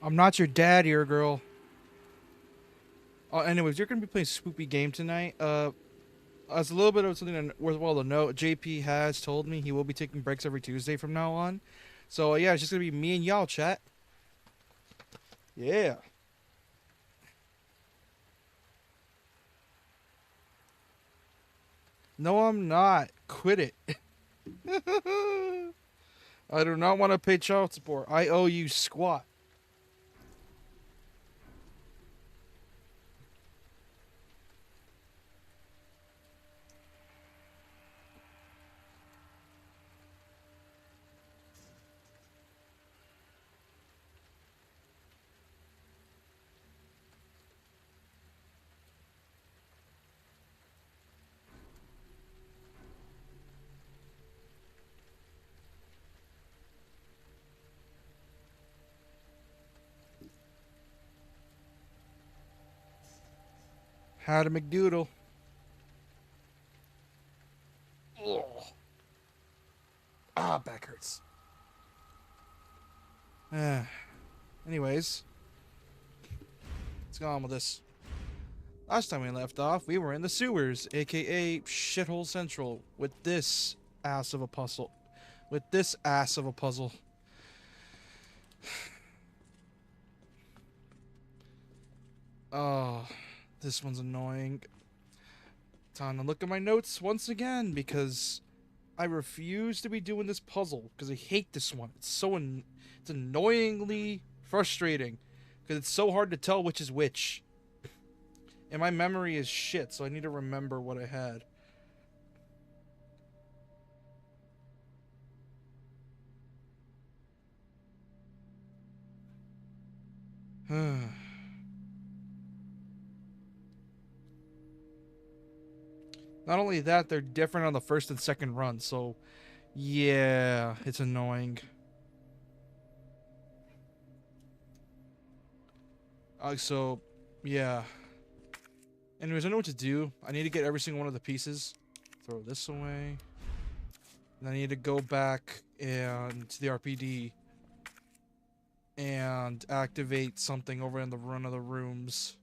I'm not your dad here, girl. Anyways, you're gonna be playing Spoopy Game tonight. As a little bit of something worthwhile to note, JP has told me he will be taking breaks every Tuesday from now on. So yeah, it's just gonna be me and y'all chat. Yeah. No, I'm not. Quit it. I do not want to pay child support. I owe you squat. How to McDoodle. Ugh. Ah, back hurts. Anyways, let's go on with this. Last time we left off, we were in the sewers, aka Shithole Central, with this ass of a puzzle. With this ass of a puzzle. Oh, this one's annoying. Time to look at my notes once again because I refuse to be doing this puzzle because I hate this one. It's annoyingly frustrating because it's so hard to tell which is which. And my memory is shit, so I need to remember what I had. Not only that, they're different on the first and second run, so yeah, it's annoying. So, yeah. Anyways, I know what to do. I need to get every single one of the pieces. Throw this away. And I need to go back and to the RPD and activate something over in the one of the rooms.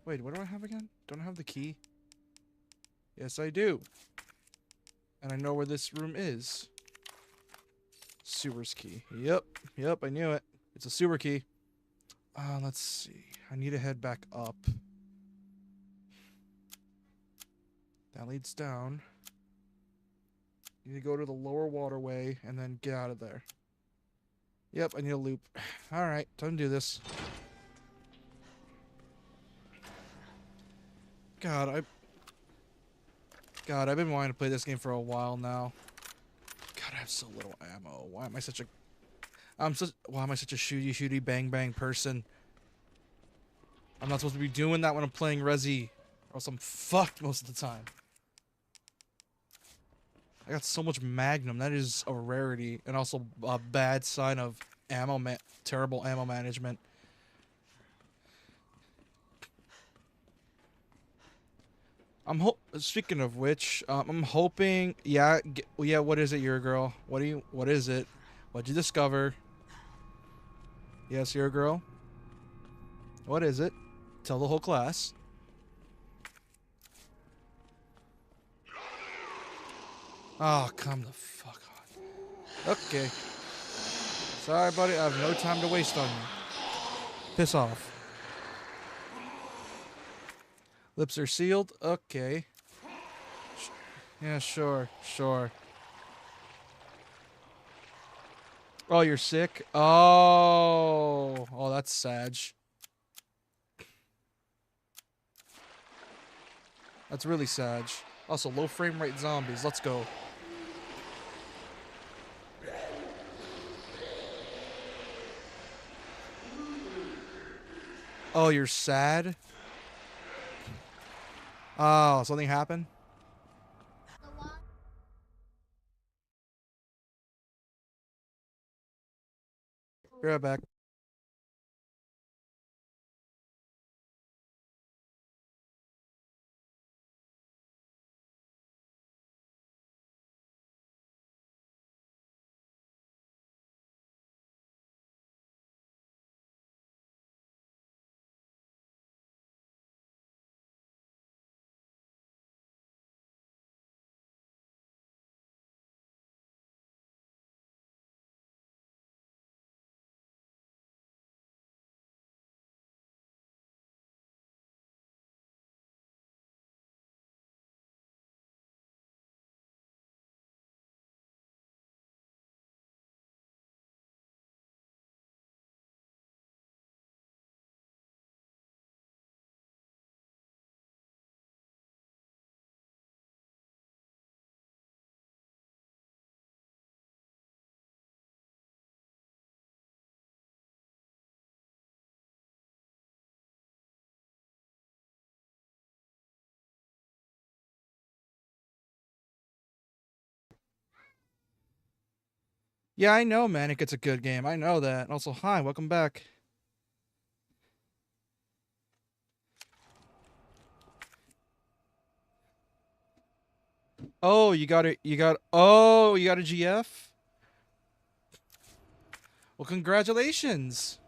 Wait, what do I have again? Don't I have the key? Yes, I do. And I know where this room is. Sewers key. Yep, I knew it. It's a sewer key. Let's see. I need to head back up. That leads down. Need to go to the lower waterway and then get out of there. Yep, I need a loop. Alright, time to do this. God, I've been wanting to play this game for a while now. God, I have so little ammo. Why am I such a shooty bang bang person? I'm not supposed to be doing that when I'm playing Resi, or else I'm fucked most of the time. I got so much Magnum. That is a rarity, and also a bad sign of terrible ammo management. Speaking of which, I'm hoping. Yeah, yeah. What is it, your girl? What is it? What'd you discover? Yes, your girl. What is it? Tell the whole class. Oh, come the fuck on. Okay. Sorry, buddy. I have no time to waste on you. Piss off. Lips are sealed. Okay. Yeah, sure. Oh, you're sick? Oh, that's sad. That's really sad. Also, low frame rate zombies. Let's go. Oh, you're sad? Oh, something happened? Be right back. Yeah, I know, man. It gets a good game. I know that. Also, hi, welcome back. Oh, you got it. Oh, you got a GF? Well, congratulations.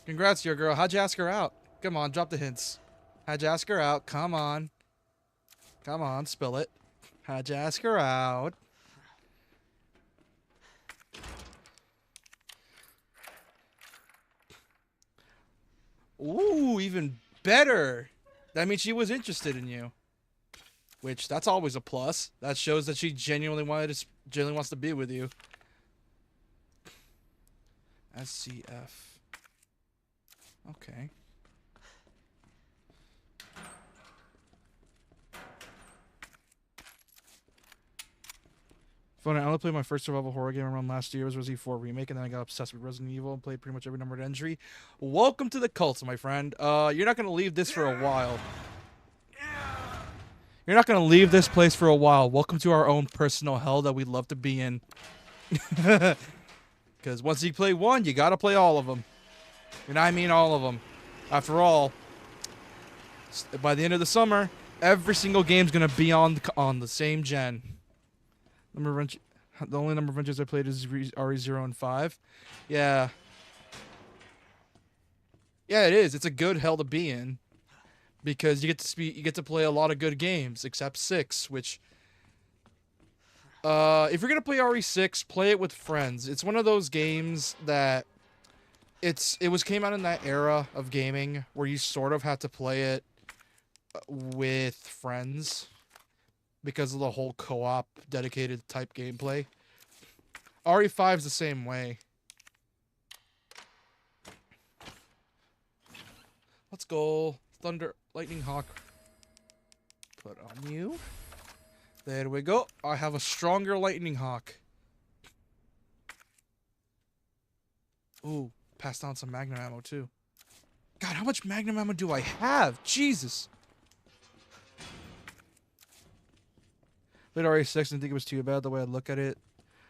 Congrats, your girl. How'd you ask her out? Come on, drop the hints. How'd you ask her out? Come on. Come on, spill it. How'd you ask her out? Ooh, even better. That means she was interested in you. Which, that's always a plus. That shows that she genuinely wants to be with you. SCF. Okay. Fun. I only played my first survival horror game around last year. It was Resident Evil 4 Remake, and then I got obsessed with Resident Evil and played pretty much every numbered entry. Welcome to the cult, my friend. You're not gonna leave this for a while. You're not gonna leave this place for a while. Welcome to our own personal hell that we love to be in. Because once you play one, you gotta play all of them. And I mean all of them. After all, by the end of the summer, every single game's gonna be on the same gen. The only number of adventures I played is RE0 and 5. Yeah. Yeah, it is. It's a good hell to be in. Because you get to play a lot of good games, except 6, which if you're gonna play RE6, play it with friends. It's one of those games that came out in that era of gaming where you sort of had to play it with friends because of the whole co-op dedicated type gameplay. RE5 is the same way. Let's go. Lightning Hawk. Put on you. There we go. I have a stronger Lightning Hawk. Ooh, passed on some Magnum ammo too. God, how much Magnum ammo do I have? Jesus. Played RE6 and think it was too bad the way I look at it.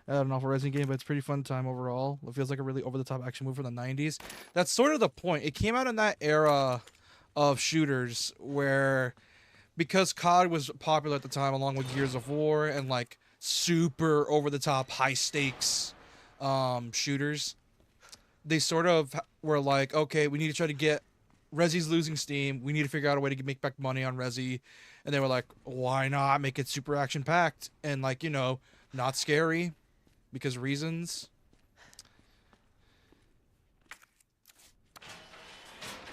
An awful Resident game, but it's a pretty fun time overall. It feels like a really over-the-top action movie from the 90s. That's sort of the point. It came out in that era of shooters where, because COD was popular at the time along with Gears of War and like super over-the-top high-stakes shooters, they sort of were like, okay, we need to try to get Resi's losing steam. We need to figure out a way to make back money on Resi. And they were like, why not make it super action-packed and, like, you know, not scary because reasons.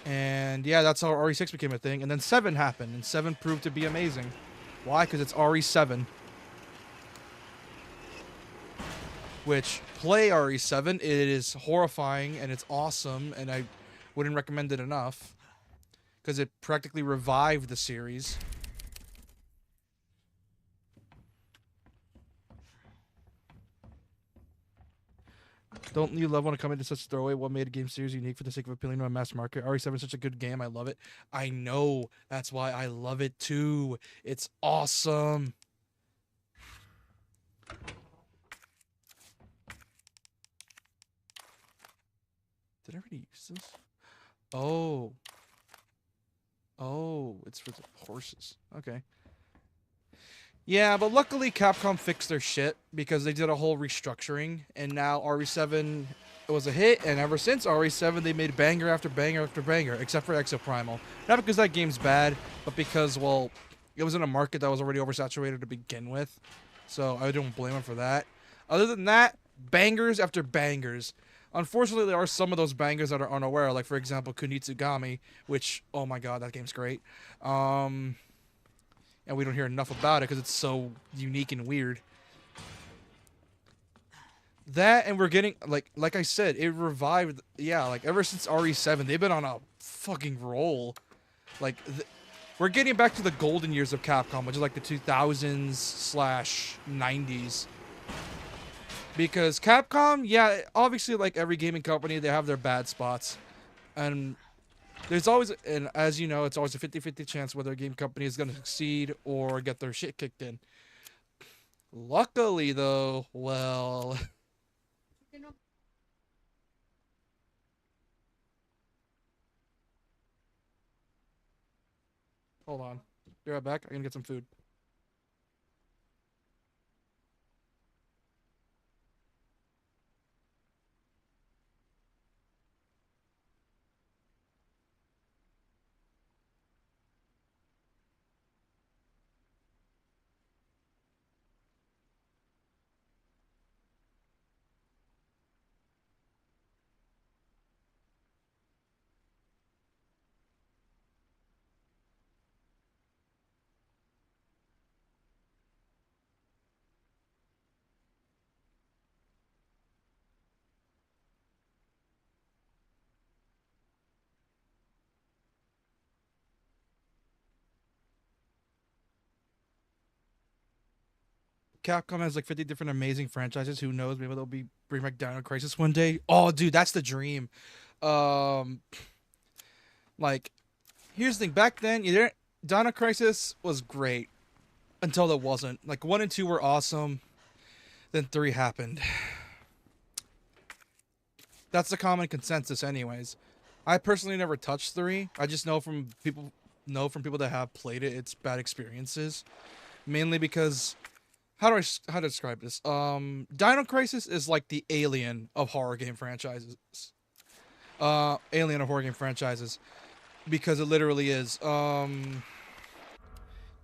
And yeah, that's how RE6 became a thing. And then 7 happened, and 7 proved to be amazing. Why? Because it's RE7. Which, play RE7. It is horrifying, and it's awesome, and I wouldn't recommend it enough. Because it practically revived the series. Don't you love when it comes into such throwaway? What made a game series unique for the sake of appealing to a mass market? RE7 is such a good game. I love it. I know. That's why I love it too. It's awesome. Did I already use this? Oh. Oh, it's for the horses. Okay. Yeah, but luckily Capcom fixed their shit because they did a whole restructuring, and now RE7 was a hit, and ever since RE7 they made banger after banger after banger, except for Exoprimal. Not because that game's bad, but because, well, it was in a market that was already oversaturated to begin with, so I don't blame them for that. Other than that, bangers after bangers. Unfortunately, there are some of those bangers that are unaware, like, for example, Kunitsugami, which, oh my god, that game's great. And we don't hear enough about it because it's so unique and weird. That, and we're getting, like I said, it revived, yeah, like, ever since RE7, they've been on a fucking roll. Like, we're getting back to the golden years of Capcom, which is like the 2000s/90s. Because Capcom, yeah, obviously, like every gaming company, they have their bad spots. And there's always, and as you know, it's always a 50-50 chance whether a game company is going to succeed or get their shit kicked in. Luckily, though, well, hold on. Be right back. I'm gonna get some food. Capcom has like 50 different amazing franchises. Who knows? Maybe they'll be bring back Dino Crisis one day. Oh, dude, that's the dream. Um, like, here's the thing. Back then, you didn't. Dino Crisis was great until it wasn't. Like one and two were awesome. Then three happened. That's the common consensus, anyways. I personally never touched three. I just know from people that have played it, it's bad experiences. Mainly because how to describe this? Dino Crisis is like the Alien of horror game franchises. Alien of horror game franchises because it literally is.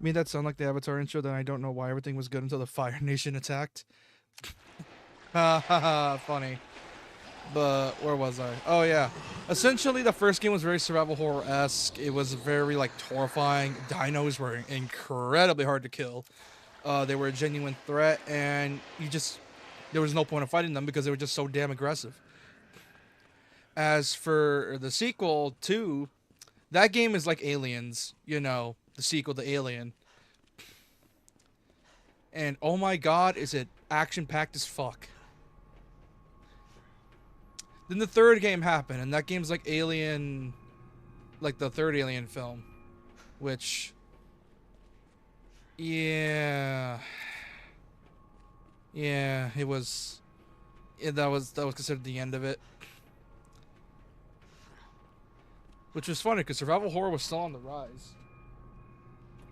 Made that sound like the Avatar intro. Then I don't know why everything was good until the Fire Nation attacked. Ha ha ha! Funny. But where was I? Oh yeah. Essentially, the first game was very survival horror esque. It was very like terrifying. Dinos were incredibly hard to kill. They were a genuine threat, and there was no point of fighting them because they were just so damn aggressive. As for the sequel to that game is like Aliens, the sequel to Alien. And oh my god, is it action packed as fuck. Then the third game happened, and that game's like Alien, like the third Alien film, which, yeah, yeah, it was, yeah, that was considered the end of it, which was funny because survival horror was still on the rise.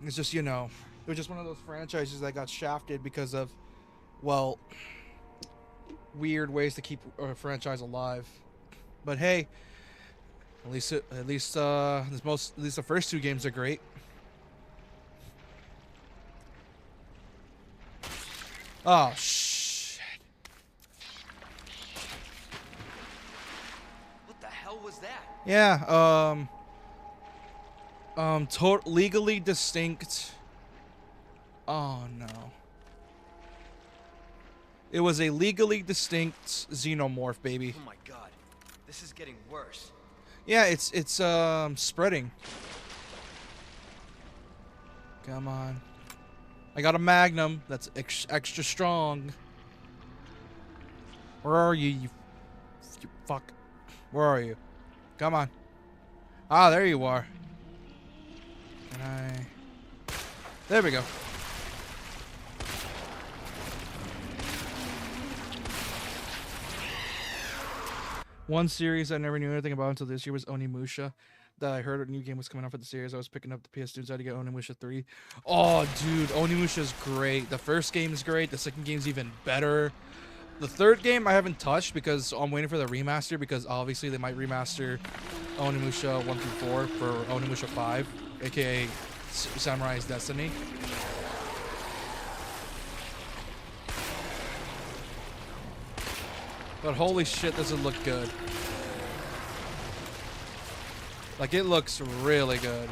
It's just it was just one of those franchises that got shafted because of, well, weird ways to keep a franchise alive. But hey, at least the first two games are great. Oh shit! What the hell was that? Yeah. Legally distinct. Oh no! It was a legally distinct xenomorph, baby. Oh my god. This is getting worse. Yeah, it's spreading. Come on. I got a Magnum that's extra strong. Where are you, you fuck? Where are you? Come on. Ah, there you are. Can I? There we go. One series I never knew anything about until this year was Onimusha. That I heard a new game was coming out for the series. I was picking up the PS2 so I had to get Onimusha 3. Oh, dude, Onimusha is great. The first game is great. The second game's even better. The third game I haven't touched because I'm waiting for the remaster because obviously they might remaster Onimusha 1 through 4 for Onimusha 5, aka Samurai's Destiny. But holy shit, does it look good. Like, it looks really good.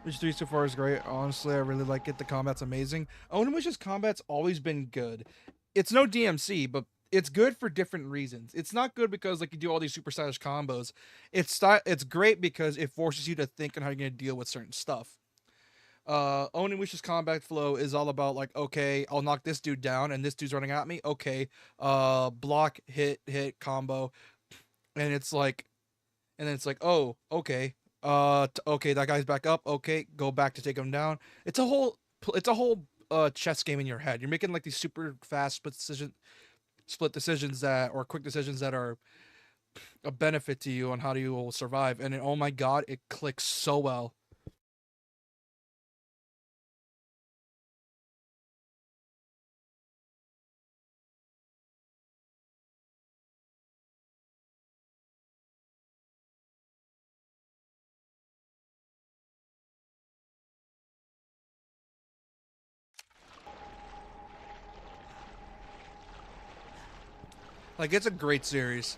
Witcher 3 so far is great. Honestly, I really like it. The combat's amazing. Onimusha's combat's always been good. It's no DMC, but it's good for different reasons. It's not good because like you do all these super stylish combos. It's great because it forces you to think on how you're gonna deal with certain stuff. Onimusha's combat flow is all about like, okay, I'll knock this dude down and this dude's running at me. Okay, block, hit, combo, and it's like, and then it's like, oh, okay, okay, that guy's back up. Okay, go back to take him down. It's a whole chess game in your head. You're making like these super fast split decisions that or quick decisions that are a benefit to you on how you will survive. And then, oh my god, it clicks so well. Like it's a great series.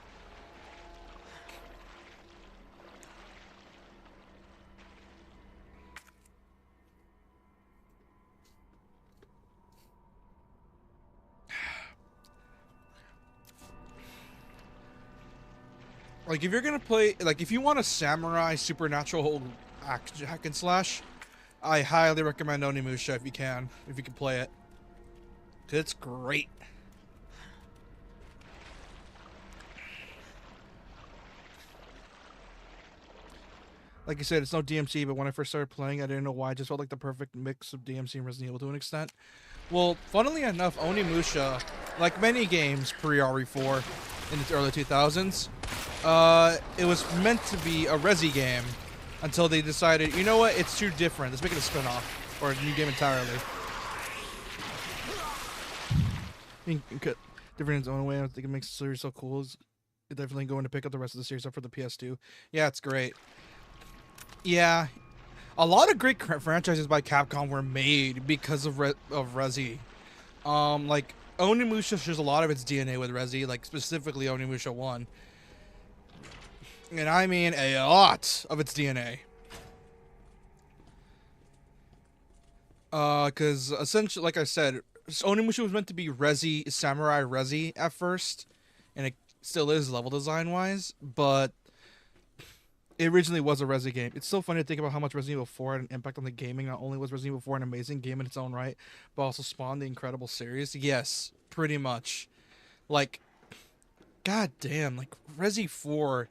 Like if you're gonna play, like if you want a samurai supernatural hack and slash, I highly recommend Onimusha if you can play it. 'Cause it's great. Like you said, it's no DMC, but when I first started playing, I didn't know why. I just felt like the perfect mix of DMC and Resident Evil to an extent. Well, funnily enough, Onimusha, like many games pre-RE4 in the early 2000s, it was meant to be a Resi game until they decided, you know what, it's too different. Let's make it a spin-off or a new game entirely. Different in its own way. I think it makes the series so cool. It's definitely going to pick up the rest of the series up for the PS2. Yeah, it's great. Yeah, a lot of great franchises by Capcom were made because of Resi. Like Onimusha shares a lot of its DNA with Resi, like specifically Onimusha 1. And I mean a lot of its DNA. Cause essentially, like I said, Onimusha was meant to be Resi, Samurai Resi at first, and it still is level design wise, but it originally was a Resi game. It's so funny to think about how much Resident Evil 4 had an impact on the gaming. Not only was Resident Evil 4 an amazing game in its own right, but also spawned the incredible series. Yes, pretty much. Like, god damn, like Resi 4.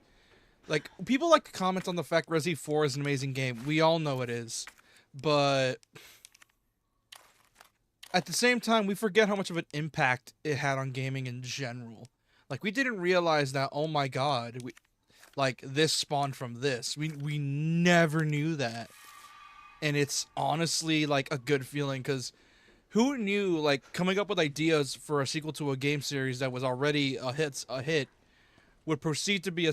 Like, people like to comment on the fact Resi 4 is an amazing game. We all know it is. But at the same time, we forget how much of an impact it had on gaming in general. Like, we didn't realize that, oh my god, like this spawned from this. We never knew that. And it's honestly like a good feeling, because who knew, like, coming up with ideas for a sequel to a game series that was already a hit would proceed to be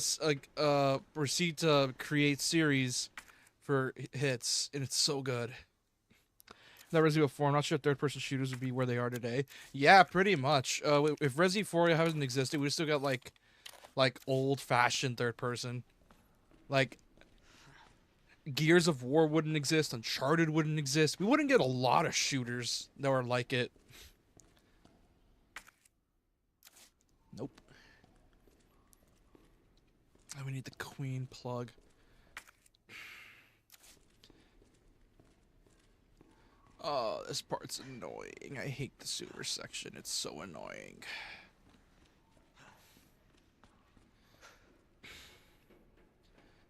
proceed to create series for hits, and it's so good. That Resident Evil 4, I'm not sure if third-person shooters would be where they are today. Yeah, pretty much. If Resident 4 hasn't existed, we still got like old-fashioned third-person. Like, Gears of War wouldn't exist, Uncharted wouldn't exist. We wouldn't get a lot of shooters that were like it. Nope. And we need the queen plug. Oh, this part's annoying. I hate the sewer section. It's so annoying.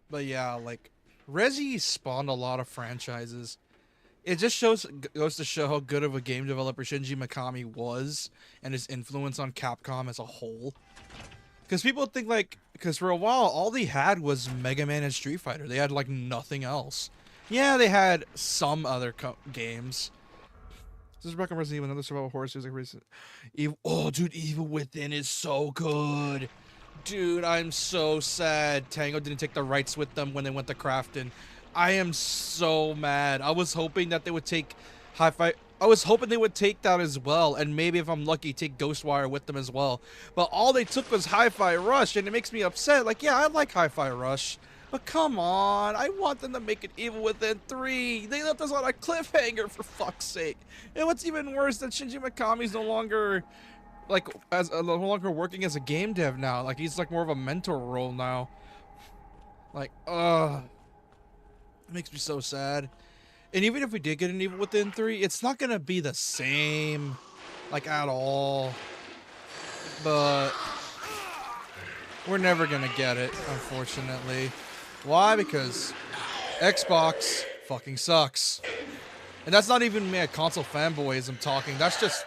But yeah, like, Resi spawned a lot of franchises. It just goes to show how good of a game developer Shinji Mikami was, and his influence on Capcom as a whole. Because people think, like, because for a while, all they had was Mega Man and Street Fighter. They had, like, nothing else. Yeah, they had some other games. This is back on Resident Evil, another survival horror series. Like oh, dude, Evil Within is so good. Dude, I'm so sad Tango didn't take the rights with them when they went to Crafton. I am so mad. I was hoping that they would take Hi-Fi. I was hoping they would take that as well, and maybe if I'm lucky, take Ghostwire with them as well. But all they took was Hi-Fi Rush, and it makes me upset. Like, yeah, I like Hi-Fi Rush, but come on. I want them to make it Evil Within 3. They left us on a cliffhanger, for fuck's sake. And what's even worse, that Shinji Mikami's no longer, like, no longer working as a game dev now. Like, he's like more of a mentor role now. Like, it makes me so sad. And even if we did get an Evil Within 3, it's not gonna be the same, like, at all. But we're never gonna get it, unfortunately. Why? Because Xbox fucking sucks. And that's not even me a console fanboyism talking. That's just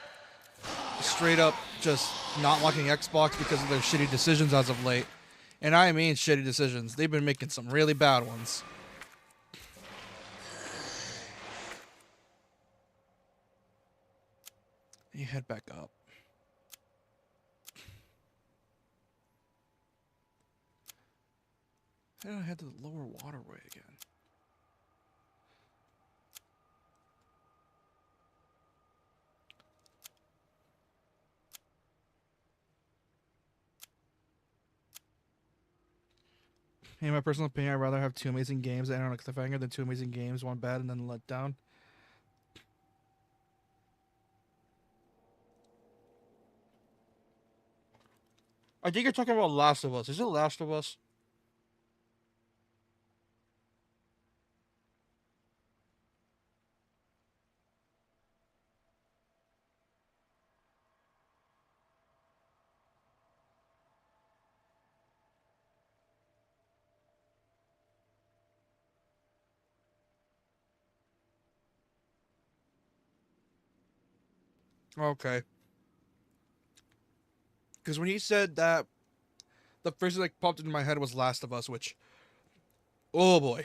straight up just not liking Xbox because of their shitty decisions as of late. And I mean shitty decisions. They've been making some really bad ones. You head back up. How did I head to the lower waterway again? In my personal opinion, I'd rather have two amazing games that end on a cliffhanger than two amazing games, one bad and then let down. I think you're talking about Last of Us. Is it Last of Us? Okay. Because when he said that, the first thing that popped into my head was Last of Us, which, oh boy.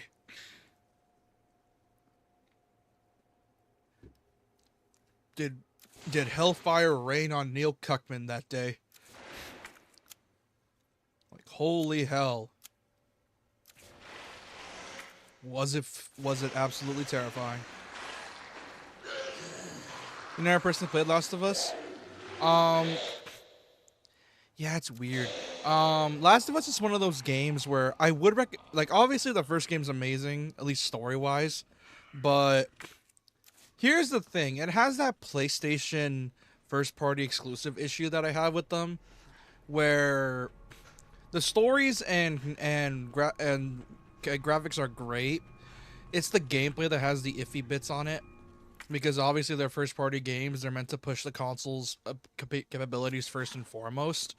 Did hellfire rain on Neil Cuckman that day? Like, holy hell. Was it absolutely terrifying? You never personally played Last of Us? Yeah, it's weird. Last of Us is one of those games where I would like, obviously the first game's amazing, at least story-wise, but here's the thing. It has that PlayStation first-party exclusive issue that I have with them, where the stories and graphics are great. It's the gameplay that has the iffy bits on it, because obviously they're first-party games. They're meant to push the console's capabilities first and foremost.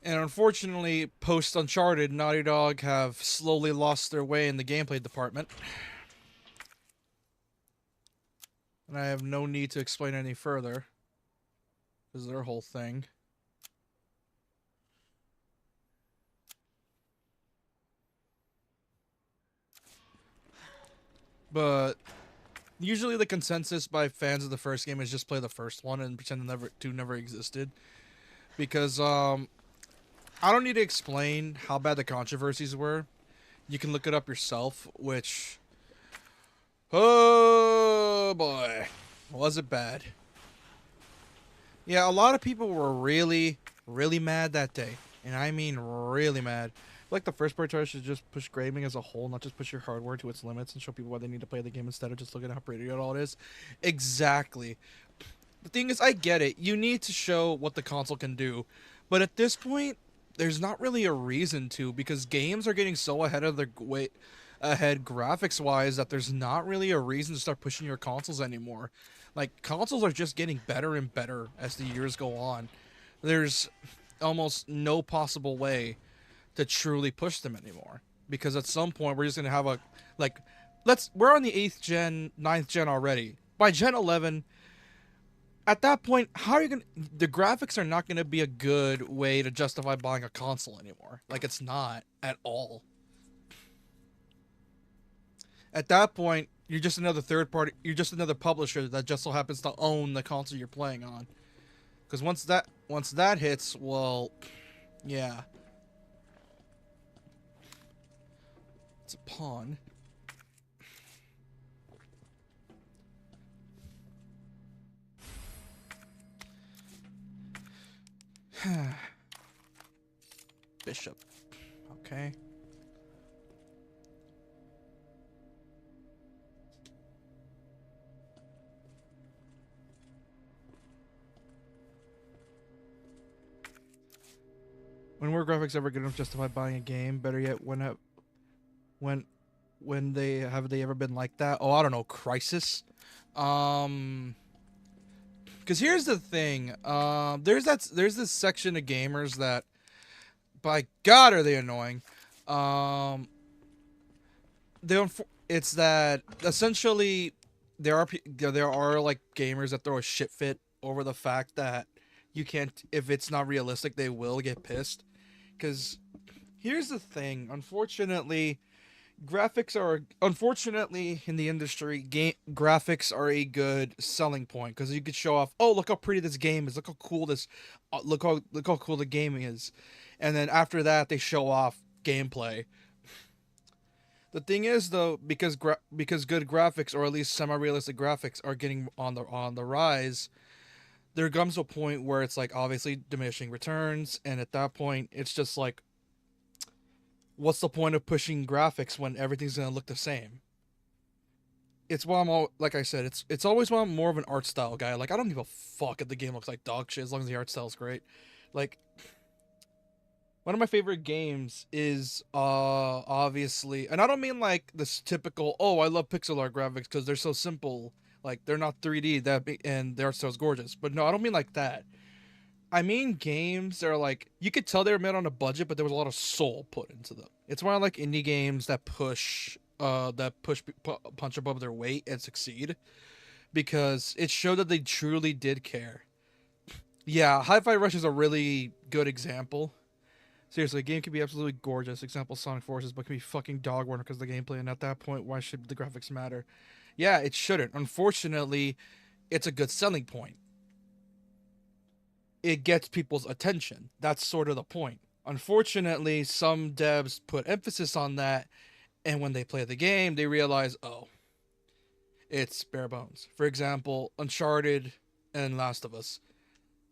And unfortunately, post Uncharted, Naughty Dog have slowly lost their way in the gameplay department. And I have no need to explain any further. This is their whole thing. But usually the consensus by fans of the first game is just play the first one and pretend two never existed. Because I don't need to explain how bad the controversies were. You can look it up yourself, which, oh boy, was it bad. Yeah, a lot of people were really, really mad that day. And I mean really mad. Like, the first part should just push gaming as a whole, not just push your hardware to its limits and show people why they need to play the game instead of just looking at how pretty it all is. Exactly. The thing is, I get it. You need to show what the console can do. But at this point, there's not really a reason to, because games are getting so ahead of their ahead graphics wise that there's not really a reason to start pushing your consoles anymore. Like, consoles are just getting better and better as the years go on. There's almost no possible way to truly push them anymore, because at some point we're just gonna have a, like, we're on the 8th gen, 9th gen already. By Gen 11, at that point, how are you gonna? The graphics are not gonna be a good way to justify buying a console anymore. Like, it's not at all. At that point, you're just another third party. You're just another publisher that just so happens to own the console you're playing on. Because once that hits, well, yeah, it's a pawn. Bishop. Okay. When were graphics ever good enough to justify buying a game? Better yet, when when they have they ever been like that? Oh, I don't know, Crisis. Um, because here's the thing. There's this section of gamers that, by God, are they annoying. Um, it's that essentially there are like gamers that throw a shit fit over the fact that you can't, if it's not realistic, they will get pissed. Because here's the thing, unfortunately, in the industry, graphics are a good selling point because you could show off, oh, look how pretty this game is, look how cool this, look how cool the game is, and then after that they show off gameplay. The thing is, though, because good graphics, or at least semi-realistic graphics, are getting on the rise, there comes a point where it's like obviously diminishing returns, and at that point, it's just like, what's the point of pushing graphics when everything's gonna look the same? It's why I'm all, like I said, it's always why I'm more of an art style guy. Like, I don't give a fuck if the game looks like dog shit as long as the art style's great. Like, one of my favorite games is obviously, and I don't mean like this typical, oh, I love pixel art graphics because they're so simple, like they're not 3D and their art style's gorgeous. But no, I don't mean like that. I mean games that are like, you could tell they were made on a budget, but there was a lot of soul put into them. It's why I like indie games that punch above their weight and succeed, because it showed that they truly did care. Yeah, Hi-Fi Rush is a really good example. Seriously, a game can be absolutely gorgeous. Example, Sonic Forces, but can be fucking dog water because of the gameplay. And at that point, why should the graphics matter? Yeah, it shouldn't. Unfortunately, it's a good selling point. It gets people's attention. That's sort of the point. Unfortunately, some devs put emphasis on that, and when they play the game, they realize, oh, it's bare bones. For example, Uncharted and Last of Us.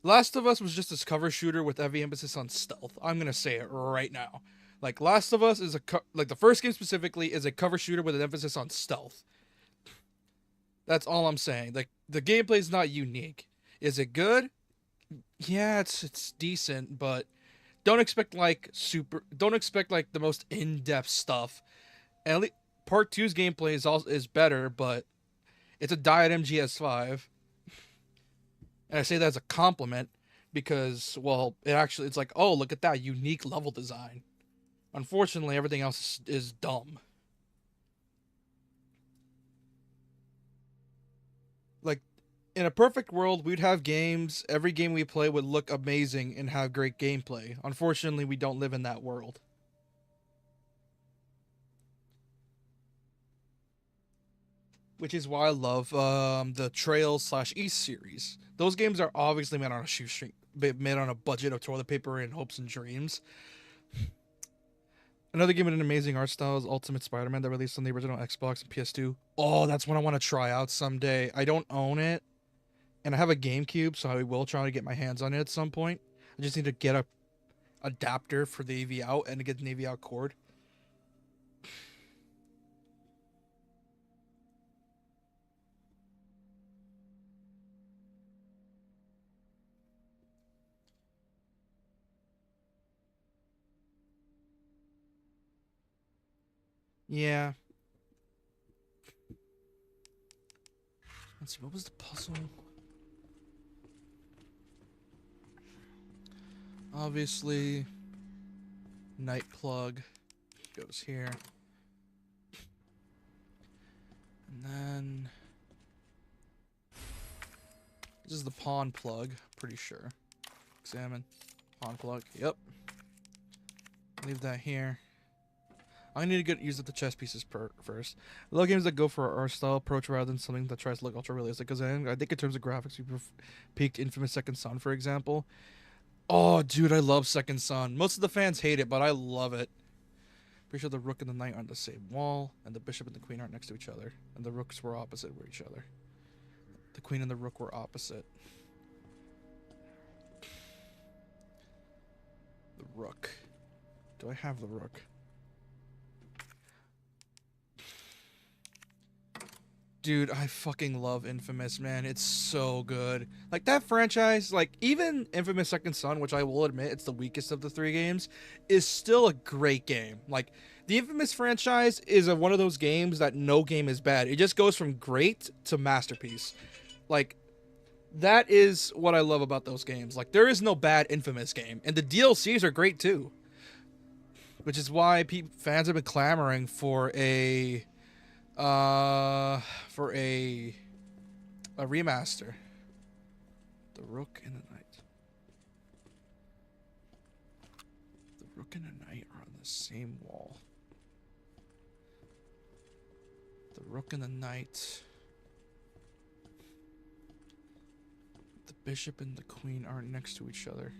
Last of Us was just this cover shooter with heavy emphasis on stealth. I'm gonna say it right now. Like, Last of Us is like the first game specifically is a cover shooter with an emphasis on stealth. That's all I'm saying. Like, the gameplay is not unique. Is it good? Yeah, it's decent, but don't expect like the most in-depth stuff. And at least Part 2's gameplay is better, but it's a diet MGS5. And I say that as a compliment because, well, it's like, oh, look at that unique level design. Unfortunately, everything else is dumb. Like, in a perfect world, we'd have games, every game we play would look amazing and have great gameplay. Unfortunately, we don't live in that world. Which is why I love the Trails/East series. Those games are obviously made on a shoestring, made on a budget of toilet paper and hopes and dreams. Another game with an amazing art style is Ultimate Spider-Man that released on the original Xbox and PS2. Oh, that's one I want to try out someday. I don't own it, and I have a GameCube, so I will try to get my hands on it at some point. I just need to get a adapter for the AV out and to get an AV out cord. Yeah. Let's see, what was the puzzle? Obviously, night plug goes here. And then this is the pawn plug, pretty sure. Examine. Pawn plug. Yep. Leave that here. I need to use the chess pieces first. I love games that go for our style approach rather than something that tries to look ultra realistic. Because I think in terms of graphics, we peaked Infamous Second Son, for example. Oh, dude, I love Second Son. Most of the fans hate it, but I love it. Pretty sure the rook and the knight are on the same wall, and the bishop and the queen aren't next to each other, and the rooks were opposite of each other. The queen and the rook were opposite. The rook. Do I have the rook? Dude, I fucking love Infamous, man. It's so good. Like, that franchise, like, even Infamous Second Son, which I will admit it's the weakest of the three games, is still a great game. Like, The Infamous franchise is one of those games that no game is bad. It just goes from great to masterpiece. Like, that is what I love about those games. Like, there is no bad Infamous game, and the DLCs are great too, which is why fans have been clamoring for uh for a remaster. The Rook and the Knight. The Rook and the Knight are on the same wall. The Rook and the Knight. The Bishop and the Queen aren't next to each other.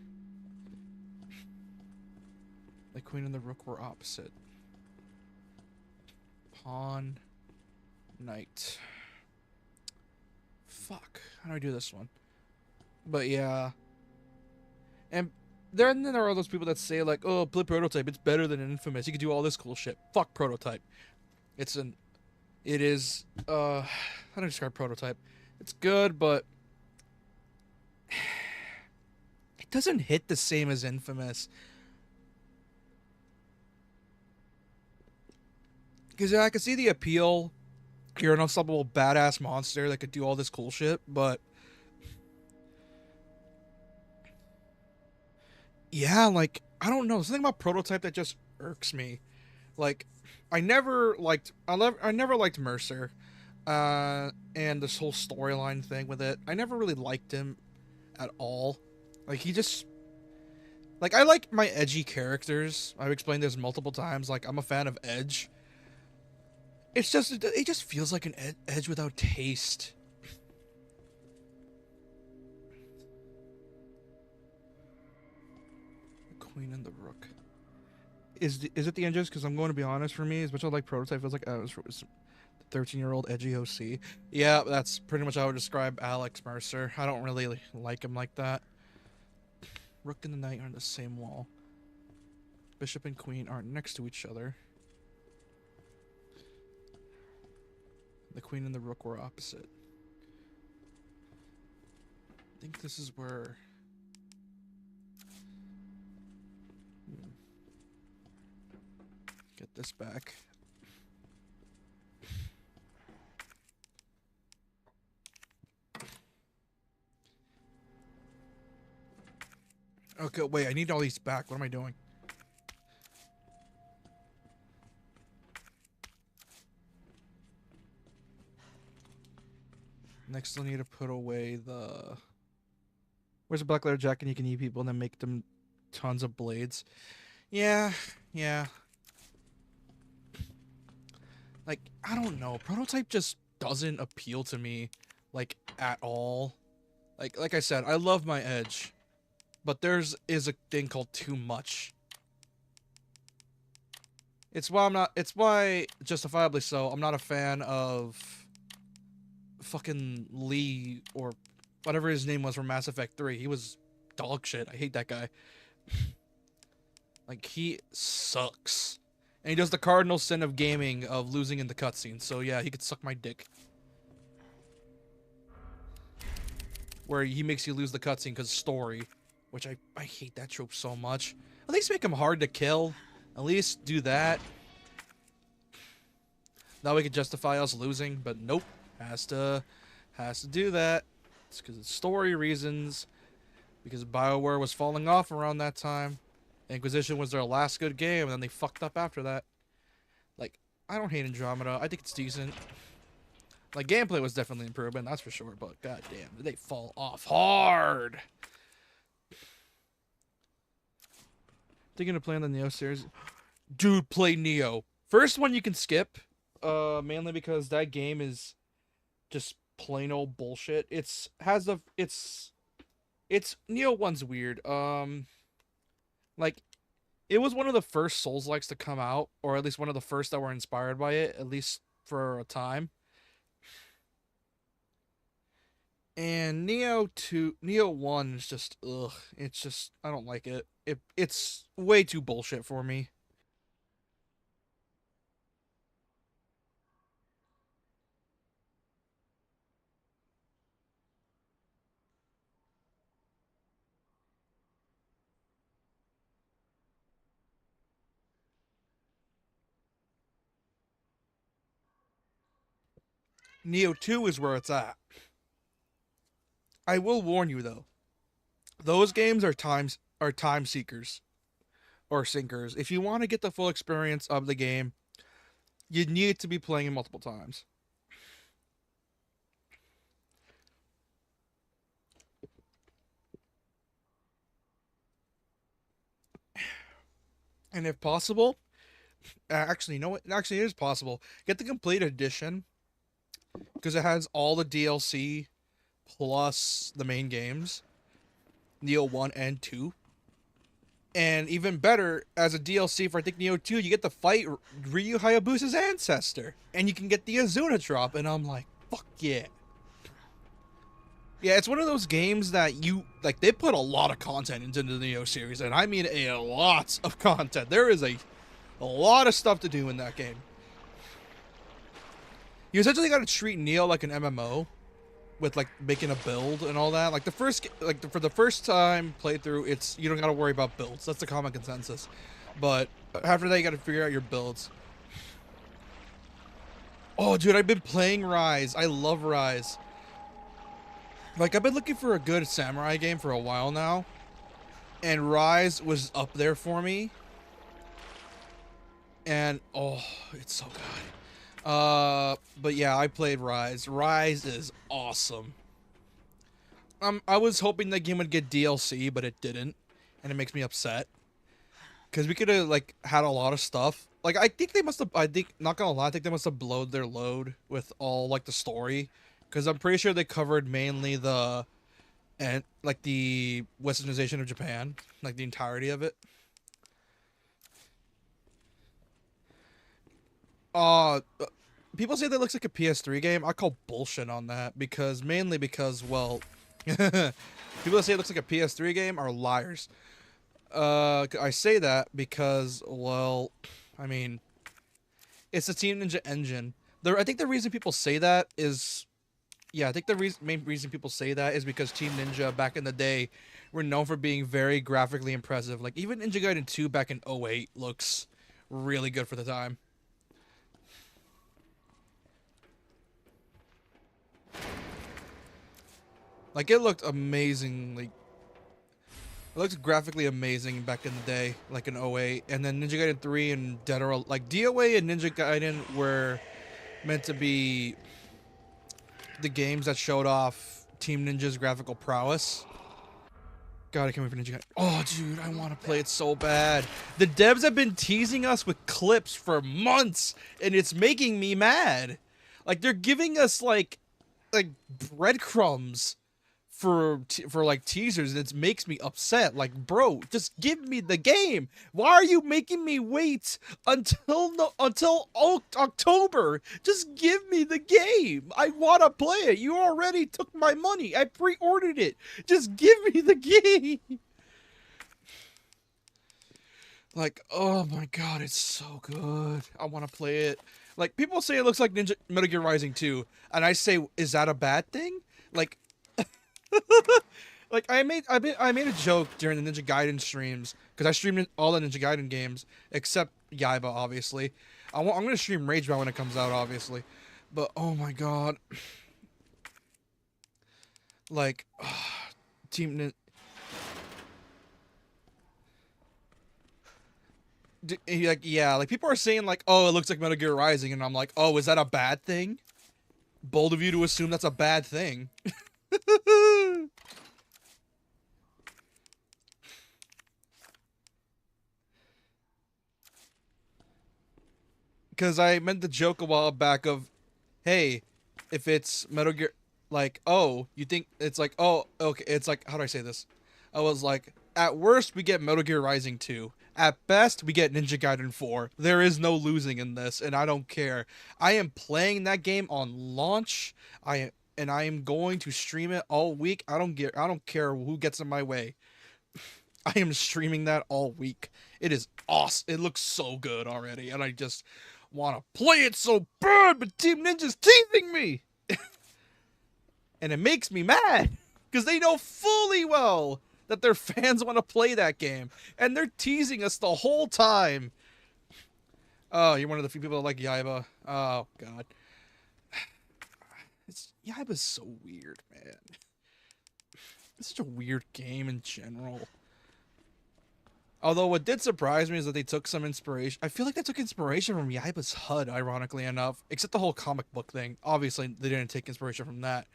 The Queen and the Rook were opposite. Pawn. Knight. Fuck. How do I do this one? But yeah. And then there are those people that say like, oh, play Prototype, it's better than Infamous. You can do all this cool shit. Fuck Prototype. It is, how do I describe Prototype? It's good, but it doesn't hit the same as Infamous. Because I can see the appeal. You're an unstoppable badass monster that could do all this cool shit, but yeah, like, I don't know. Something about Prototype that just irks me. Like, I never liked Mercer. And this whole storyline thing with it. I never really liked him at all. Like, he just, like, I like my edgy characters. I've explained this multiple times. Like, I'm a fan of Edge. It's just, it just feels like an Edge without taste. The Queen and the Rook. Is it the engines? Because I'm going to be honest, for me, as much as I like Prototype, feels like it was 13-year-old edgy OC. Yeah, that's pretty much how I would describe Alex Mercer. I don't really like him like that. Rook and the Knight are on the same wall. Bishop and Queen aren't next to each other. The Queen and the Rook were opposite. I think this is where... Get this back. Okay, wait, I need all these back. What am I doing? Next, I'll need to put away the... Where's the black leather jacket? You can eat people and then make them tons of blades. Yeah, yeah. Like, I don't know. Prototype just doesn't appeal to me, like, at all. Like I said, I love my Edge, but is a thing called too much. It's why, justifiably so, I'm not a fan of fucking Lee, or whatever his name was from Mass Effect 3. He was dog shit. I hate that guy. Like, he sucks. And he does the cardinal sin of gaming of losing in the cutscene. So yeah, he could suck my dick. Where he makes you lose the cutscene because story. Which I hate that trope so much. At least make him hard to kill. At least do that. Now we could justify us losing, but nope. Has to do that. It's because of story reasons. Because BioWare was falling off around that time. Inquisition was their last good game, and then they fucked up after that. Like, I don't hate Andromeda. I think it's decent. Like, gameplay was definitely an improvement, that's for sure, but goddamn, did they fall off hard. Thinking of playing the Neo series. Dude, play Neo. First one you can skip, mainly because that game is just plain old bullshit. It's Neo 1's weird. Like, it was one of the first Souls-likes to come out, or at least one of the first that were inspired by it, at least for a time. And Neo 1 is just, ugh. It's just, I don't like it. It's way too bullshit for me. Neo 2 is where it's at. I will warn you though. Those games are time seekers or sinkers. If you want to get the full experience of the game, you need to be playing it multiple times. And if possible, actually, you know what? Actually, it is possible. Get the complete edition because it has all the DLC plus the main games, Neo 1 and 2. And even better, as a DLC for I think Neo 2, you get to fight Ryu Hayabusa's ancestor. And you can get the Azuna drop. And I'm like, fuck yeah. Yeah, it's one of those games that like, they put a lot of content into the Neo series. And I mean a lot of content. There is a lot of stuff to do in that game. You essentially got to treat Neo like an MMO. With like making a build and all that, like for the first time playthrough, it's you don't gotta worry about builds. That's the common consensus. But after that, you gotta figure out your builds. Oh, dude, I've been playing Rise. I love Rise. Like I've been looking for a good samurai game for a while now, and Rise was up there for me. And oh, it's so good. But yeah, I played Rise. Rise is awesome. I was hoping the game would get DLC, but it didn't, and it makes me upset. Cause we could have like had a lot of stuff. Like I think they must have. I think not gonna lie, I think they must have blowed their load with all like the story. Cause I'm pretty sure they covered mainly and like the westernization of Japan, like the entirety of it. Uh, People say that looks like a PS3 game. I call bullshit on that because mainly because well, people that say it looks like a PS3 game are liars. I say that because well, I mean, it's a Team Ninja engine. I think the reason people say that is, yeah, I think the main reason people say that is because Team Ninja back in the day were known for being very graphically impressive. Like even Ninja Gaiden 2 back in '08 looks really good for the time. Like it looked amazingly. It looked graphically amazing back in the day, like in '08, and then Ninja Gaiden 3 and Dead or like DOA and Ninja Gaiden were meant to be the games that showed off Team Ninja's graphical prowess. God, I can't wait for Ninja Gaiden. Oh, dude, I want to play it so bad. The devs have been teasing us with clips for months, and it's making me mad. Like they're giving us like breadcrumbs for like teasers, and it makes me upset. Like, bro, just give me the game. Why are you making me wait until October? Just give me the game. I want to play it. You already took my money. I pre-ordered it. Just give me the game. Like, oh my god, it's so good. I want to play it. Like, people say it looks like Metal Gear Rising 2, and I say, is that a bad thing? Like, like I made a joke during the Ninja Gaiden streams because I streamed all the Ninja Gaiden games except Yaiba, obviously. I'm gonna stream Ragebound when it comes out, obviously, but oh my god, like Team Nin like yeah, like people are saying like, oh, it looks like Metal Gear Rising, and I'm like, oh, is that a bad thing? Bold of you to assume that's a bad thing. Because I meant the joke a while back of, hey, if it's Metal Gear, like, oh, you think it's like, oh, okay, it's like, how do I say this? I was like, at worst, we get Metal Gear Rising 2. At best, we get Ninja Gaiden 4. There is no losing in this, and I don't care. I am playing that game on launch. And I am going to stream it all week. I don't care who gets in my way. I am streaming that all week. It is awesome. It looks so good already, and I just want to play it so bad, but Team Ninja's teasing me. And it makes me mad because they know fully well that their fans want to play that game, and they're teasing us the whole time. Oh, you're one of the few people that like Yaiba. Oh god. Yaiba's so weird, man. It's such a weird game in general. Although what did surprise me is that they took some inspiration. I feel like they took inspiration from Yaiba's HUD, ironically enough. Except the whole comic book thing. Obviously, they didn't take inspiration from that.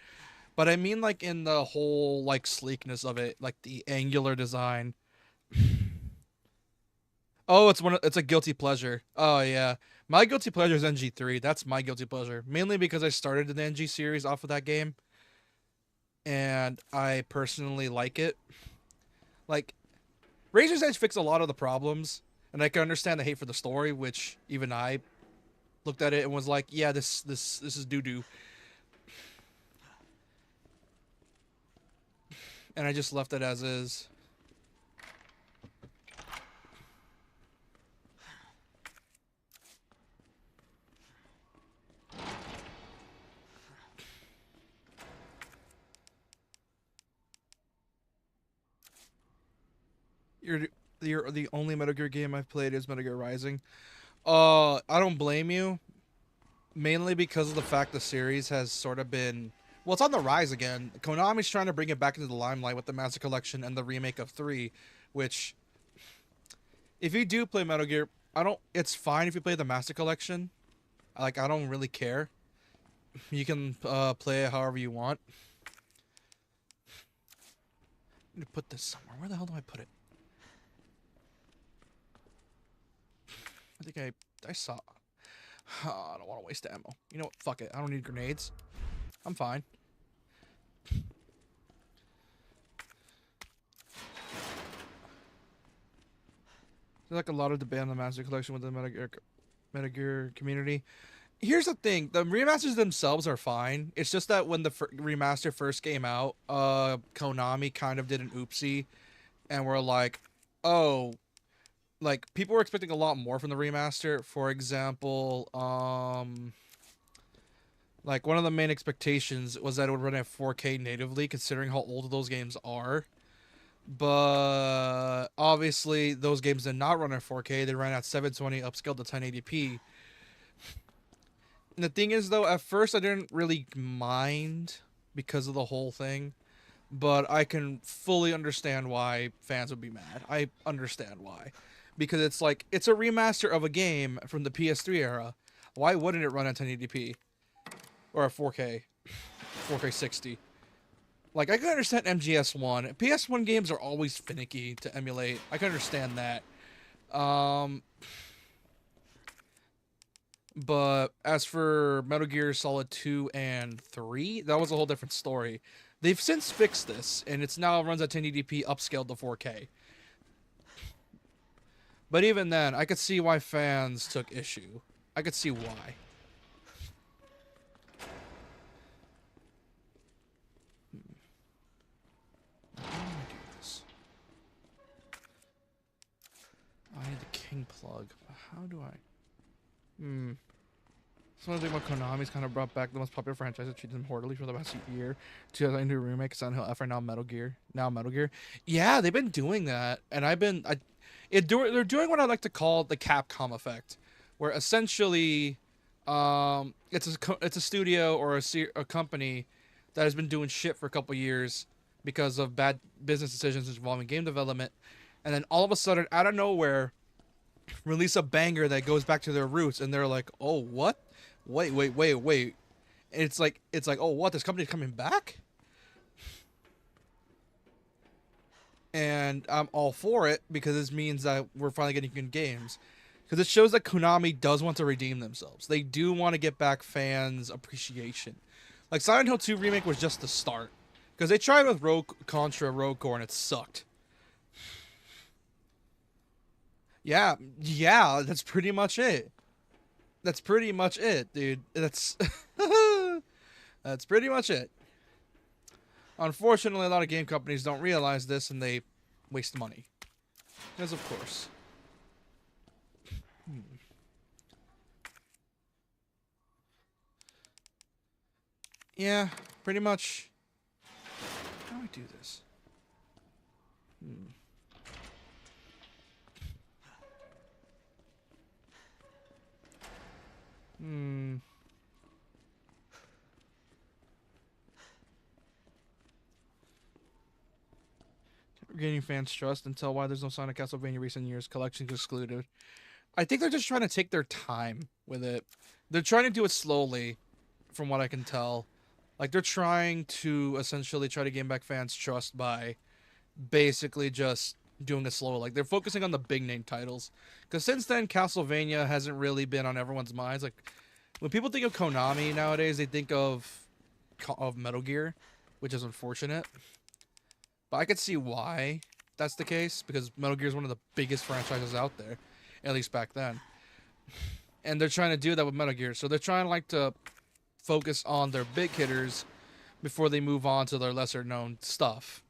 But I mean, like, in the whole, like, sleekness of it, like the angular design. Oh, it's a guilty pleasure. Oh yeah. My guilty pleasure is NG3. That's my guilty pleasure. Mainly because I started the NG series off of that game. And I personally like it. Like, Razor's Edge fixed a lot of the problems, and I can understand the hate for the story, which even I looked at it and was like, yeah, this is doo doo. And I just left it as is. You're the only Metal Gear game I've played is Metal Gear Rising. I don't blame you. Mainly because of the fact the series has sort of been, well, it's on the rise again. Konami's trying to bring it back into the limelight with the Master Collection and the remake of 3, which, if you do play Metal Gear, I don't. It's fine if you play the Master Collection. Like, I don't really care. You can play it however you want. I need to put this somewhere. Where the hell do I put it? I think I saw. I don't want to waste ammo. You know what? Fuck it. I don't need grenades. I'm fine. There's like a lot of debate on the Master Collection with the Metal Gear community. Here's the thing: the remasters themselves are fine. It's just that when the remaster first came out, Konami kind of did an oopsie, and we're like, oh, like people were expecting a lot more from the remaster. For example, like one of the main expectations was that it would run at 4K natively, considering how old those games are. But obviously, those games did not run at 4K. They ran at 720, upscaled to 1080p. And the thing is, though, at first I didn't really mind because of the whole thing, but I can fully understand why fans would be mad. I understand why. Because it's like, it's a remaster of a game from the PS3 era. Why wouldn't it run at 1080p? Or at 4K? 4K 60? Like, I can understand MGS1. PS1 games are always finicky to emulate. I can understand that. But as for Metal Gear Solid 2 and 3, that was a whole different story. They've since fixed this, and it's now runs at 1080p upscaled to 4K. But even then, I could see why fans took issue. I could see why. How do I do this? I need the king plug. How do I? Some of the thing about Konami's kind of brought back the most popular franchise that treated them horribly for the past year. 2002 remake, Silent Hill F, right now Metal Gear. Now Metal Gear. Yeah, they've been doing that, and they're doing what I like to call the Capcom effect, where essentially, it's a studio or a company that has been doing shit for a couple years because of bad business decisions involving game development, and then all of a sudden, out of nowhere, release a banger that goes back to their roots, and they're like, oh, what? Wait. And it's like, oh, what? This company's coming back? And I'm all for it because this means that we're finally getting good games. Because it shows that Konami does want to redeem themselves. They do want to get back fans' appreciation. Like, Silent Hill 2 Remake was just the start. Because they tried with Contra Rogue Core and it sucked. Yeah, that's pretty much it. That's pretty much it, dude. That's that's pretty much it. Unfortunately, a lot of game companies don't realize this and they waste money. Because of course. Yeah, pretty much. How do I do this? gaining fans' trust and tell why there's no sign of Castlevania recent years. Collections excluded. I think they're just trying to take their time with it. They're trying to do it slowly, from what I can tell. Like, they're trying to essentially try to gain back fans' trust by basically just doing it slow. Like, they're focusing on the big name titles. Because since then, Castlevania hasn't really been on everyone's minds. Like, when people think of Konami nowadays, they think of Metal Gear, which is unfortunate. But I could see why that's the case, because Metal Gear is one of the biggest franchises out there, at least back then. And they're trying to do that with Metal Gear. So they're trying to focus on their big hitters before they move on to their lesser known stuff.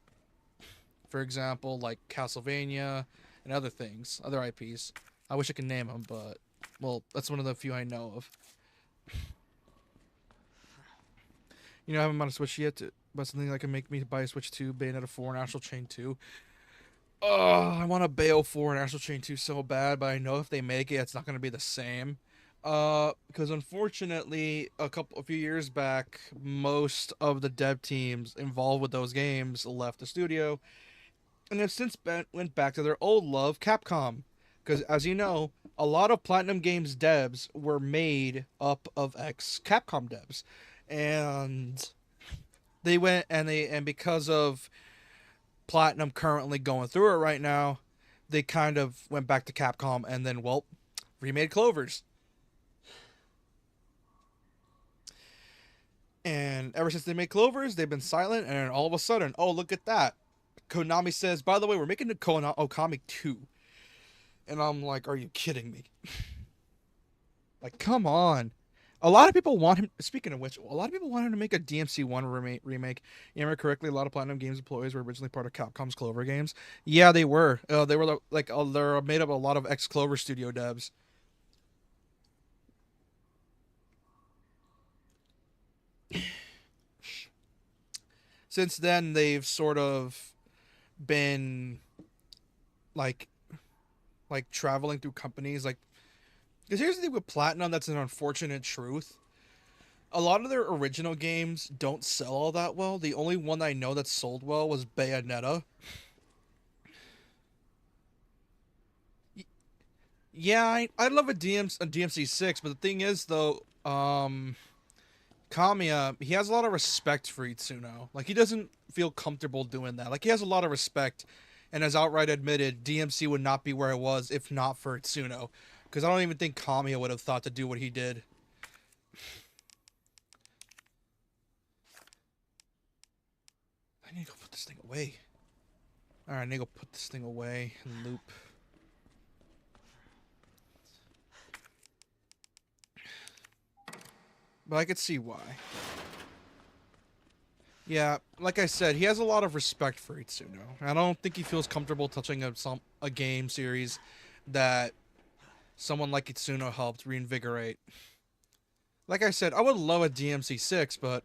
For example, like Castlevania and other things, other IPs. I wish I could name them, but, well, that's one of the few I know of. You know, I haven't bought a Switch yet, but something that can make me buy a Switch 2, Bayonetta 4, and Astral Chain 2. Oh, I want a Bayo 4 and Astral Chain 2 so bad, but I know if they make it, it's not going to be the same. Because unfortunately, a few years back, most of the dev teams involved with those games left the studio, and have since went back to their old love, Capcom. Because, as you know, a lot of Platinum Games devs were made up of ex-Capcom devs. And they went, and because of Platinum currently going through it right now, they kind of went back to Capcom and then, well, remade Clovers. And ever since they made Clovers, they've been silent, and all of a sudden, oh, look at that. Konami says, by the way, we're making the Okami 2. And I'm like, are you kidding me? Like, come on. A lot of people want him, speaking of which, a lot of people want him to make a DMC1 remake. You remember correctly, a lot of Platinum Games employees were originally part of Capcom's Clover games. Yeah, they were. They were they're made up of a lot of ex-Clover studio devs. Since then, they've sort of been like traveling through companies. Like, because here's the thing with Platinum that's an unfortunate truth. A lot of their original games don't sell all that well. The only one I know that sold well was Bayonetta. Yeah, I love a DMC6, but the thing is, though, Kamiya, he has a lot of respect for Itsuno. Like, he doesn't feel comfortable doing that. Like, he has a lot of respect, and has outright admitted DMC would not be where it was if not for Itsuno. Because I don't even think Kamiya would have thought to do what he did. I need to go put this thing away. Alright, I need to go put this thing away and loop. But I could see why. Yeah, like I said, he has a lot of respect for Itsuno. I don't think he feels comfortable touching a game series that someone like Itsuno helped reinvigorate. Like I said, I would love a DMC6, but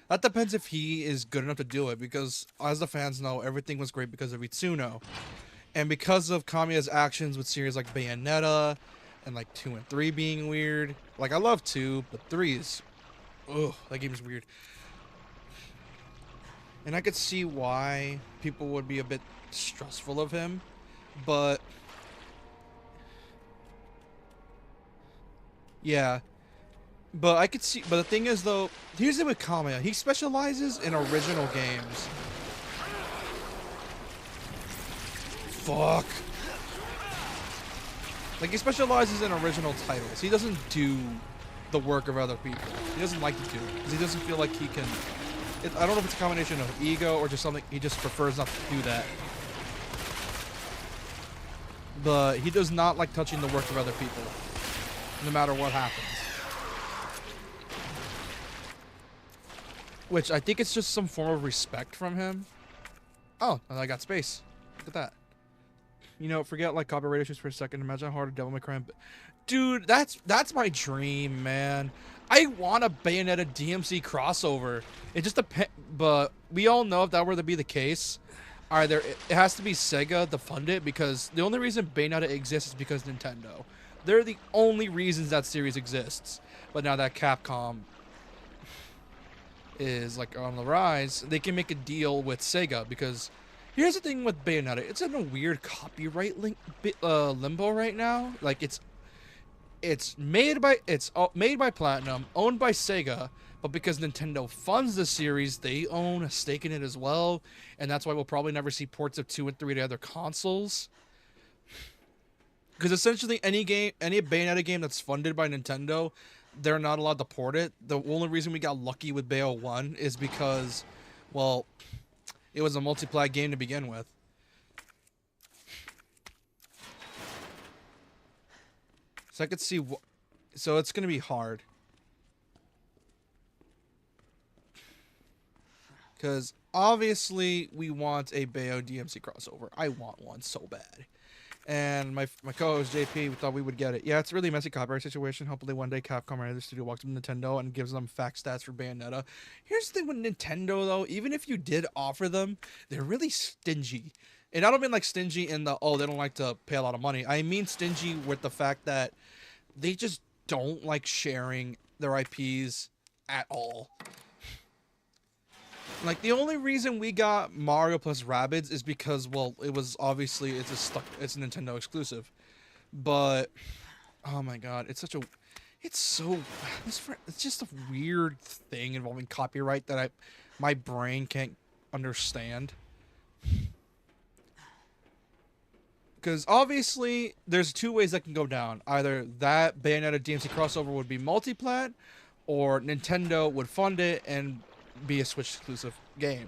that depends if he is good enough to do it, because as the fans know, everything was great because of Itsuno. And because of Kamiya's actions with series like Bayonetta, and like 2 and 3 being weird. Like, I love 2, but 3 is... ugh, that game is weird. And I could see why people would be a bit stressful of him, but... yeah. But I could see... but the thing is, though, here's the thing with Kamiya. He specializes in original games. Fuck. Like, he specializes in original titles. He doesn't do the work of other people. He doesn't like to do it, because he doesn't feel like he can... I don't know if it's a combination of ego or just something, he just prefers not to do that. But he does not like touching the work of other people, no matter what happens. Which, I think it's just some form of respect from him. Oh, and I got space. Look at that. You know, forget like copyright issues for a second. Imagine how hard a Devil May Cry. Dude, that's my dream, man. I want a Bayonetta DMC crossover. It just depends, but we all know if that were to be the case, either it has to be Sega to fund it, because the only reason Bayonetta exists is because Nintendo. They're the only reasons that series exists. But now that Capcom is like on the rise, they can make a deal with Sega, because Here's the thing with Bayonetta. It's in a weird copyright limbo right now. Like it's made by Platinum, owned by Sega, but because Nintendo funds the series, they own a stake in it as well, and that's why we'll probably never see ports of 2 and 3 to other consoles. Because essentially any Bayonetta game that's funded by Nintendo, they're not allowed to port it. The only reason we got lucky with Bayo 1 is because, well, it was a multiplayer game to begin with. So I could see, so it's going to be hard. Because obviously we want a Bayo DMC crossover. I want one so bad. And my co-host JP thought we would get it. Yeah, it's a really messy copyright situation. Hopefully one day Capcom or another studio walks up to Nintendo and gives them fact stats for Bayonetta. Here's the thing with Nintendo though, even if you did offer them, they're really stingy. And I don't mean like stingy in the, oh, they don't like to pay a lot of money. I mean stingy with the fact that they just don't like sharing their IPs at all. Like, the only reason we got Mario plus Rabbids is because, well, it was obviously, it's a Nintendo exclusive. But, oh my god, it's just a weird thing involving copyright that my brain can't understand. Because obviously, there's two ways that can go down. Either that Bayonetta DMC crossover would be multiplat, or Nintendo would fund it and be a Switch exclusive game.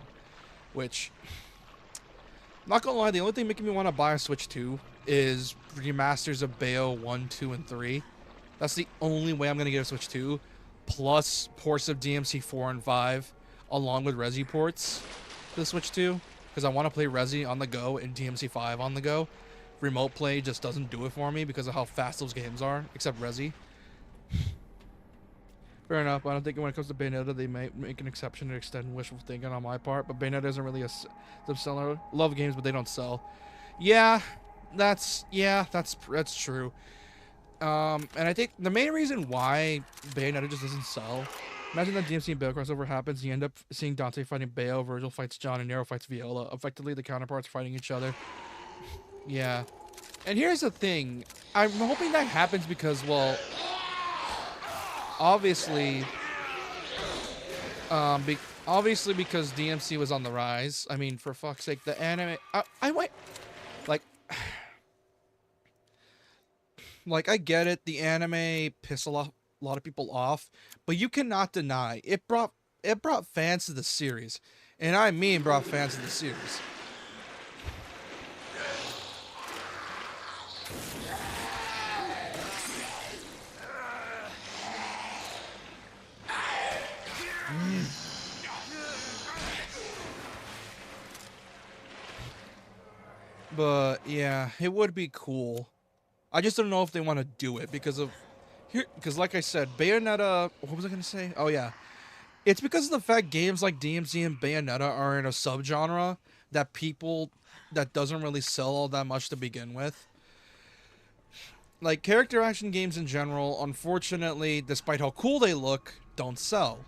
Which, not gonna lie, the only thing making me want to buy a Switch 2 is remasters of Bayo 1, 2, and 3. That's the only way I'm gonna get a Switch 2. Plus ports of DMC 4 and 5, along with Resi ports to the Switch 2. Because I want to play Resi on the go and DMC 5 on the go. Remote play just doesn't do it for me because of how fast those games are, except Resi. Fair enough. I don't think when it comes to Bayonetta, they might make an exception and extend wishful thinking on my part. But Bayonetta isn't really a seller. Love games, but they don't sell. Yeah, that's true. And I think the main reason why Bayonetta just doesn't sell. Imagine that DMC and Bayo crossover happens. You end up seeing Dante fighting Bayo, Virgil fights John, and Nero fights Viola. Effectively, the counterparts fighting each other. Yeah. And here's the thing. I'm hoping that happens because, well, obviously because DMC was on the rise. I mean, for fuck's sake, the anime... I went... Like, I get it. The anime pissed a lot of people off. But you cannot deny, it brought fans to the series. And I mean brought fans to the series. But yeah, it would be cool. I just don't know if they want to do it because like I said, Bayonetta, what was I going to say? Oh yeah. It's because of the fact games like DMC and Bayonetta are in a subgenre that doesn't really sell all that much to begin with. Like, character action games in general, unfortunately, despite how cool they look, don't sell.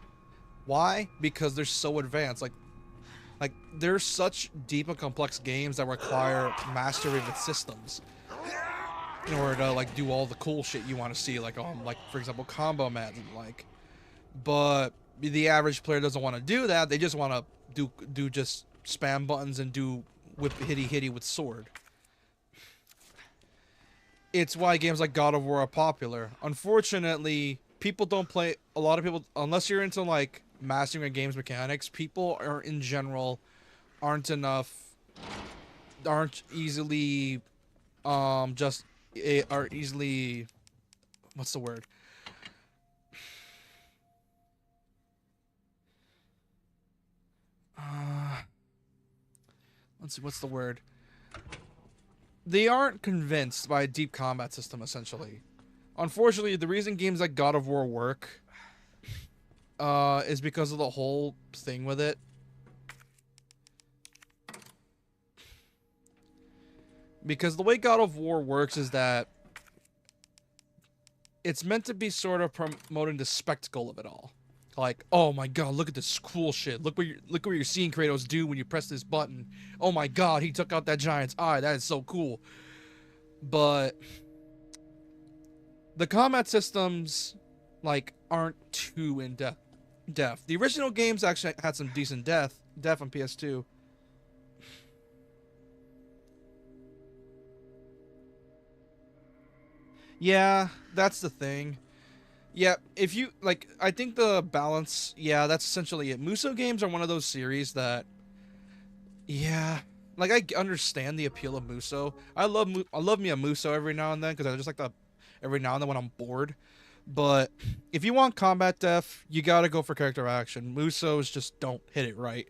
Why? Because they're so advanced. Like they're such deep and complex games that require mastery of its systems in order to like do all the cool shit you want to see, like for example combo mats and like. But the average player doesn't want to do that. They just want to do just spam buttons and do whip hitty with sword. It's why games like God of War are popular. Unfortunately, people don't play. A lot of people, unless you're into like mastering a game's mechanics, people are in general aren't easily what's the word? Let's see, what's the word? They aren't convinced by a deep combat system, essentially. Unfortunately, the reason games like God of War work is because of the whole thing with it. Because the way God of War works is that it's meant to be sort of promoting the spectacle of it all. Like, oh my god, look at this cool shit. Look what you're seeing Kratos do when you press this button. Oh my god, he took out that giant's eye. That is so cool. But the combat systems like aren't too in depth. The original games actually had some decent depth on PS2. Yeah, that's the thing. Yeah, if you like, I think the balance. Yeah, that's essentially it. Muso games are one of those series that, yeah, like I understand the appeal of Muso. I love me a Muso every now and then because I just like the every now and then when I'm bored. But if you want combat depth, you gotta go for character action. Musos just don't hit it right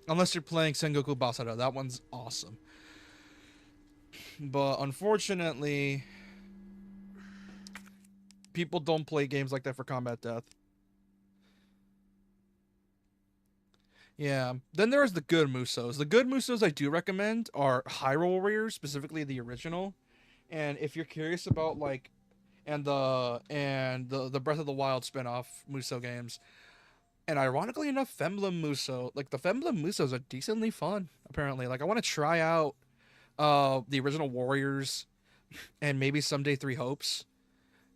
unless you're playing Sengoku Basara. That one's awesome. But unfortunately, people don't play games like that for combat depth. Yeah. Then there's the good Musos. The good Musos I do recommend are Hyrule Warriors, specifically the original. And if you're curious about like and the Breath of the Wild spin-off Muso games. And ironically enough, Femblem Muso, like the Femblem Musos are decently fun, apparently. Like I want to try out the original Warriors and maybe someday Three Hopes.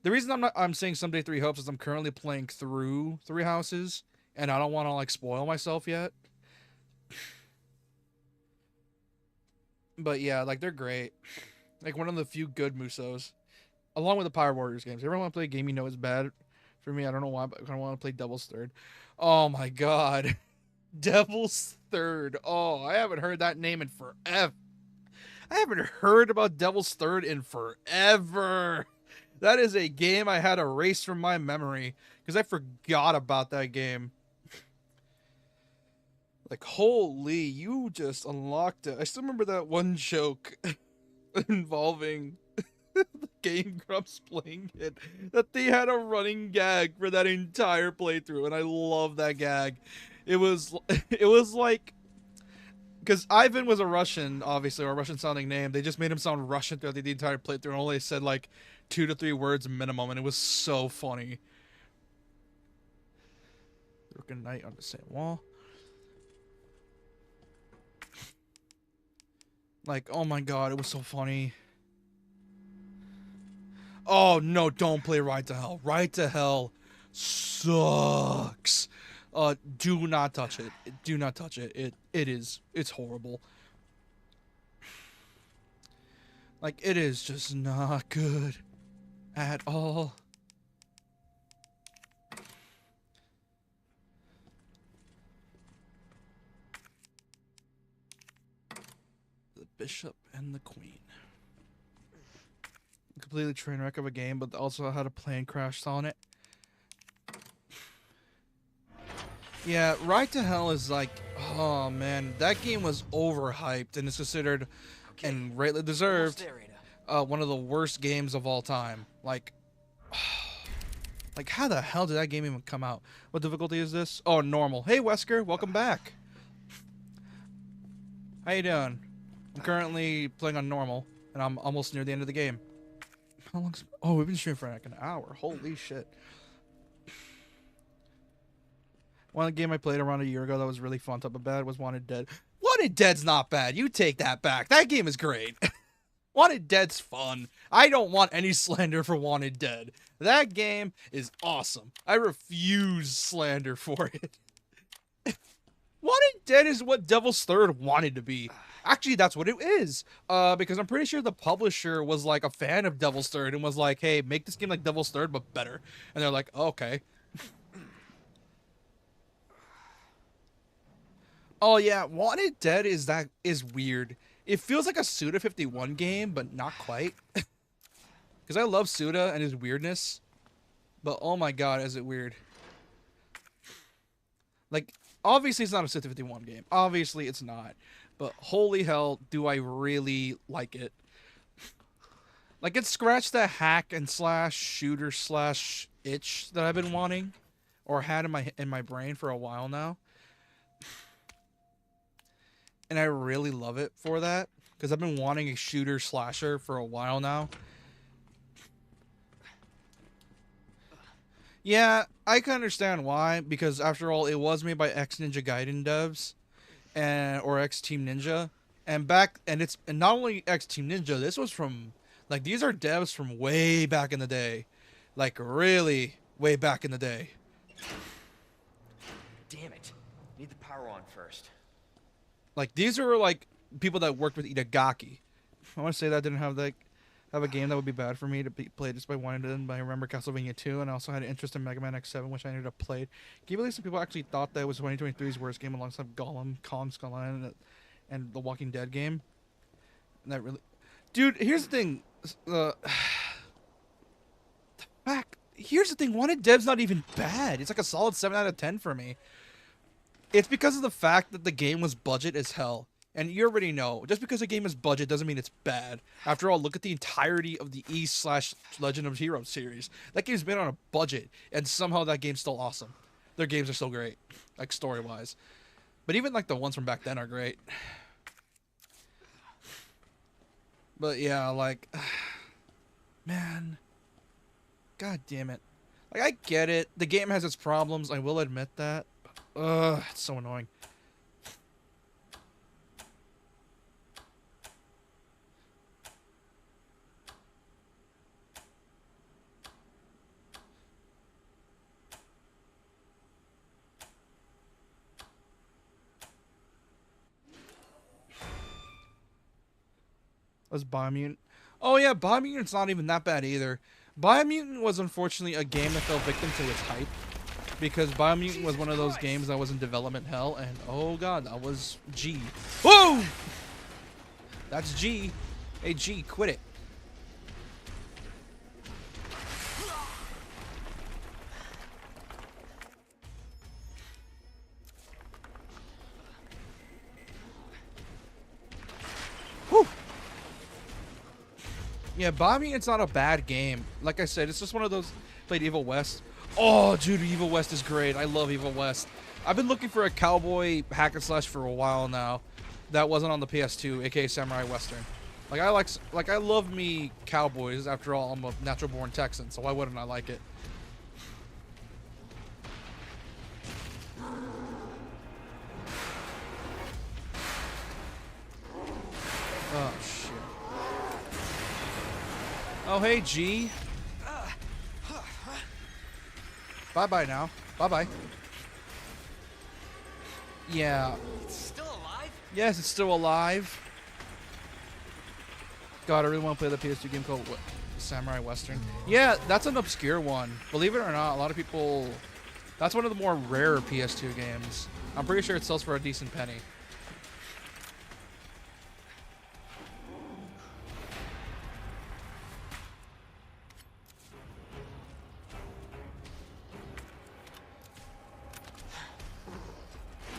The reason I'm saying someday Three Hopes is I'm currently playing through Three Houses and I don't want to like spoil myself yet. But yeah, like they're great. Like one of the few good Musos. Along with the Power Warriors games. Everyone want to play a game you know is bad for me. I don't know why, but I kind of want to play Devil's Third. Oh my god. Devil's Third. Oh, I haven't heard that name in forever. I haven't heard about Devil's Third in forever. That is a game I had erased from my memory because I forgot about that game. Like, holy, you just unlocked it. I still remember that one joke involving the Game Grumps playing it, that they had a running gag for that entire playthrough, and I love that gag. It was like, because Ivan was a Russian, obviously, or a Russian sounding name. They just made him sound Russian throughout the entire playthrough and only said like 2 to 3 words minimum, and it was so funny. Broken Knight on the same wall. Like, oh my god, it was so funny. Oh no, don't play Ride to Hell. Ride to Hell sucks. Do not touch it. Do not touch it. It's horrible. Like, it is just not good at all. The Bishop and the Queen. Completely train wreck of a game, but also had a plane crashed on it. Yeah, Ride to Hell is like, oh man, that game was overhyped and is considered, and rightly deserved, one of the worst games of all time. Like, like how the hell did that game even come out? What difficulty is this? Oh, normal. Hey Wesker, welcome back. How you doing? I'm currently playing on normal, and I'm almost near the end of the game. How long's... Oh, we've been streaming for like an hour. Holy shit. One game I played around a year ago that was really fun, but bad, was Wanted Dead. Wanted Dead's not bad. You take that back. That game is great. Wanted Dead's fun. I don't want any slander for Wanted Dead. That game is awesome. I refuse slander for it. Wanted Dead is what Devil's Third wanted to be. Actually, that's what it is. Because I'm pretty sure the publisher was like a fan of Devil's Third and was like, hey, make this game like Devil's Third, but better. And they're like, oh, okay. Oh yeah, Wanted Dead is weird. It feels like a Suda 51 game, but not quite. Because I love Suda and his weirdness. But oh my god, is it weird. Like, obviously it's not a Suda 51 game. Obviously it's not. But holy hell, do I really like it. Like, it scratched that hack and slash shooter slash itch that I've been wanting. Or had in my brain for a while now. And I really love it for that. Because I've been wanting a shooter slasher for a while now. Yeah, I can understand why, because after all, it was made by ex Ninja Gaiden devs and or ex Team Ninja, and it's and not only ex Team Ninja. This was from like these are devs from way back in the day, like really way back in the day. Damn it. Need the power on first. Like these are like people that worked with Itagaki. I want to say that I didn't have a game that would be bad for me to play just by wanting to. But I remember Castlevania 2, and I also had an interest in Mega Man X7, which I ended up played. Can you believe some people actually thought that was 2023's worst game alongside Gollum, Kong Skull Island, and the Walking Dead game? And that really, dude. Here's the thing. Here's the thing. Wanted Dev's not even bad. It's like a solid 7 out of 10 for me. It's because of the fact that the game was budget as hell. And you already know, just because a game is budget doesn't mean it's bad. After all, look at the entirety of the E/Legend of Heroes series. That game's been on a budget, and somehow that game's still awesome. Their games are still great, like story-wise. But even like the ones from back then are great. But yeah, like, man, god damn it. Like, I get it. The game has its problems. I will admit that. Ugh, it's so annoying. Was Biomutant? Oh yeah, Biomutant's not even that bad either. Biomutant was unfortunately a game that fell victim to its hype. Because Biomutant was one of those games that was in development hell, and oh god, that was G. Whoa! That's G. Hey G, quit it. Whew. Yeah, Biomutant's not a bad game. Like I said, it's just one of those. Played Evil West. Oh, dude, Evil West is great. I love Evil West. I've been looking for a cowboy hack and slash for a while now. That wasn't on the PS2, aka Samurai Western. I love me cowboys. After all, I'm a natural born Texan, so why wouldn't I like it? Oh shit. Oh hey G. Bye bye now. Bye bye. Yeah. It's still alive? Yes, it's still alive. God, I really want to play the PS2 game called Samurai Western. Yeah, that's an obscure one. Believe it or not, a lot of people. That's one of the more rare PS2 games. I'm pretty sure it sells for a decent penny.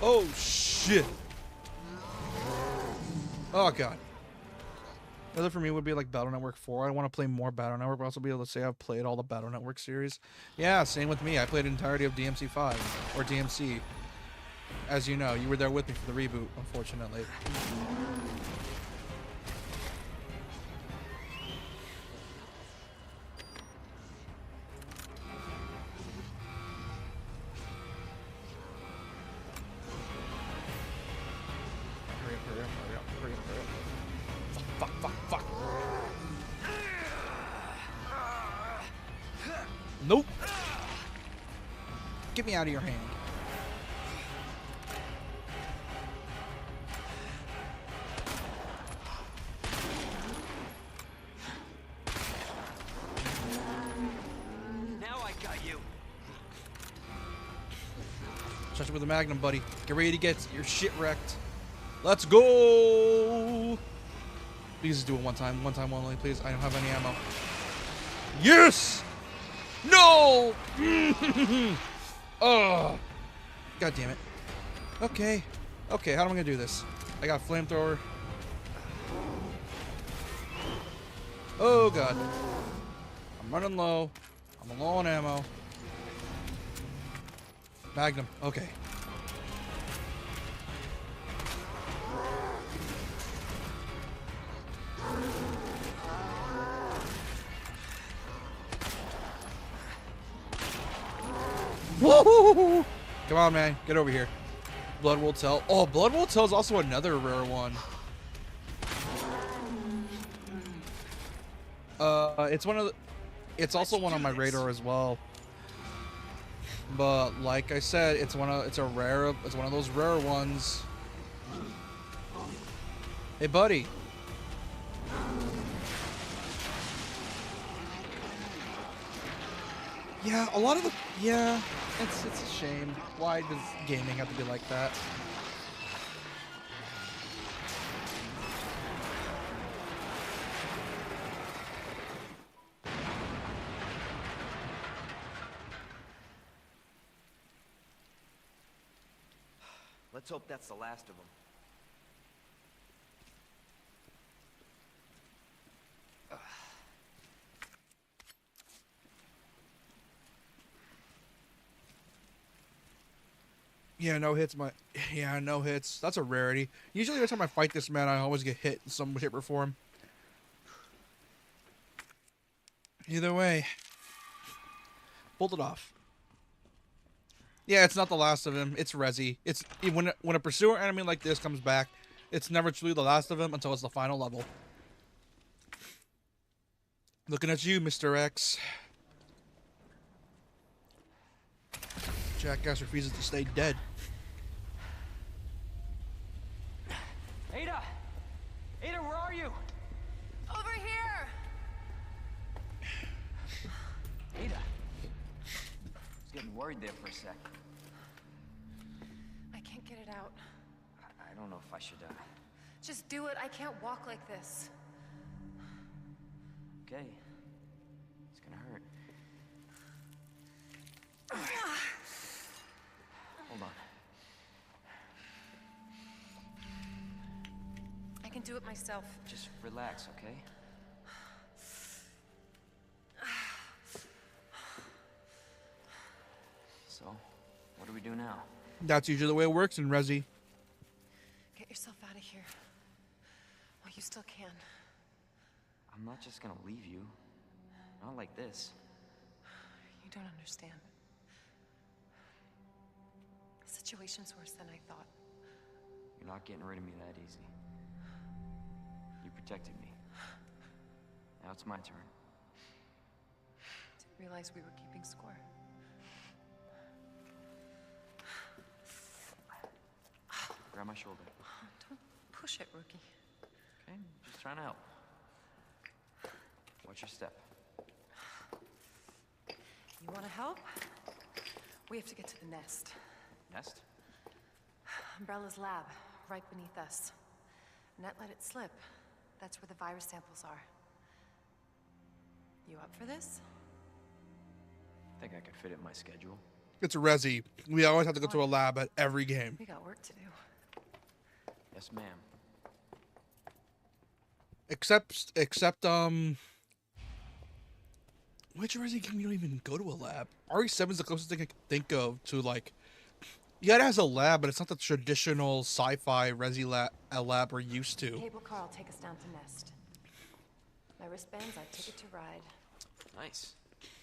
Oh shit! Oh god. The other for me would be like Battle Network 4. I want to play more Battle Network, but also be able to say I've played all the Battle Network series. Yeah, same with me. I played the entirety of DMC 5 or DMC. As you know, you were there with me for the reboot, unfortunately. Fuck. Nope. Get me out of your hand. Now I got you. Touch it with a magnum, buddy. Get ready to get your shit wrecked. Let's go. Please just do it one time only, please. I don't have any ammo. Yes! No! Oh! God damn it. Okay. Okay, how am I gonna do this? I got flamethrower. Oh god. I'm running low. I'm low on ammo. Magnum. Okay. Woo! Come on, man. Get over here. Blood Will Tell. Oh, Blood Will Tell is also another rare one. It's one of the... It's also one on my radar as well. But like I said, it's one of those rare ones. Hey, buddy. Yeah, a lot of the... Yeah, it's a shame. Why does gaming have to be like that? Let's hope that's the last of them. Yeah, no hits. No hits. That's a rarity. Usually every time I fight this man, I always get hit in some shape or form. Either way, pulled it off. Yeah, it's not the last of him. It's Resi. It's when a pursuer enemy like this comes back, it's never truly the last of him until it's the final level. Looking at you, Mr. X. Jackass refuses to stay dead. Ada! Ada, where are you? Over here! Ada! I was getting worried there for a sec. I can't get it out. I don't know if I should, Just do it. I can't walk like this. Okay. It's gonna hurt. Hold on. I can do it myself. Just relax, okay? So, what do we do now? That's usually the way it works in Resi. Get yourself out of here. While you still can. I'm not just gonna leave you. Not like this. You don't understand. The situation's worse than I thought. You're not getting rid of me that easy. You protected me. Now it's my turn. Didn't realize we were keeping score. Grab my shoulder. Don't push it, rookie. Okay, just trying to help. Watch your step. You want to help? We have to get to the nest. Nest? Umbrella's lab, right beneath us. Net let it slip. That's where the virus samples are. You up for this? Think I could fit it in my schedule. It's Resi. We always have to go to a lab at every game. We got work to do. Yes, ma'am. Except, which Resi game you don't even go to a lab? RE7 is the closest thing I can think of to, like, yeah, it has a lab, but it's not the traditional sci-fi Resi lab we're used to. Cable car will take us down to Nest. My wristbands, I ticket to ride. Nice.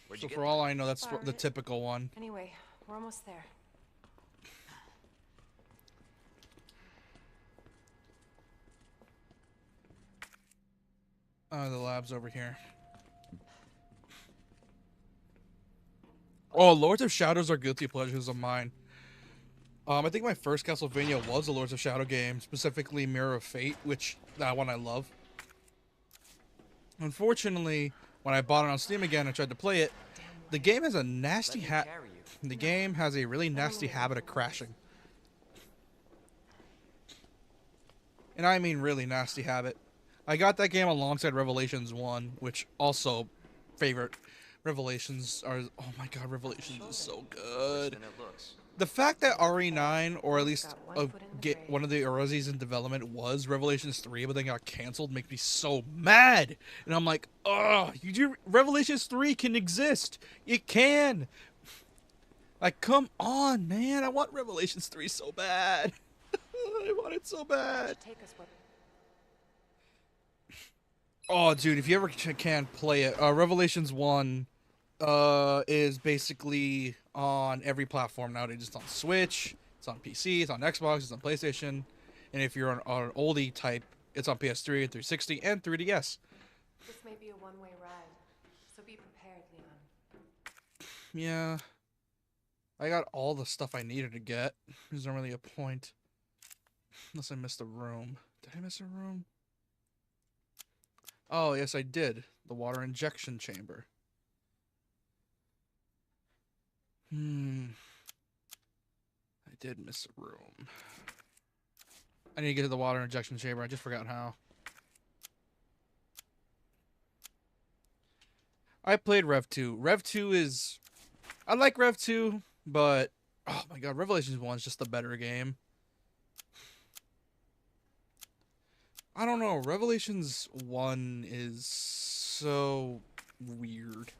Where'd So you get for that? all I know, that's Borrowed the it. typical one. Anyway, we're almost there. The lab's over here. Oh, Lords of Shadows are guilty pleasures of mine. I think my first Castlevania was a Lords of Shadow game, specifically Mirror of Fate, which that one I love. Unfortunately, when I bought it on Steam again and tried to play it, the game has a nasty Let me carry you. The game has a really nasty habit of crashing. And I mean really nasty habit. I got that game alongside Revelations 1, which also favorite. Revelations are, oh my god, Revelations is so Worse good. than it looks. The fact that RE9, or at least Got one foot in the grave. one of the Resis in development was Revelations 3, but then got canceled, makes me so mad. And I'm like, oh, Revelations 3 can exist. It can. Like, come on, man. I want Revelations 3 so bad. I want it so bad. Take us where... Oh, dude, if you ever can play it, Revelations 1 is basically on every platform nowadays. It's on Switch, it's on PC, it's on Xbox, it's on PlayStation, and if you're an oldie type, it's on PS3 and 360 and 3DS. This may be a one-way ride, so be prepared, Leon. Yeah, I got all the stuff I needed to get. There's not really a point. Unless I missed a room. Did I miss a room? Oh, yes, I did. The water injection chamber. I did miss a room. I need to get to the water injection chamber. I just forgot how. I played Rev 2. Rev 2 is... I like Rev 2, but... Oh my god, Revelations 1 is just a better game. I don't know. Revelations 1 is so weird.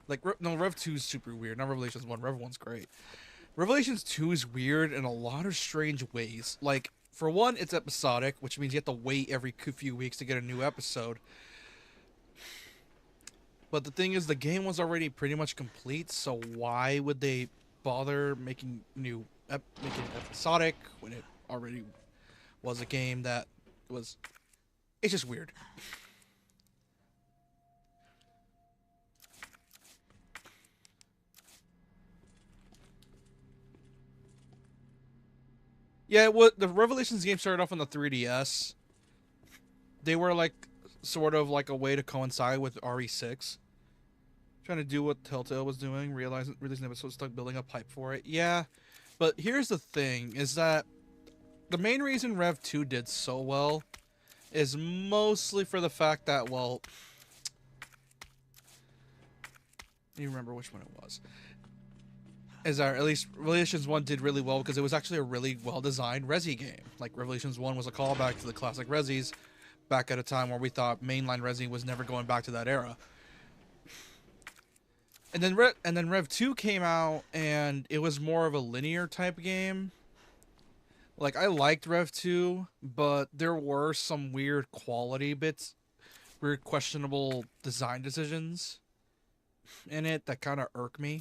Like, no, Rev 2 is super weird. Not Revelations 1. Rev 1's great. Revelations 2 is weird in a lot of strange ways. Like, for one, it's episodic, which means you have to wait every few weeks to get a new episode. But the thing is, the game was already pretty much complete, so why would they bother making making it episodic when it already was a game that was... It's just weird. Yeah, the Revelations game started off on the 3DS. They were like sort of like a way to coincide with RE6. Trying to do what Telltale was doing, releasing episodes, stuck building up hype for it. Yeah, but here's the thing, is that the main reason Rev 2 did so well is mostly for the fact that, well, you remember which one it was. Is that at least Revelations 1 did really well because it was actually a really well-designed Resi game. Like, Revelations 1 was a callback to the classic Resis back at a time where we thought mainline Resi was never going back to that era. And then Rev 2 came out, and it was more of a linear type game. Like, I liked Rev 2, but there were some weird quality bits, weird questionable design decisions in it that kind of irk me.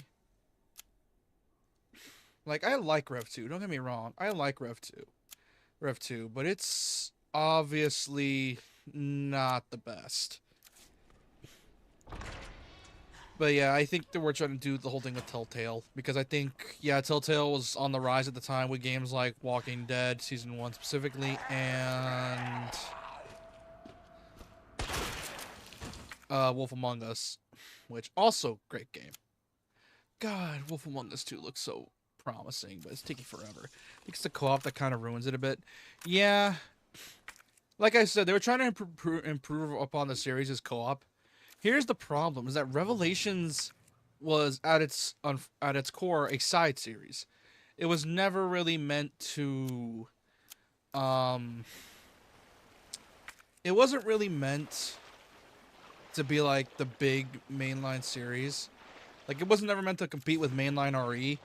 Like, I like Rev 2, don't get me wrong. I like Rev 2, but it's obviously not the best. But yeah, I think that we're trying to do the whole thing with Telltale, because I think, yeah, Telltale was on the rise at the time with games like Walking Dead Season 1 specifically, and Wolf Among Us, which also great game. God, Wolf Among Us 2 looks so promising, but it's taking forever. I think it's the co-op that kind of ruins it a bit. Yeah, like I said, they were trying to improve upon the series' co-op. Here's the problem: is that Revelations was at its core a side series. It was never really meant to. It wasn't really meant to be like the big mainline series. Like, it wasn't never meant to compete with mainline RE.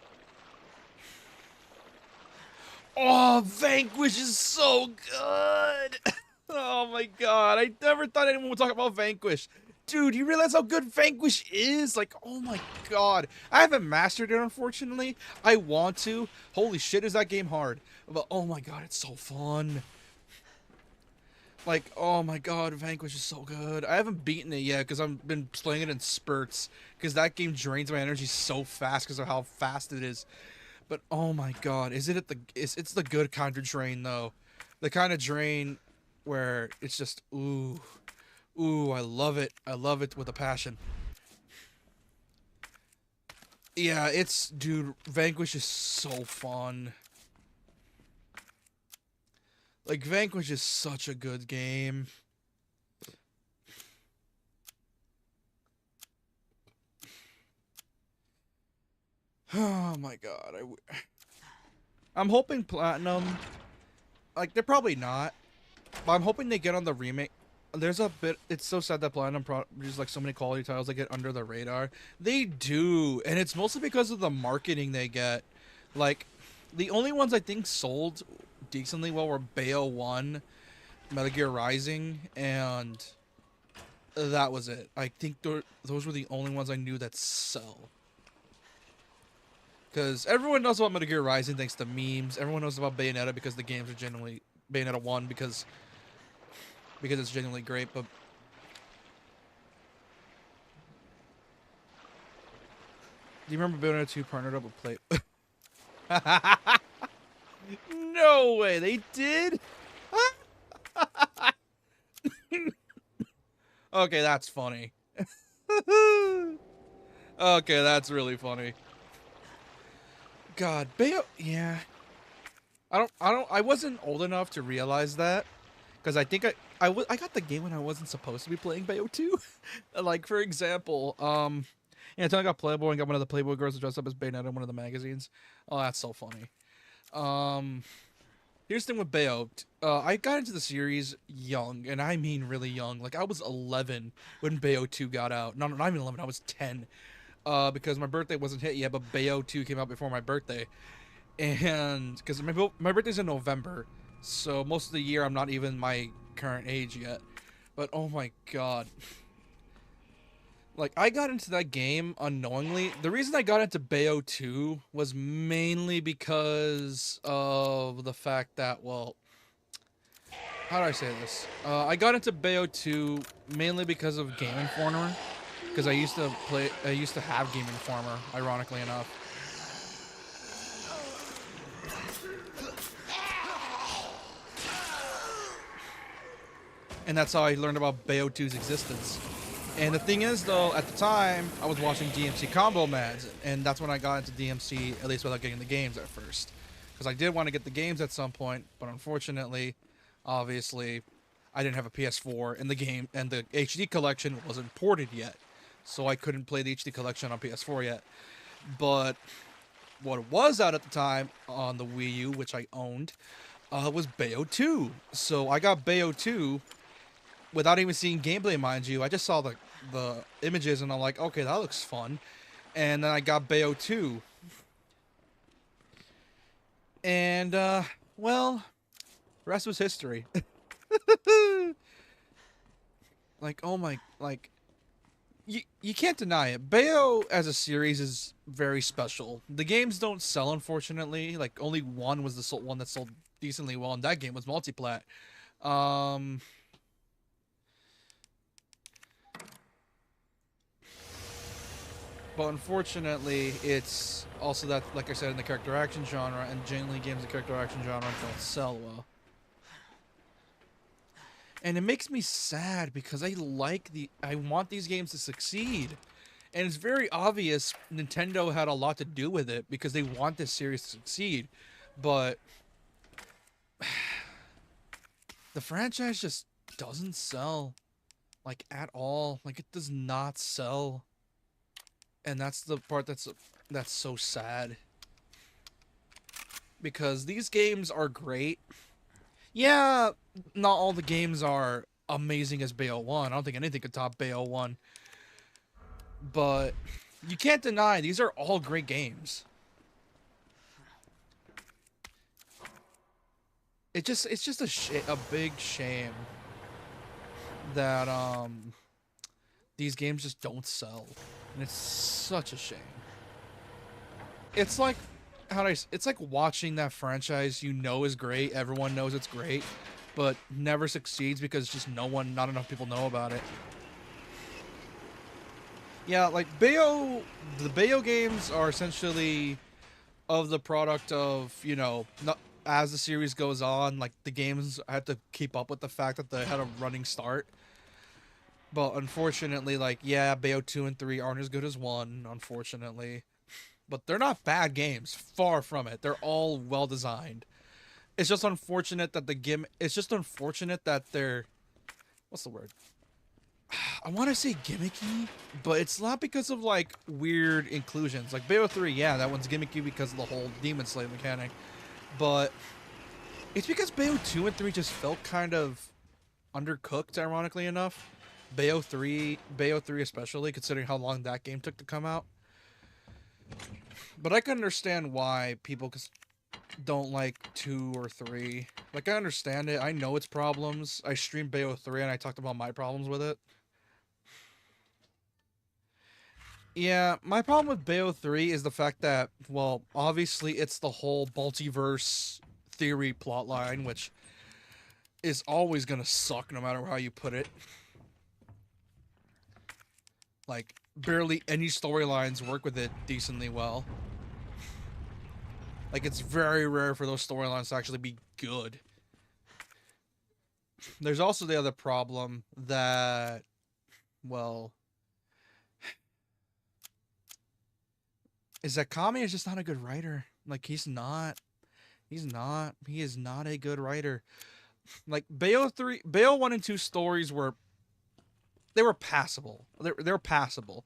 Oh, Vanquish is so good! Oh my god, I never thought anyone would talk about Vanquish. Dude, you realize how good Vanquish is? Like, oh my god. I haven't mastered it, unfortunately. I want to. Holy shit, is that game hard. But, oh my god, it's so fun. Like, oh my god, Vanquish is so good. I haven't beaten it yet because I've been playing it in spurts. Because that game drains my energy so fast because of how fast it is. But, oh my god, it's the good kind of drain, though. The kind of drain where it's just, ooh. Ooh, I love it. I love it with a passion. Yeah, dude, Vanquish is so fun. Like, Vanquish is such a good game. Oh my god, I'm hoping Platinum, like, they're probably not, but I'm hoping they get on the remake. There's a bit, it's so sad that Platinum produces like so many quality titles that get under the radar. They do, and it's mostly because of the marketing they get. Like, the only ones I think sold decently well were Bayo 1, Metal Gear Rising, and that was it. I think those were the only ones I knew that sell. Because everyone knows about Metal Gear Rising thanks to memes. Everyone knows about Bayonetta because the games are genuinely Bayonetta 1 because it's genuinely great. But do you remember Bayonetta 2 partnered up with Play? No way, they did. Okay, that's funny. Okay, that's really funny. God, yeah. I wasn't old enough to realize that. Because I think I got the game when I wasn't supposed to be playing Bayo 2. Like, for example, yeah, until I got Playboy and got one of the Playboy girls to dress up as Bayonetta in one of the magazines. Oh, that's so funny. Here's the thing with Bayo. I got into the series young, and I mean really young. Like, I was 11 when Bayo 2 got out. No, not even 11, I was 10. Because my birthday wasn't hit yet, but Bayo 2 came out before my birthday. And because my birthday's in November, so most of the year I'm not even my current age yet. But oh my god. Like, I got into that game unknowingly. The reason I got into Bayo 2 was mainly because of the fact that, well, how do I say this? I got into Bayo 2 mainly because of Game Informer. Because I used to have Game Informer, ironically enough. And that's how I learned about Bayo 2's existence. And the thing is, though, at the time, I was watching DMC Combo Mads, and that's when I got into DMC, at least without getting the games at first. Because I did want to get the games at some point, but unfortunately, obviously, I didn't have a PS4, and the HD collection wasn't ported yet. So I couldn't play the HD collection on PS4 yet. But what was out at the time on the Wii U, which I owned, was Bayo 2. So I got Bayo 2 without even seeing gameplay, mind you. I just saw the images and I'm like, okay, that looks fun. And then I got Bayo 2. And, well, the rest was history. Like, oh my, like, you can't deny it. Bayo as a series is very special. The games don't sell, unfortunately. Like, only one was the one that sold decently well, and that game was multiplat. But unfortunately, it's also that, like I said, in the character action genre, and generally games in the character action genre don't sell well. And it makes me sad because I want these games to succeed. And it's very obvious Nintendo had a lot to do with it because they want this series to succeed. But the franchise just doesn't sell, like, at all. Like, it does not sell. And that's the part that's so sad. Because these games are great. Yeah, not all the games are amazing as Bayo 1. I don't think anything could top Bayo 1. But you can't deny these are all great games. It's just a big shame that these games just don't sell. And it's such a shame. It's like it's like watching that franchise you know is great, everyone knows it's great, but never succeeds because just not enough people know about it. Yeah, like the Bayo games are essentially of the product of, you know, as the series goes on, like the games had to keep up with the fact that they had a running start. But unfortunately, like, yeah, Bayo 2 and 3 aren't as good as 1, unfortunately. But they're not bad games. Far from it. They're all well designed. It's just unfortunate that they're... What's the word? I want to say gimmicky, but it's not because of, like, weird inclusions. Like, Bayo 3, yeah, that one's gimmicky because of the whole Demon Slave mechanic. But it's because Bayo 2 and 3 just felt kind of undercooked, ironically enough. Bayo 3 especially, considering how long that game took to come out. But I can understand why people don't like 2 or 3. Like, I understand it. I know its problems. I streamed Bayo 3 and I talked about my problems with it. Yeah, my problem with Bayo 3 is the fact that, well, obviously it's the whole multiverse theory plotline, which is always gonna suck no matter how you put it. Like, barely any storylines work with it decently well. Like, it's very rare for those storylines to actually be good. There's also the other problem that, well, is that Kami is just not a good writer. Like, he's not. He's not. He is not a good writer. Like, Bayo 1 and 2 stories were, they were passable. They're passable.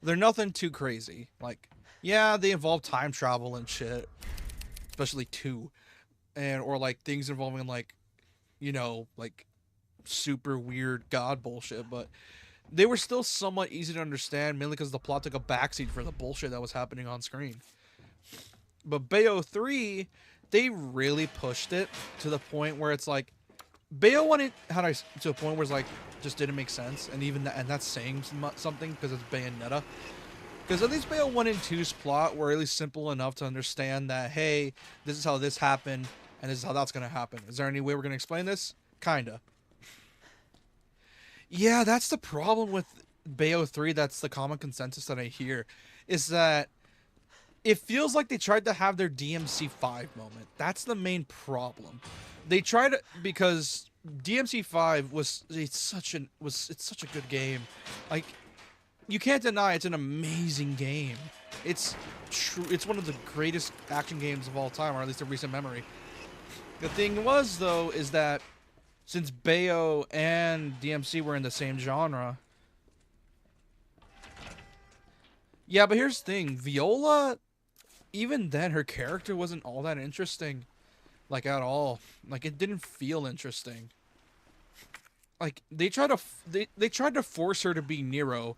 They're nothing too crazy. Like, yeah, they involve time travel and shit, especially 2, and or like things involving like, like super weird god bullshit, but they were still somewhat easy to understand, mainly because the plot took a backseat for the bullshit that was happening on screen. But Bayo 3, they really pushed it to the point where it's like, Bayo wanted to a point where it's like just didn't make sense, and even that, and that's saying something because it's Bayonetta. Because at least Bayo 1 and 2's plot were at least simple enough to understand that, hey, this is how this happened, and this is how that's gonna happen. Is there any way we're gonna explain this? Kinda. Yeah, that's the problem with Bayo 3. That's the common consensus that I hear, is that it feels like they tried to have their DMC5 moment. That's the main problem. They tried to, because DMC5 it's such a good game. Like, you can't deny it's an amazing game. It's true. It's one of the greatest action games of all time, or at least of recent memory. The thing was, though, is that since Bayo and DMC were in the same genre, yeah, but here's the thing: Viola, even then, her character wasn't all that interesting, like at all. Like, it didn't feel interesting. Like, they tried to force her to be Nero.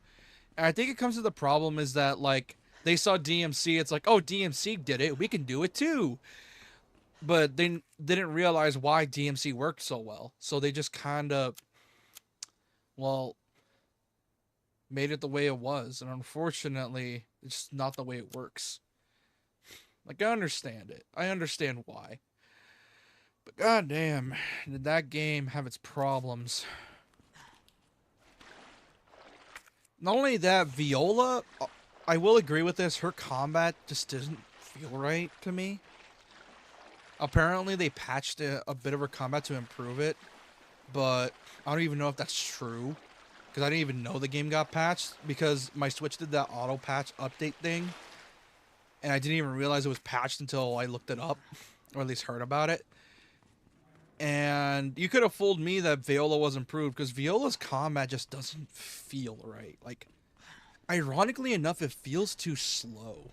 And I think it comes to the problem is that, like, they saw DMC, it's like, oh, DMC did it, we can do it too. But they didn't realize why DMC worked so well. So they just kind of, well, made it the way it was. And unfortunately, it's just not the way it works. Like, I understand it. I understand why. But goddamn, did that game have its problems. Not only that, Viola, I will agree with this, her combat just doesn't feel right to me. Apparently they patched a bit of her combat to improve it, but I don't even know if that's true, because I didn't even know the game got patched, because my Switch did that auto patch update thing, and I didn't even realize it was patched until I looked it up, or at least heard about it. And you could have fooled me that Viola was improved, because Viola's combat just doesn't feel right. Like, ironically enough, it feels too slow.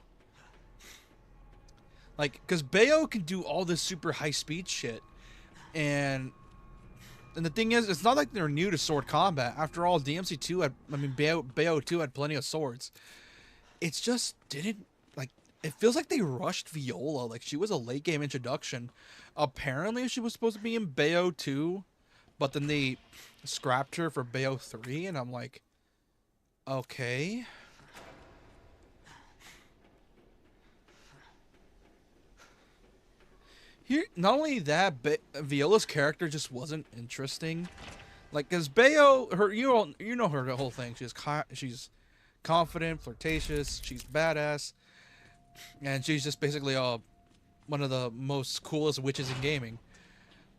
Like, because Bayo can do all this super high speed shit, and the thing is, it's not like they're new to sword combat. After all, Bayo 2 had plenty of swords. It's just didn't, like, it feels like they rushed Viola. Like, she was a late game introduction. Apparently, she was supposed to be in Bayo 2, but then they scrapped her for Bayo 3, and I'm like, okay. Here, not only that, Viola's character just wasn't interesting. Like, cause Bayo, you know her whole thing. She's confident, flirtatious, she's badass, and she's just basically one of the most coolest witches in gaming.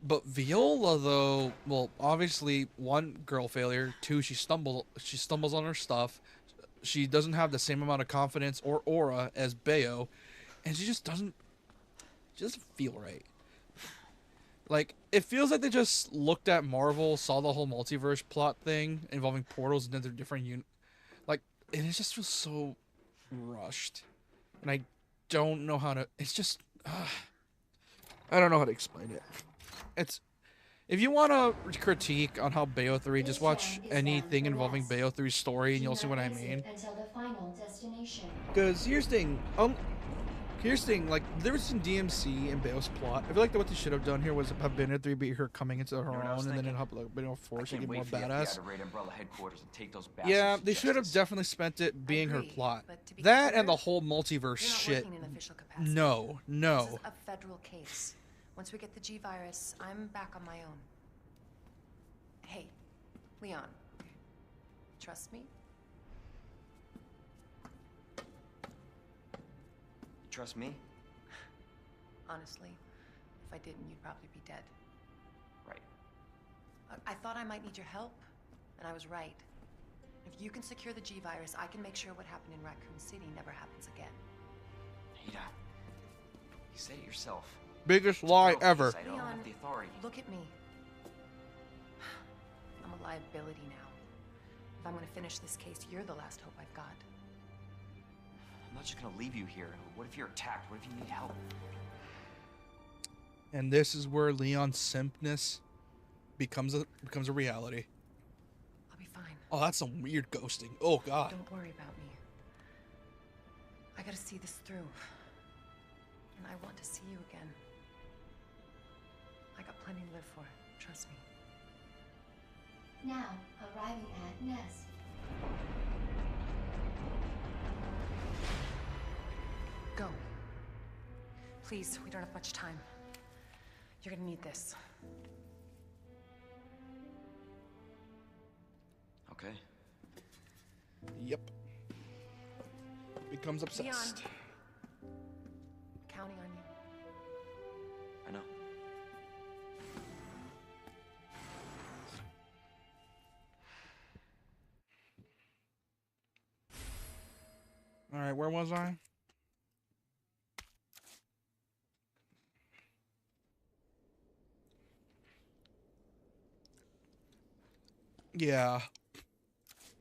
But Viola, though, well, obviously, 1, girl failure, 2, she stumbles on her stuff. She doesn't have the same amount of confidence or aura as Bayo, and she doesn't feel right. Like, it feels like they just looked at Marvel, saw the whole multiverse plot thing involving portals and then different like, and it just feels so rushed. And I don't know how to, it's just, I don't know how to explain it. It's, if you want a critique on how Bayo 3, just watch anything involving Bayo 3's story and you'll see what I mean. Because here's the thing, Here's the thing, like, there was some DMC and Bale's plot. I feel like that what they should have done here was have been at 3 her coming into her You know what I was own, and then it thinking? helped like been a I force to can't get more wait for the FBI badass. to raid Umbrella headquarters and take those bastards Yeah, to they should have justice. definitely spent it being her agree, plot. but to be That and clear, the whole multiverse You're not shit. working in official capacity. No, This no. is a federal case. Once we get the G-virus, I'm back on my own. Hey, Leon. Trust me? Trust me? Honestly, if I didn't, you'd probably be dead. Right. I thought I might need your help, and I was right. If you can secure the G-virus, I can make sure what happened in Raccoon City never happens again. Ada, you said it yourself. Biggest It's a lie federal ever. case. I don't have the authority. Look at me. I'm a liability now. If I'm gonna finish this case, you're the last hope I've got. I'm not just gonna leave you here. What if you're attacked? What if you need help? And this is where Leon's simpness becomes a reality. I'll be fine. Oh, that's some weird ghosting. Oh god. Don't worry about me. I gotta see this through. And I want to see you again. I got plenty to live for. Trust me. Now, arriving at Nest. Go. Please, we don't have much time. You're gonna need this. Okay. Yep. Becomes obsessed. Leon. Counting on you. I know. Alright, where was I? Yeah.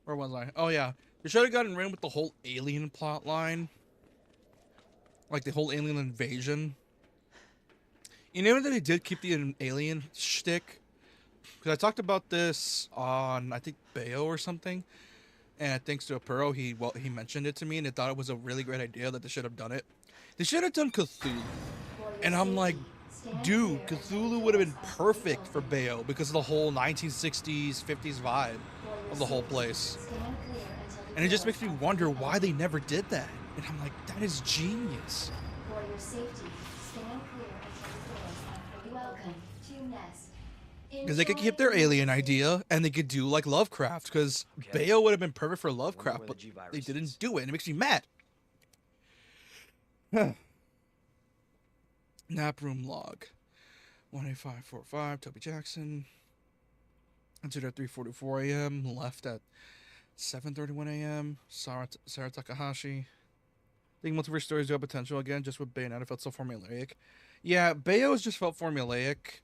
Where was I? Oh yeah. They should have gotten rid with the whole alien plot line. Like the whole alien invasion. You know that they did keep the alien shtick? Because I talked about this on, I think, Bayo or something. And thanks to Apuro, he mentioned it to me, and I thought it was a really great idea that they should have done it. They should have done Cthulhu. And I'm like, dude, Cthulhu would have been perfect for Bayo because of the whole 1960s, 50s vibe of the whole place. And it just makes me wonder why they never did that. And I'm like, that is genius. For your safety, stand clear until the doors are welcome to Nest. Because they could keep their alien idea, and they could do like Lovecraft. Because Okay. Bayo would have been perfect for where Lovecraft, the but G-virus they is. didn't do it, and it makes me mad. Nap room log. 18545, Toby Jackson. Entered at 3:44 a.m. Left at 7:31 a.m. Sarah Takahashi. I think multiverse stories do have potential again, just with Bayonetta felt so formulaic. Yeah, Bayo's just felt formulaic.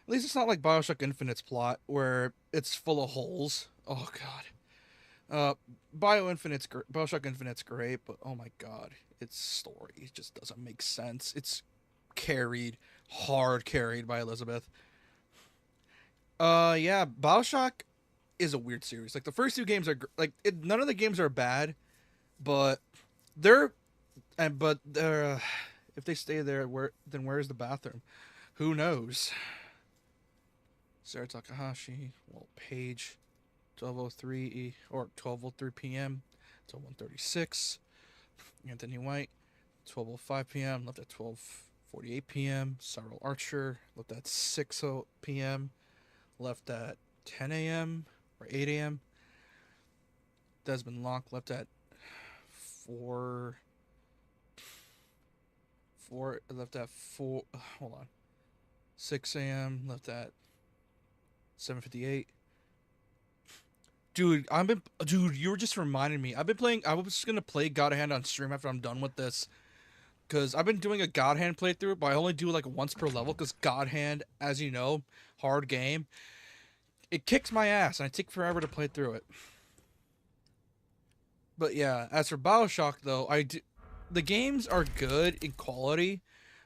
At least it's not like Bioshock Infinite's plot, where it's full of holes. Oh god. Bioshock Infinite's great, but oh my god, its story just doesn't make sense. It's hard carried by Elizabeth. Yeah, Bioshock is a weird series. Like the first two games are none of the games are bad, but they're if they stay there, where's the bathroom? Who knows? Sarah Takahashi, Walt Page, 12:03 or 12:03 p.m. till 1:36. Anthony White, 12:05 p.m. left at 12:48 p.m. Cyril Archer left at 6 p.m. left at 10 a.m. or 8 a.m. Desmond Locke left at 4 left at 4 hold on 6 a.m. left at 7:58. Dude, you were just reminding me. I was just gonna play God Hand on stream after I'm done with this. Cause I've been doing a God Hand playthrough, but I only do like once per level, because God Hand, as you know, hard game. It kicks my ass and I take forever to play through it. But yeah, as for Bioshock though, the games are good in quality,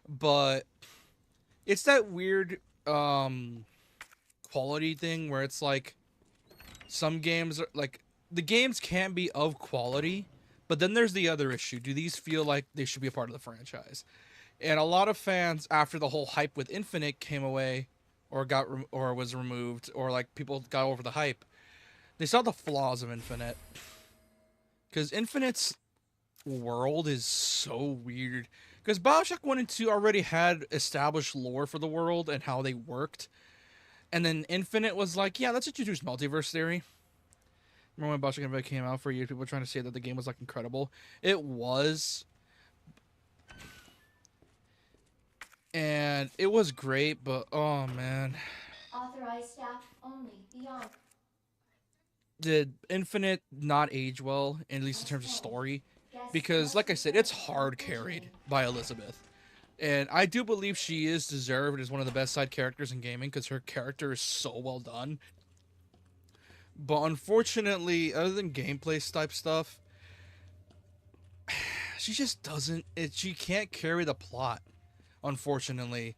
but it's that weird quality thing where it's like some games are like the games can be of quality, But then there's the other issue. Do these feel like they should be a part of the franchise? And a lot of fans, after the whole hype with Infinite came away, or was removed, or like people got over the hype, they saw the flaws of Infinite. Because Infinite's world is so weird. Because Bioshock 1 and 2 already had established lore for the world and how they worked. And then Infinite was like, yeah, let's introduce multiverse theory. Remember when Bioshock Infinite came out for years? People were trying to say that the game was like incredible. It was. And it was great, but oh man. Authorized staff only. Beyond. Did Infinite not age well, at least in terms of story? Because, like I said, it's hard carried by Elizabeth. And I do believe she is deserved as one of the best side characters in gaming because her character is so well done. But unfortunately, other than gameplay type stuff, she just doesn't. She can't carry the plot, unfortunately.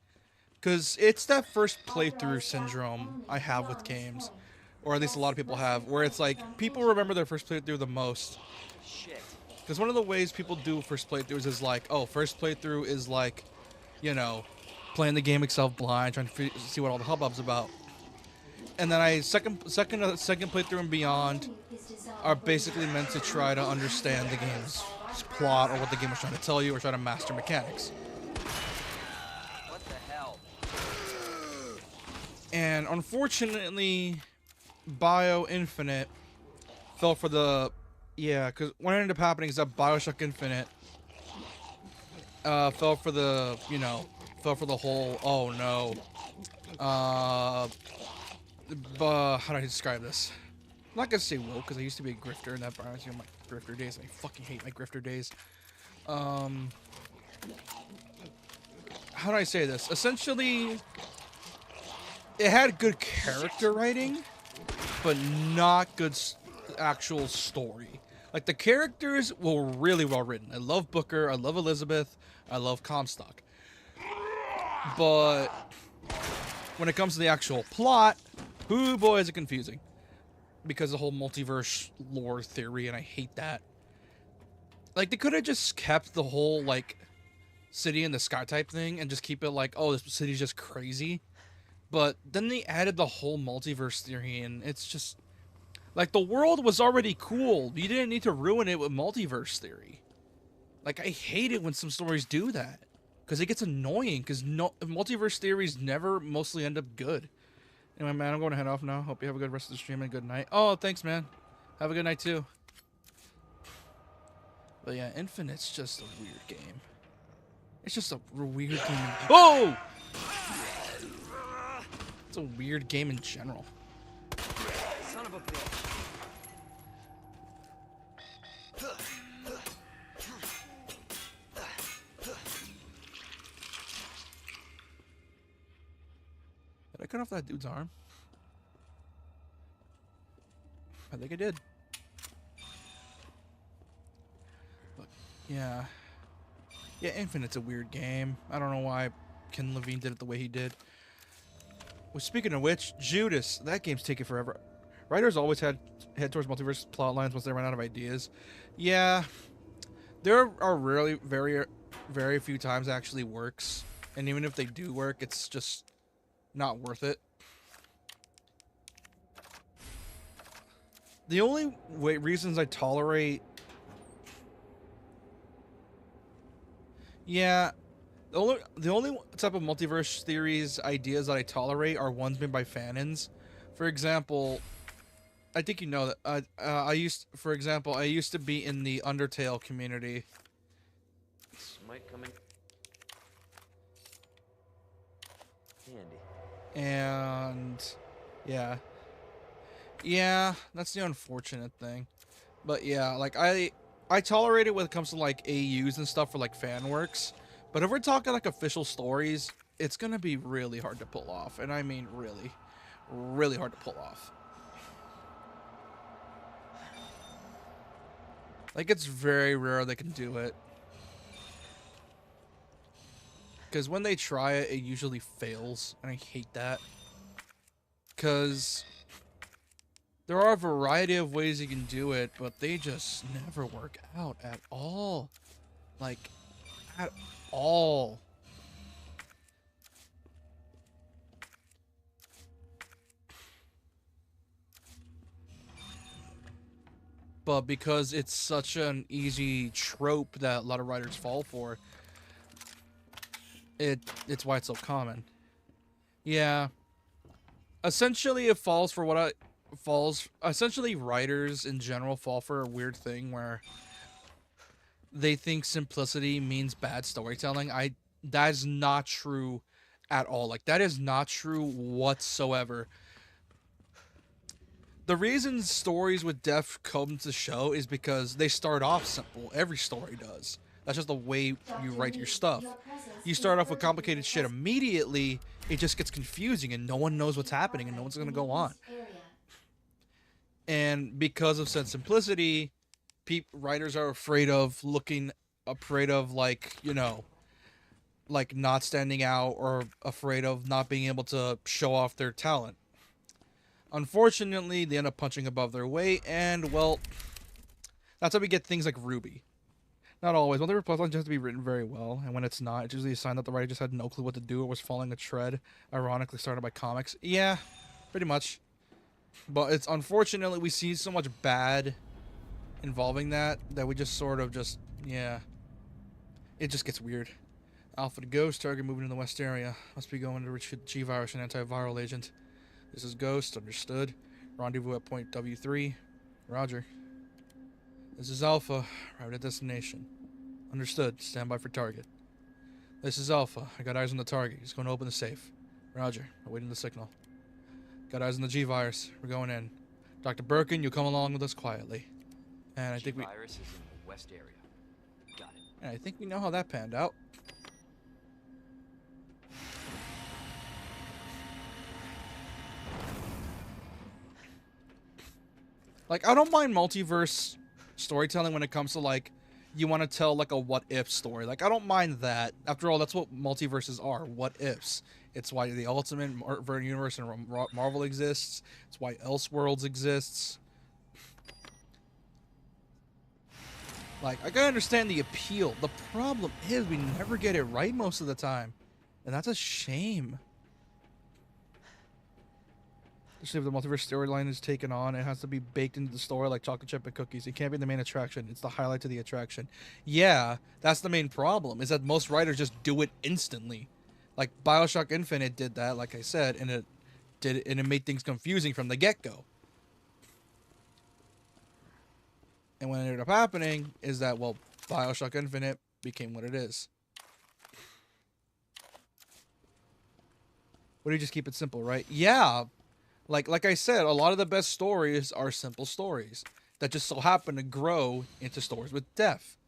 Because it's that first playthrough syndrome I have with games. Or at least a lot of people have, where it's like, people remember their first playthrough the most. Shit. Because one of the ways people do first playthroughs is like, oh, first playthrough is like, you know, playing the game itself blind, trying to see what all the hubbub's about. And then second playthrough and beyond are basically meant to try to understand the game's plot or what the game was trying to tell you or try to master mechanics. What the hell? And unfortunately, Bio Infinite fell for the... Yeah, because what ended up happening is that Bioshock Infinite fell for the, fell for the whole, oh no. How do I describe this? I'm not going to say woke, because I used to be a grifter, and that reminds me of my grifter days, and I fucking hate my grifter days. How do I say this? Essentially, it had good character writing, but not good actual story. Like, the characters were really well written. I love Booker, I love Elizabeth, I love Comstock. But when it comes to the actual plot, hoo boy is it confusing. Because the whole multiverse lore theory, and I hate that. Like, they could have just kept the whole, like, city in the sky type thing and just keep it like, oh, this city's just crazy. But then they added the whole multiverse theory, and it's just... Like, the world was already cool. You didn't need to ruin it with multiverse theory. Like, I hate it when some stories do that. Because it gets annoying, because multiverse theories never mostly end up good. Anyway, man, I'm going to head off now. Hope you have a good rest of the stream and good night. Oh, thanks, man. Have a good night, too. But yeah, Infinite's just a weird game. It's just a weird game. Oh! It's a weird game in general. Son of a bitch. Did I cut off that dude's arm? I think I did. But, yeah. Yeah, Infinite's a weird game. I don't know why Ken Levine did it the way he did. Well, speaking of which, Judas, that game's taking forever. Writers always head towards multiverse plot lines once they run out of ideas. Yeah, there are really very few times it actually works. And even if they do work, it's just not worth it. The only reasons I tolerate... Yeah, the only type of multiverse theories ideas that I tolerate are ones made by fanins. For example, I think you know that I used to be in the Undertale community. This might come in handy. And yeah, that's the unfortunate thing. But yeah, like I tolerate it when it comes to like AUs and stuff for like fan works. But if we're talking like official stories, it's gonna be really hard to pull off. And I mean really, really hard to pull off. Like, it's very rare they can do it. Because when they try it, it usually fails. And I hate that. Because There are a variety of ways you can do it, but they just never work out at all. Like, at all. But because it's such an easy trope that a lot of writers fall for, it's why it's so common. Yeah. Essentially it falls for what I falls essentially writers in general fall for a weird thing where they think simplicity means bad storytelling. That is not true at all. Like that is not true whatsoever. The reason stories with depth come to show is because they start off simple. Every story does. That's just the way you write your stuff. You start off with complicated shit immediately, it just gets confusing and no one knows what's happening and no one's going to go on. And because of said simplicity, writers are afraid of like, you know, like not standing out or afraid of not being able to show off their talent. Unfortunately, they end up punching above their weight, and, well, that's how we get things like Ruby. Not always. Multiverse plotlines have to be written very well, and when it's not, it's usually a sign that the writer just had no clue what to do or was following a tread, ironically started by comics. Yeah, pretty much. But it's unfortunately we see so much bad involving that we just sort of just, yeah. It just gets weird. Alpha to Ghost, target moving in the west area. Must be going to reach G-Virus, an antiviral agent. This is Ghost, understood. Rendezvous at point W3. Roger. This is Alpha, arrived at destination. Understood, stand by for target. This is Alpha, I got eyes on the target. He's going to open the safe. Roger, awaiting the signal. Got eyes on the G-Virus, we're going in. Dr. Birkin, you'll come along with us quietly. And I think G-Virus is in the west area. Got it. And I think we know how that panned out. Like, I don't mind multiverse storytelling when it comes to, like, you want to tell, like, a what-if story. Like, I don't mind that. After all, that's what multiverses are, what-ifs. It's why the Ultimate Universe and Marvel exists. It's why Elseworlds exists. Like, I can understand the appeal. The problem is we never get it right most of the time. And that's a shame. Especially if the multiverse storyline is taken on, it has to be baked into the story like chocolate chip and cookies. It can't be the main attraction. It's the highlight to the attraction. Yeah, that's the main problem, is that most writers just do it instantly. Like BioShock Infinite did that, like I said, and it made things confusing from the get-go. And what ended up happening is that, well, BioShock Infinite became what it is. What do you just keep it simple, right? Yeah. Like I said, a lot of the best stories are simple stories that just so happen to grow into stories with depth.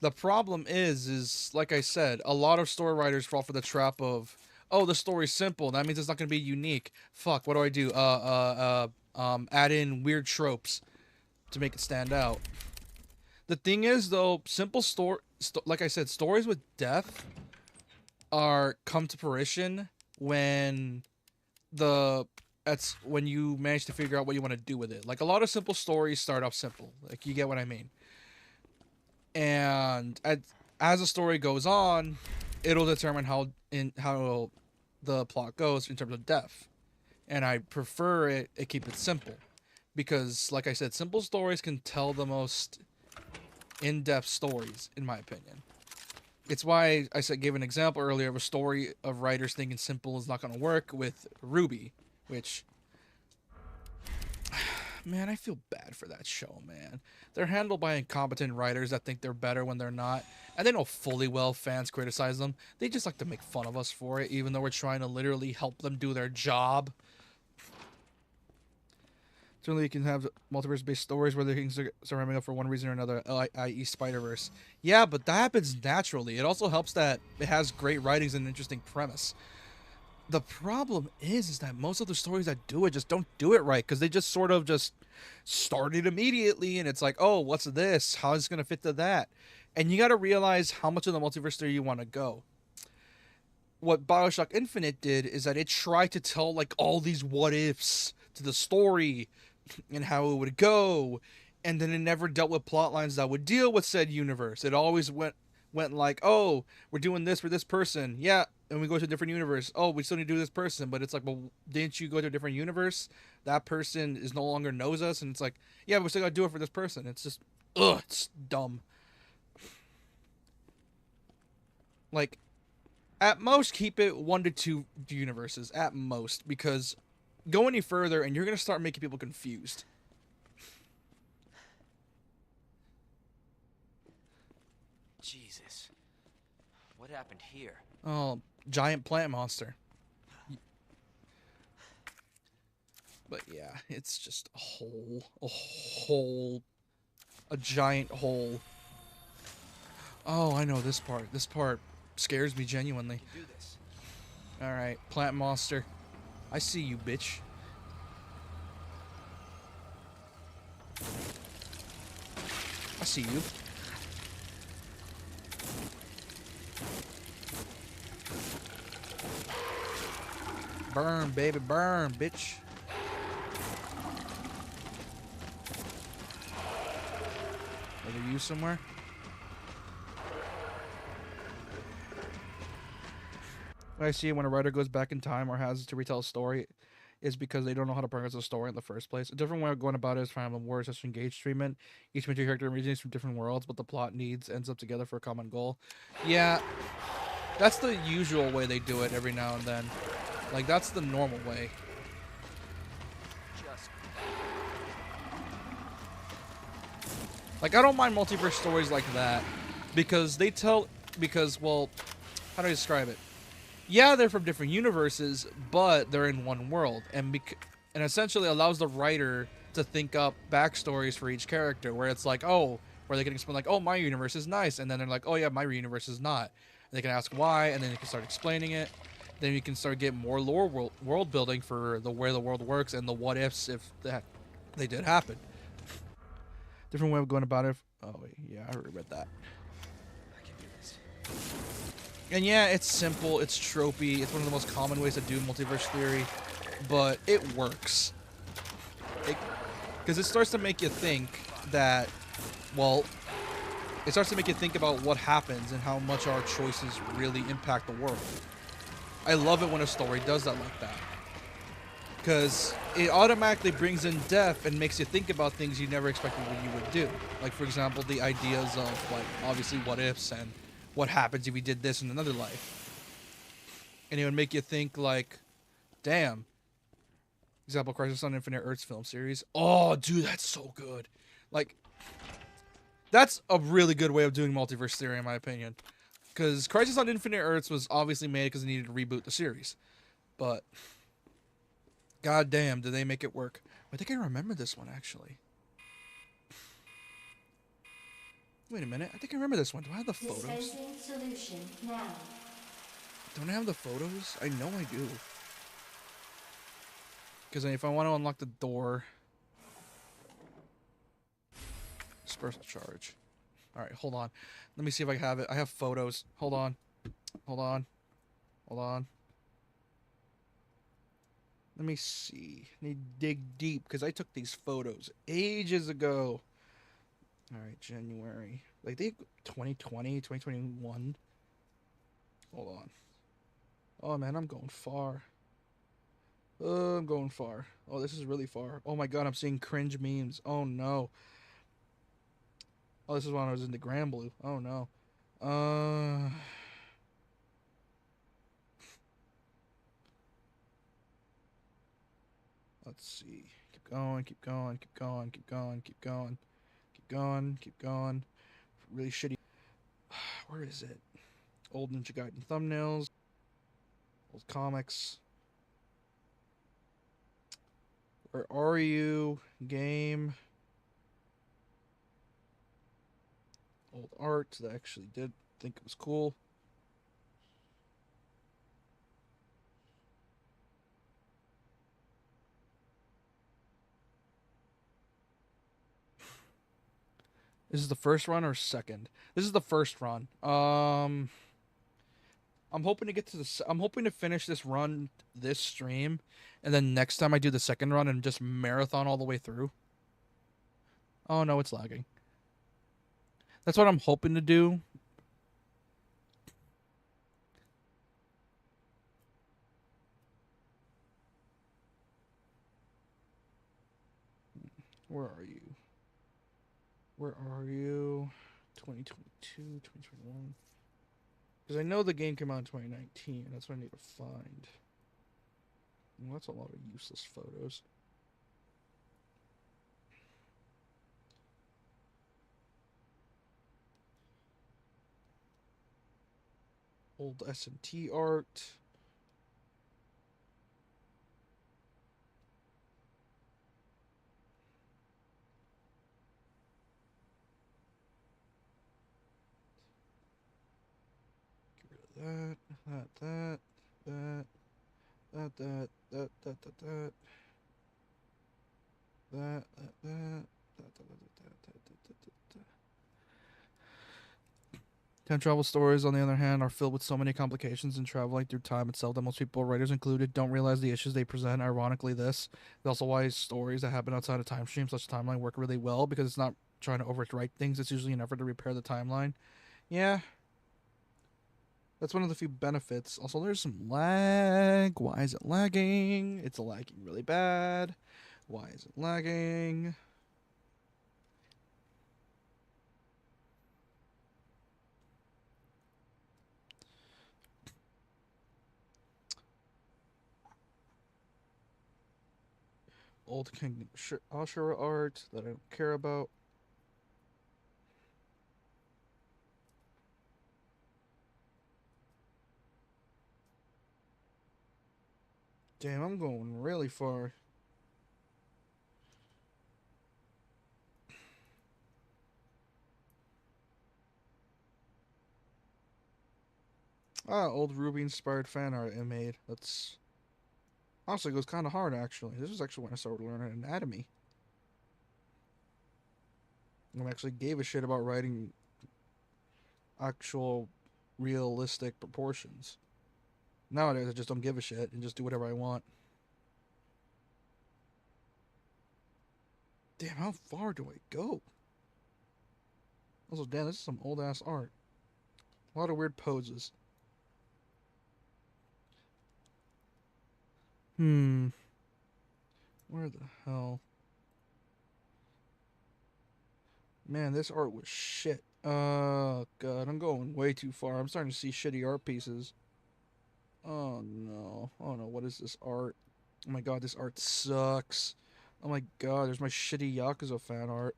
The problem is like I said, a lot of story writers fall for the trap of, oh, the story's simple. That means it's not going to be unique. Fuck, what do I do? Add in weird tropes to make it stand out. The thing is, though, simple like I said, stories with depth come to fruition when when you manage to figure out what you want to do with it. Like, a lot of simple stories start off simple. Like, you get what I mean. And as the story goes on, it'll determine how the plot goes in terms of depth. And I prefer keep it simple. Because, like I said, simple stories can tell the most in-depth stories, in my opinion. It's why I gave an example earlier of a story of writers thinking simple is not going to work with Ruby. Which, man, I feel bad for that show, man. They're handled by incompetent writers that think they're better when they're not. And they know fully well fans criticize them. They just like to make fun of us for it, even though we're trying to literally help them do their job. Certainly you can have multiverse-based stories where things are ramming up for one reason or another, i.e. Spider-Verse. Yeah, but that happens naturally. It also helps that it has great writings and an interesting premise. The problem is that most of the stories that do it just don't do it right, because they just sort of just start it immediately, and it's like, oh, what's this? How is it going to fit to that? And you got to realize how much of the multiverse theory you want to go. What BioShock Infinite did is that it tried to tell, like, all these what-ifs to the story and how it would go, and then it never dealt with plot lines that would deal with said universe. It always went like, oh, we're doing this for this person, yeah, and we go to a different universe. Oh, we still need to do this person, but it's like, well, didn't you go to a different universe? That person is no longer knows us, and it's like, yeah, but we still gotta do it for this person. It's just, ugh, it's dumb. Like, at most, keep it 1 to 2 universes at most, because go any further and you're gonna start making people confused. Jesus. What happened here? Oh, giant plant monster. But yeah, it's just a giant hole. Oh, I know this part. This part scares me genuinely. Do this. All right, plant monster. I see you, bitch. I see you. Burn, baby, burn, bitch. Are there you somewhere? What I see when a writer goes back in time or has to retell a story is because they don't know how to progress a story in the first place. A different way of going about it is finding the more such engaged treatment. Each major character originates from different worlds, but the plot needs ends up together for a common goal. Yeah, that's the usual way they do it every now and then. Like, that's the normal way. Just Like, I don't mind multiverse stories like that because well, how do I describe it? Yeah, they're from different universes, but they're in one world, and essentially allows the writer to think up backstories for each character, where it's like, oh, where they can explain like, oh, my universe is nice, and then they're like, oh yeah, my universe is not. And they can ask why, and then they can start explaining it. Then you can start getting more lore world building for the where the world works and the what ifs if that they did happen. Different way of going about it. Oh wait, yeah, I already read that. I can do this. And yeah, it's simple, it's tropey, it's one of the most common ways to do multiverse theory, but it works. Because it starts to make you think that, well, it starts to make you think about what happens and how much our choices really impact the world. I love it when a story does that like that. Because it automatically brings in depth and makes you think about things you never expected that you would do. Like, for example, the ideas of, like, obviously what ifs and what happens if we did this in another life. And it would make you think, like, damn. Example, Crisis on Infinite Earths film series. Oh, dude, that's so good. Like, that's a really good way of doing multiverse theory, in my opinion. Because Crisis on Infinite Earths was obviously made because they needed to reboot the series. But, god damn, did they make it work. I think I remember this one, actually. Wait a minute, I think I remember this one. Do I have the photos? Dispensing solution now. Don't I have the photos? I know I do. Because if I want to unlock the door... Dispersal charge. Alright, hold on. Let me see if I have it. I have photos. Hold on. Hold on. Hold on. Let me see. I need to dig deep because I took these photos ages ago. Alright, January. Like, they 2020, 2021. Hold on. Oh, man, I'm going far. I'm going far. Oh, this is really far. Oh, my God, I'm seeing cringe memes. Oh, no. Oh, this is when I was into Grand Blue. Oh, no. Let's see. Keep going, keep going, keep going, keep going, keep going. Keep going, keep going. Really shitty. Where is it? Old Ninja Gaiden thumbnails. Old comics. Where are you? Game. Old art that I actually did think it was cool. This is the first run or second? This is the first run. I'm hoping to get to the. I'm hoping to finish this run this stream, and then next time I do the second run and just marathon all the way through. Oh no, it's lagging. That's what I'm hoping to do. Where are you? Where are you? 2022, 2021. Because I know the game came out in 2019. That's what I need to find. Well, that's a lot of useless photos. Old S&T art. Get rid of that, that, that, that, that, that, that, that, that, that, that, that. Time travel stories, on the other hand, are filled with so many complications in traveling through time itself that most people, writers included, don't realize the issues they present. Ironically, this is also why stories that happen outside of time streams, such as timeline, work really well because it's not trying to overwrite things. It's usually an effort to repair the timeline. Yeah, that's one of the few benefits. Also, there's some lag. Why is it lagging? It's lagging really bad. Why is it lagging? Old King Ashura art that I don't care about. Damn, I'm going really far. Ah, old Ruby inspired fan art I made. That's honestly goes kind of hard actually. This is actually when I started learning anatomy. I actually gave a shit about writing actual realistic proportions. Nowadays, I just don't give a shit and just do whatever I want. Damn, how far do I go? Also, damn, this is some old ass art. A lot of weird poses. Hmm. Where the hell? Man, this art was shit. God, I'm going way too far. I'm starting to see shitty art pieces. Oh no. Oh no, what is this art? Oh my god, this art sucks. Oh my god, there's my shitty Yakuza fan art.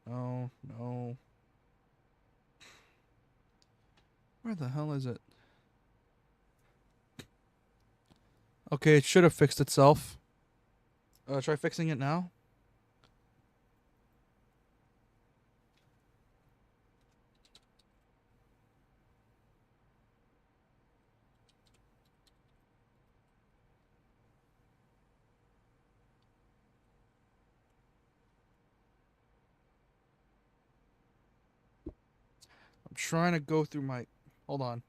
No, no. Where the hell is it? Okay, it should have fixed itself. Try fixing it now. I'm trying to go through my. Hold on.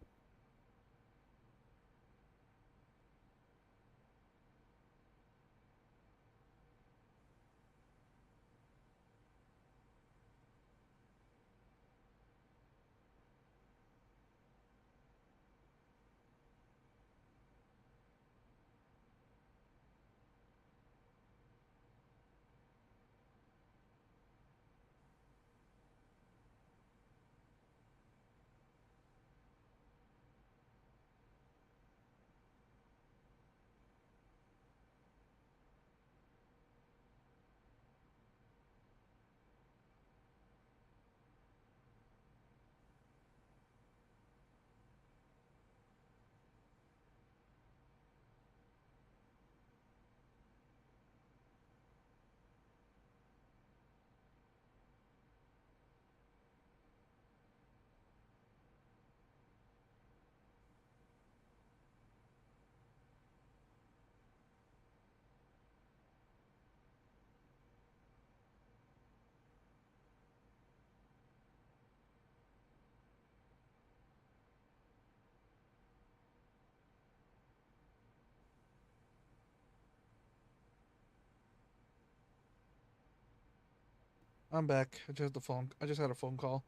I'm back. I just had a phone call.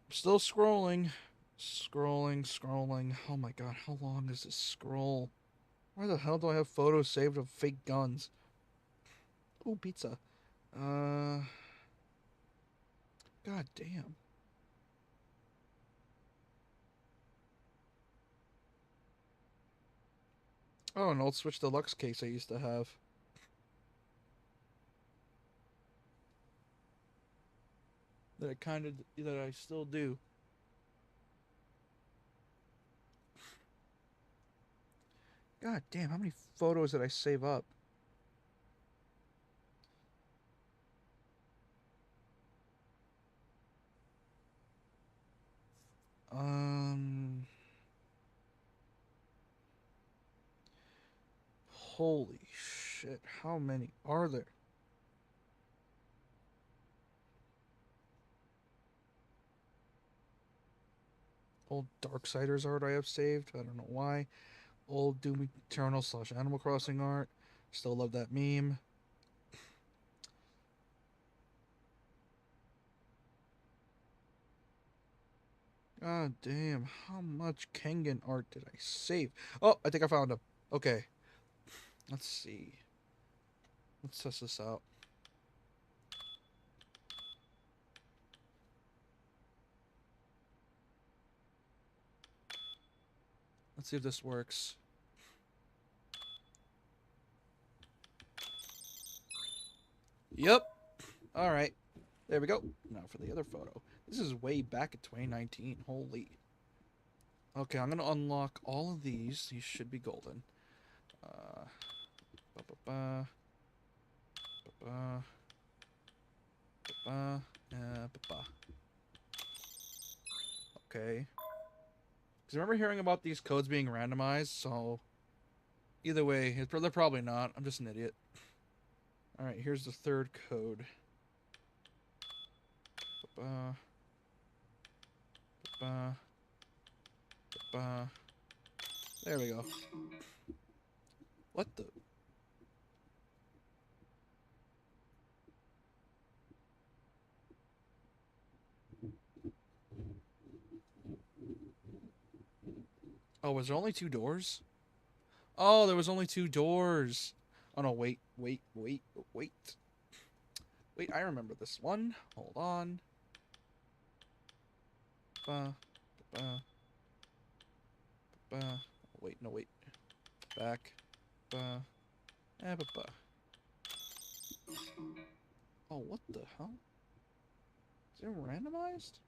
Still scrolling. Scrolling. Oh my god, how long is this scroll? Why the hell do I have photos saved of fake guns? Ooh, pizza. God damn. Oh, an old Switch Deluxe case I used to have. That I still do. God damn, how many photos did I save up? Um, Holy shit, how many are there? Old Darksiders art I have saved. I don't know why. Old Doom Eternal / Animal Crossing art. Still love that meme. God damn, how much Kengan art did I save? Oh, I think I found him. Okay, let's see. Let's test this out. Let's see if this works. Yep. All right. There we go. Now for the other photo. This is way back in 2019. Holy. Okay, I'm gonna unlock all of these. These should be golden. Ba ba ba ba ba ba ba. Okay. Because I remember hearing about these codes being randomized, so either way, they're probably not. I'm just an idiot. All right, here's the third code. Ba ba ba. There we go. What the? Oh, was there only 2 doors? Oh, there was only 2 doors. Oh no, wait. Wait, I remember this one. Hold on. Ba, ba, ba. Wait, no, wait. Back. Ba, ba, ba. Oh, what the hell? Is it randomized?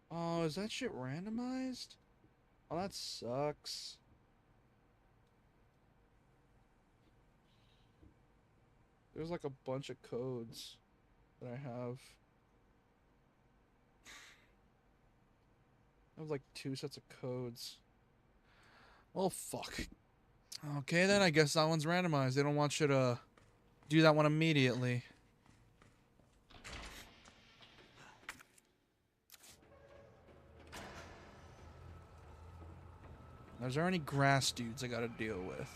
Oh, is that shit randomized? Oh, that sucks. There's like a bunch of codes that I have. I have like 2 sets of codes. Well, fuck. Okay, then I guess that one's randomized. They don't want you to do that one immediately. Is there any grass dudes I gotta deal with?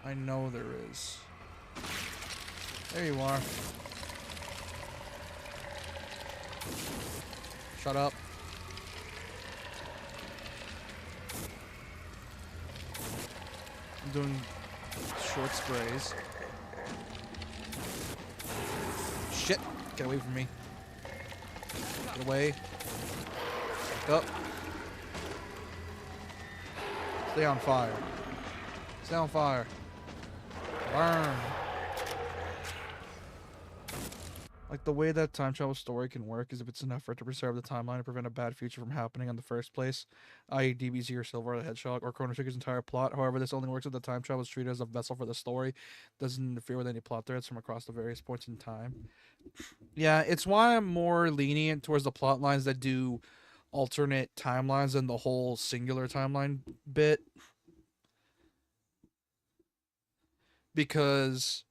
I know there is. There you are. Shut up. I'm doing short sprays. Shit! Get away from me. Get away. Back up. Stay on fire. Stay on fire. Burn. Like, the way that time travel story can work is if it's an effort to preserve the timeline and prevent a bad future from happening in the first place, i.e. DBZ or Silver or the Hedgehog or Chrono Trigger's entire plot. However, this only works if the time travel is treated as a vessel for the story, doesn't interfere with any plot threads from across the various points in time. Yeah, it's why I'm more lenient towards the plot lines that do alternate timelines than the whole singular timeline bit. Because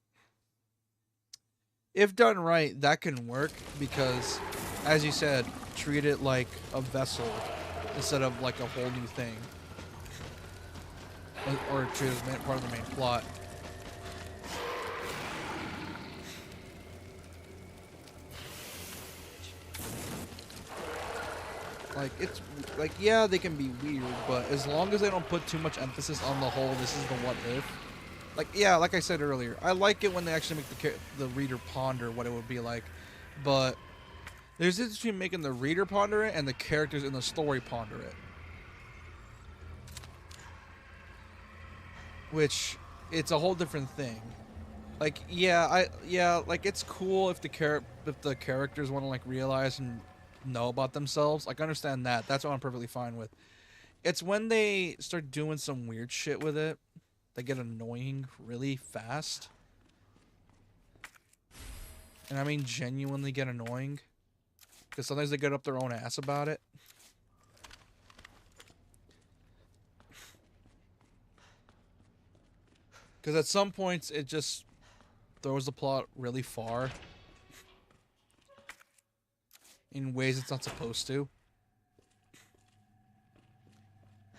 if done right, that can work because, as you said, treat it like a vessel instead of like a whole new thing. Or treat it as part of the main plot. Like, it's like, yeah, they can be weird, but as long as they don't put too much emphasis on the whole this is the what if. Like, yeah, like I said earlier, I like it when they actually make the reader ponder what it would be like, but there's a difference between making the reader ponder it and the characters in the story ponder it. Which, it's a whole different thing. Like, yeah, like, it's cool if the characters want to, like, realize and know about themselves. Like, I understand that. That's what I'm perfectly fine with. It's when they start doing some weird shit with it that get annoying really fast. And I mean genuinely get annoying. Because sometimes they get up their own ass about it. Because at some points, it just throws the plot really far. In ways it's not supposed to.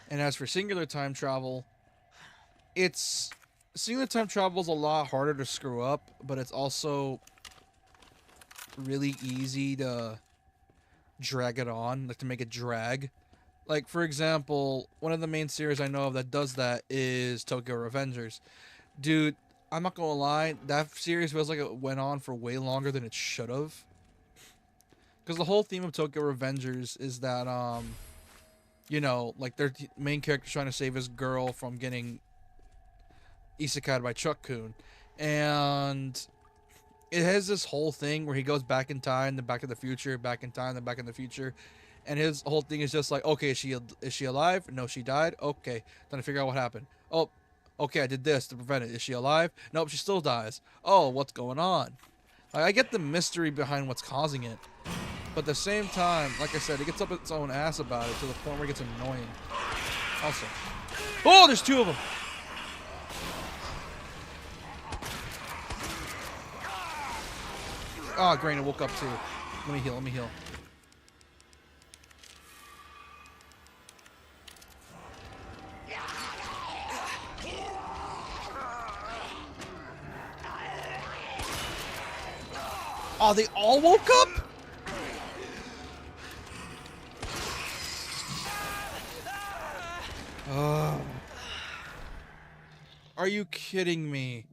And as for singular time travel, singular time travel is a lot harder to screw up, but it's also really easy to drag it on, like to make it drag. Like, for example, one of the main series I know of that does that is Tokyo Revengers. Dude, I'm not gonna lie, that series feels like it went on for way longer than it should have. Because the whole theme of Tokyo Revengers is that, you know, like, their main character's trying to save his girl from getting isekai'd by Chuck-kun. And it has this whole thing where he goes back in time, then back in the future, back in time, then back in the future. And his whole thing is just like, okay, is she alive? No, she died? Okay. Then I figure out what happened. Oh, okay, I did this to prevent it. Is she alive? Nope, she still dies. Oh, what's going on? Like, I get the mystery behind what's causing it. But at the same time, like I said, it gets up its own ass about it to the point where it gets annoying. Also. Oh, there's two of them! Oh, great, I woke up too. Let me heal. Oh, they all woke up? Are you kidding me?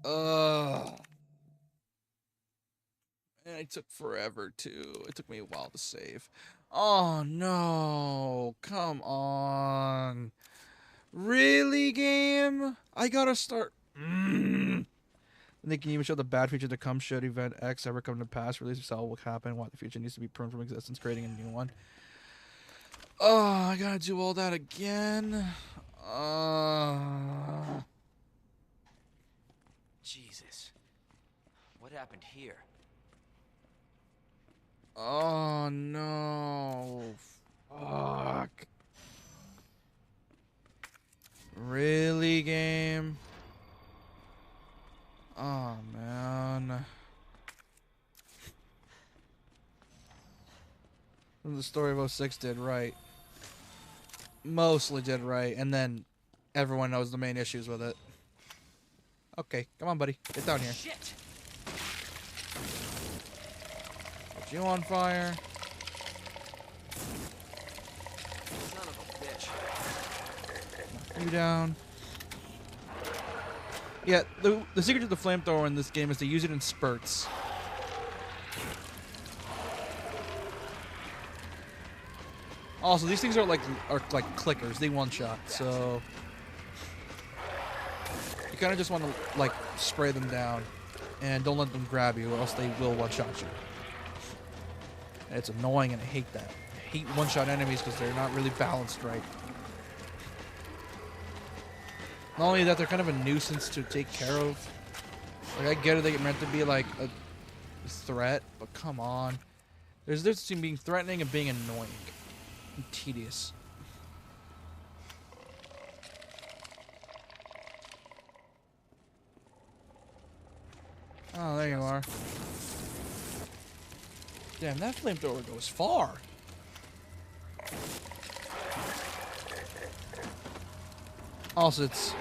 And it took forever too. It took me a while to save. Oh no. Come on. Really, game? I gotta start. They can even show the bad future to come should event X ever come to pass. Release yourself will happen. Why the future needs to be pruned from existence, creating a new one. Oh, I gotta do all that again. Jesus. What happened here? Oh no. Fuck. Really, game? Oh man. The story of '06 did right. Mostly did right, and then everyone knows the main issues with it. Okay, come on, buddy. Get down here. Shit! Put you on fire. Son of a bitch. Knock you down. Yeah, the secret to the flamethrower in this game is to use it in spurts. Also, these things are like clickers. They one shot, so you kind of just want to like spray them down, and don't let them grab you, or else they will one shot you. And it's annoying, and I hate that. I hate one shot enemies because they're not really balanced right. Not only that, they're kind of a nuisance to take care of. Like, I get it, they're meant to be like a threat, but come on. There's a difference between being threatening and being annoying. Tedious. Oh, there you are. Damn, that flamethrower goes far. Also, it's...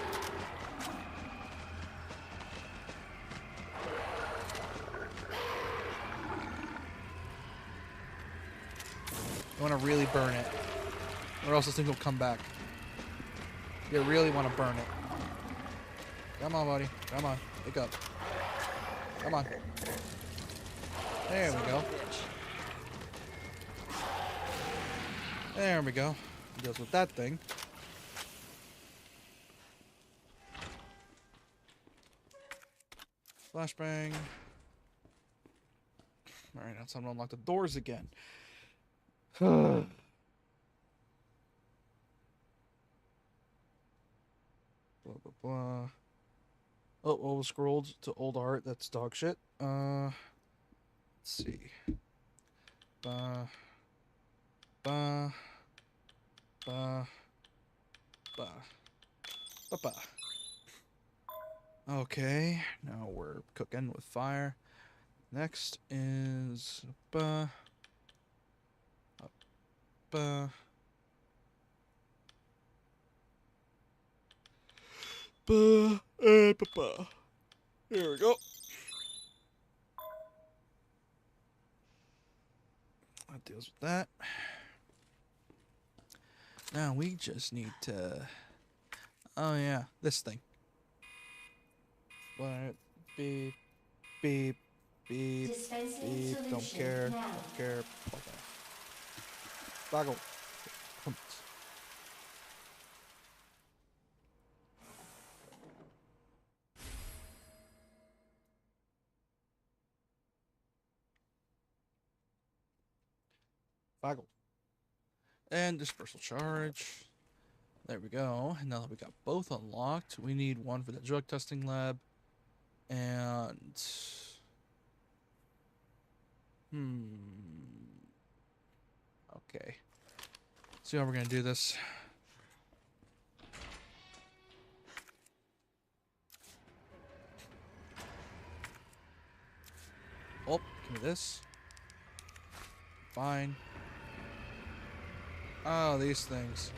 You want to really burn it, or else this thing will come back. You really want to burn it. Come on, buddy. Come on. Wake up. Come on. There we go. There we go. Deals with that thing. Flashbang. Alright, now it's time to unlock the doors again. Blah, blah, blah. Oh, well, scrolled to old art. That's dog shit. Let's see. Ba. Ba. Ba. Ba. Ba. Ba. Okay, now we're cooking with fire. Next is ba. Ba. Ba. Ba. Ba. Here we go. That deals with that. Now we just need to. Oh yeah, this thing. What? Beep, beep, beep, Dispensing beep. Don't solution care. now. Don't care. Fuck off. Boggle. Come on. Boggle. And dispersal charge. There we go. Now that we got both unlocked, we need one for the drug testing lab. And okay. See how we're gonna do this. Oh, give me this. Fine. Oh, these things.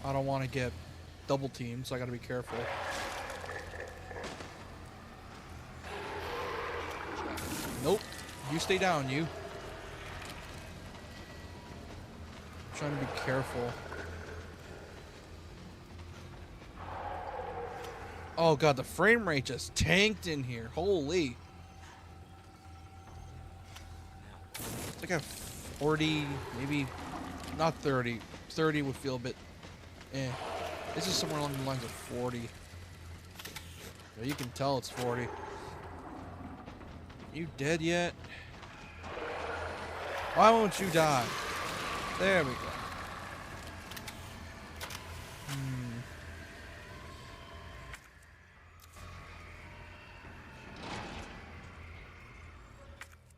I don't want to get double teamed, so I gotta be careful. Nope. You stay down, you. I'm trying to be careful. Oh god, the frame rate just tanked in here. Holy. It's like a 40, maybe not 30. 30 would feel a bit eh. This is somewhere along the lines of 40. Yeah, you can tell it's 40. You dead yet? Why won't you die? There we go.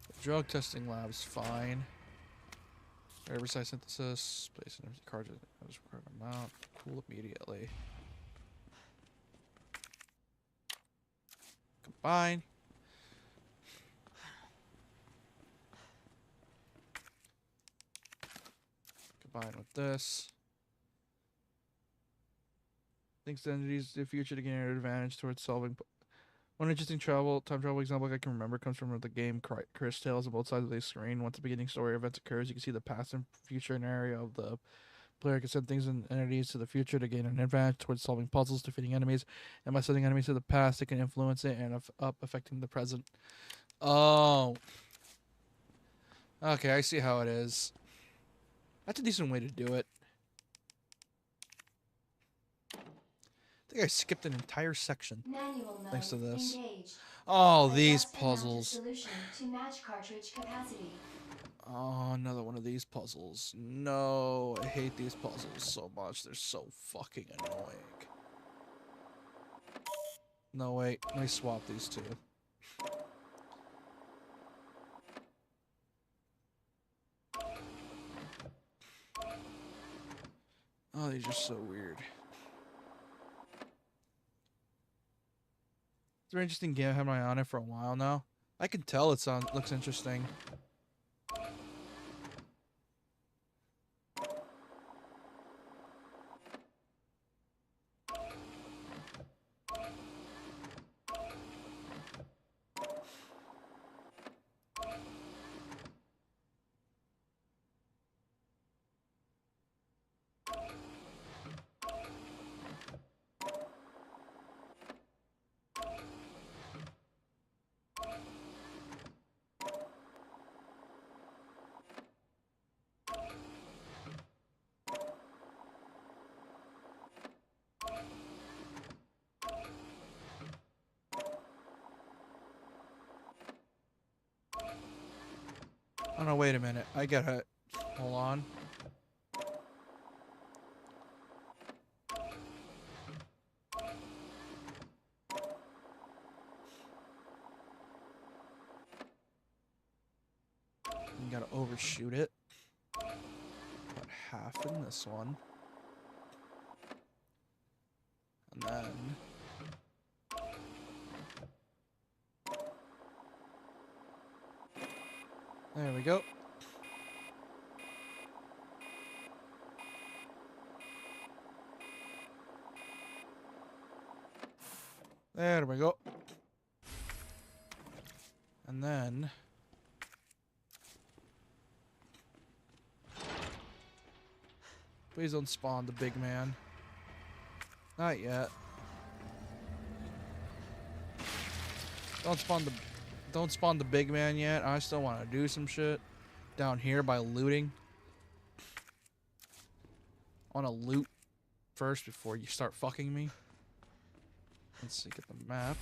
The drug testing lab's fine. Herbicide synthesis, place an empty cartridge as required amount. Cool immediately. Combine. Combine with this. Thanks to entities the future to gain an advantage towards solving. One interesting time travel example I can remember comes from the game Chris Tales on both sides of the screen. Once the beginning story events occurs, you can see the past and future scenario of the player can send things and entities to the future to gain an advantage towards solving puzzles, defeating enemies, and by sending enemies to the past, it can influence it and affecting the present. Oh. Okay, I see how it is. That's a decent way to do it. I think I skipped an entire section Manual mode thanks to this. engaged. Oh, these Adjust amount of puzzles. solution to match cartridge capacity. Oh, another one of these puzzles. No, I hate these puzzles so much. They're so fucking annoying. No, wait. Let me swap these two. Oh, these are so weird. It's a very interesting game. I've had my eye on it for a while now. I can tell it looks interesting. Oh no, wait a minute. I get it. Hold on. You gotta overshoot it. Put half in this one. And then... There we go. There we go. And then... Please don't spawn the big man. Not yet. Don't spawn the big man yet. I still want to do some shit down here by looting. I want to loot first before you start fucking me. Let's see, get the map.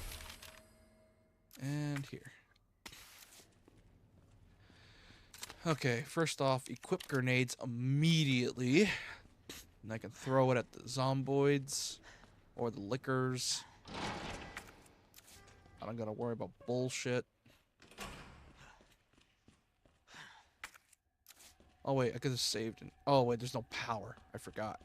And here. Okay, first off, equip grenades immediately. And I can throw it at the zomboids or the lickers. I don't gotta worry about bullshit. Oh wait, I could have saved it. Oh wait, there's no power. I forgot.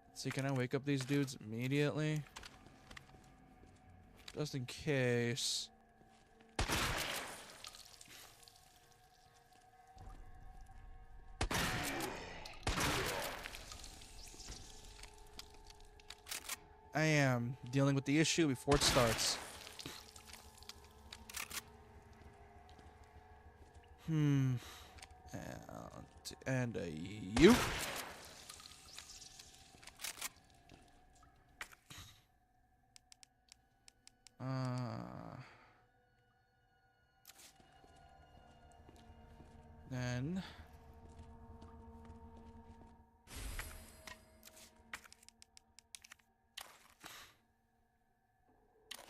Let's see, can I wake up these dudes immediately? Just in case. I am dealing with the issue before it starts. And you. Then.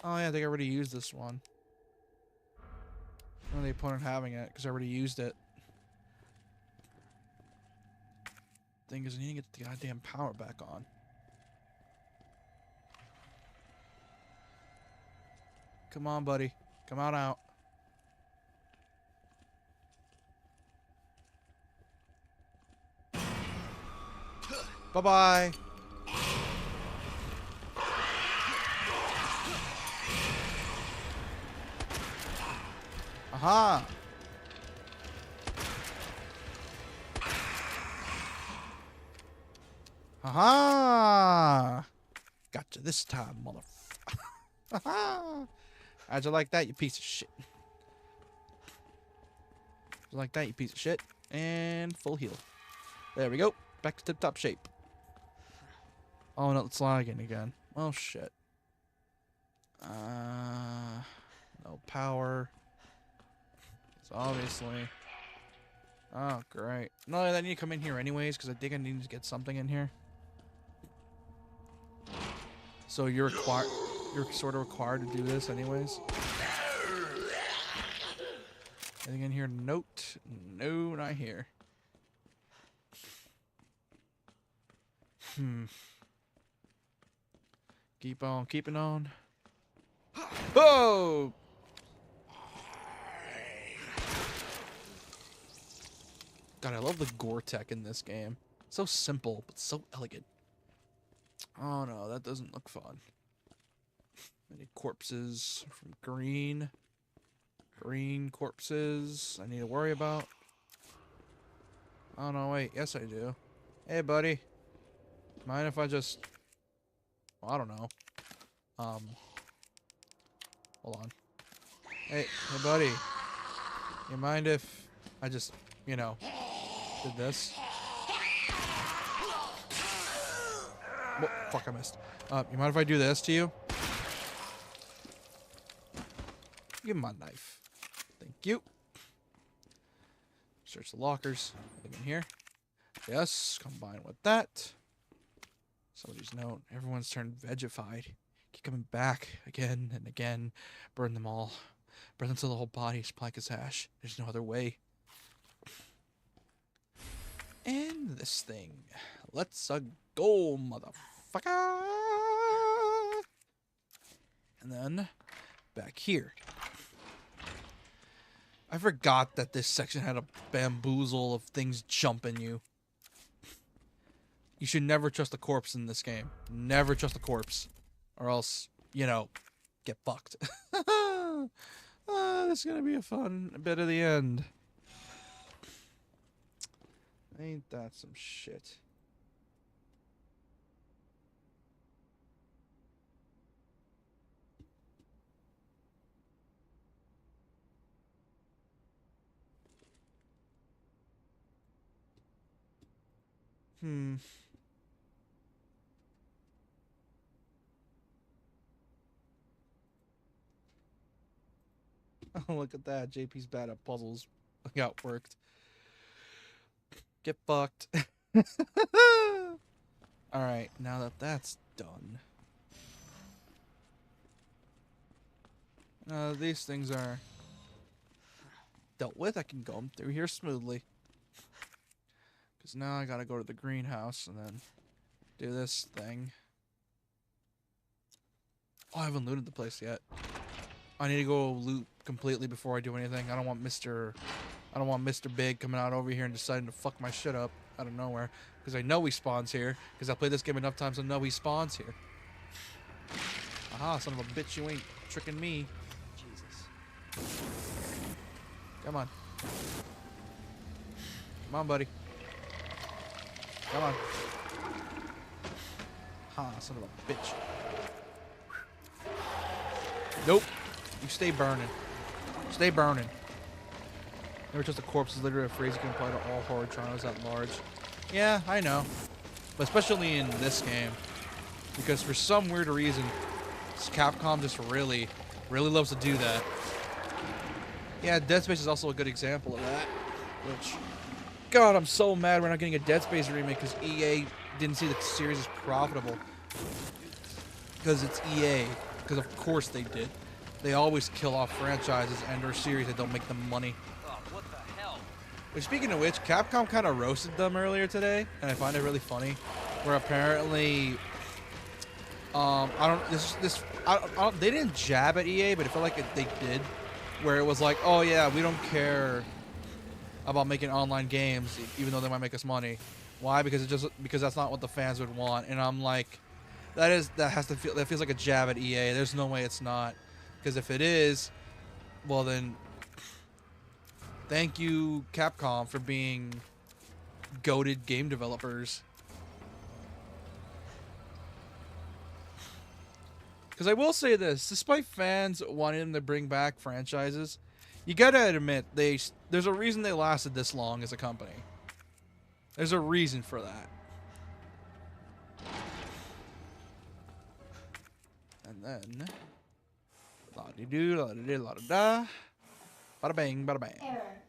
Oh yeah, I think I already used this one. No, the opponent having it because I already used it. Thing is, I need to get the goddamn power back on. Come on, buddy. Come on out. Bye-bye. Aha! Aha! Gotcha this time, motherfucker. Haha! How'd you like that, you piece of shit? How'd you like that, you piece of shit? And full heal. There we go. Back to tip-top shape. Oh, no, it's lagging again. Oh, shit. No power. So obviously. Oh, great. No, I need to come in here anyways, because I think I need to get something in here. So you're sort of required to do this anyways. Anything in here? Note? No, not here. Keep on keeping on. Oh! God, I love the gore tech in this game. So simple, but so elegant. Oh no, that doesn't look fun. Any corpses from green? Green corpses I need to worry about. Oh no, wait. Yes, I do. Hey, buddy. Mind if I just... Well, I don't know. Hold on. Hey, buddy. You mind if I just, you know, did this? Oh, fuck, I missed. You mind if I do this to you? Give him my knife. Thank you. Search the lockers. Anything in here? Yes, combined with that. Somebody's note. Everyone's turned vegified. Keep coming back again and again. Burn them all. Breath into the whole body is black as ash. There's no other way. And this thing. Let's go, motherfucker. And then back here. I forgot that this section had a bamboozle of things jumping you. You should never trust a corpse in this game. Never trust a corpse. Or else, you know, get fucked. This is gonna be a fun bit of the end. Ain't that some shit? Oh, look at that. JP's bad at puzzles. Got worked. Get fucked. Alright, now that that's done. These things are dealt with. I can go through here smoothly. Because now I gotta go to the greenhouse and then do this thing. Oh, I haven't looted the place yet. I need to go loot completely before I do anything. I don't want Mr. Big coming out over here and deciding to fuck my shit up out of nowhere. Because I know he spawns here. Because I played this game enough times to know he spawns here. Aha, son of a bitch, you ain't tricking me. Jesus. Come on. Come on, buddy. Come on. Ha, son of a bitch. Nope. You stay burning. Stay burning. Never trust a corpse is literally a phrase you can apply to all horror genres at large. Yeah, I know. But especially in this game. Because for some weird reason, Capcom just really loves to do that. Yeah, Dead Space is also a good example of that. Which, God, I'm so mad we're not getting a Dead Space remake because EA didn't see the series as profitable. Because it's EA. Because of course they did. They always kill off franchises and or series that don't make them money. Oh, what the hell? But speaking of which, Capcom kind of roasted them earlier today, and I find it really funny. Where apparently, they didn't jab at EA, but it felt like they did. Where it was like, oh yeah, we don't care about making online games, even though they might make us money. Why? Because that's not what the fans would want. And I'm like, that feels like a jab at EA. There's no way it's not. Because if it is, well then, thank you Capcom for being goated game developers. Because I will say this, despite fans wanting them to bring back franchises, you gotta admit, there's a reason they lasted this long as a company. There's a reason for that. And then, la-de-doo, la-de-dee, la-da-da, bada bang, bada bang. Error.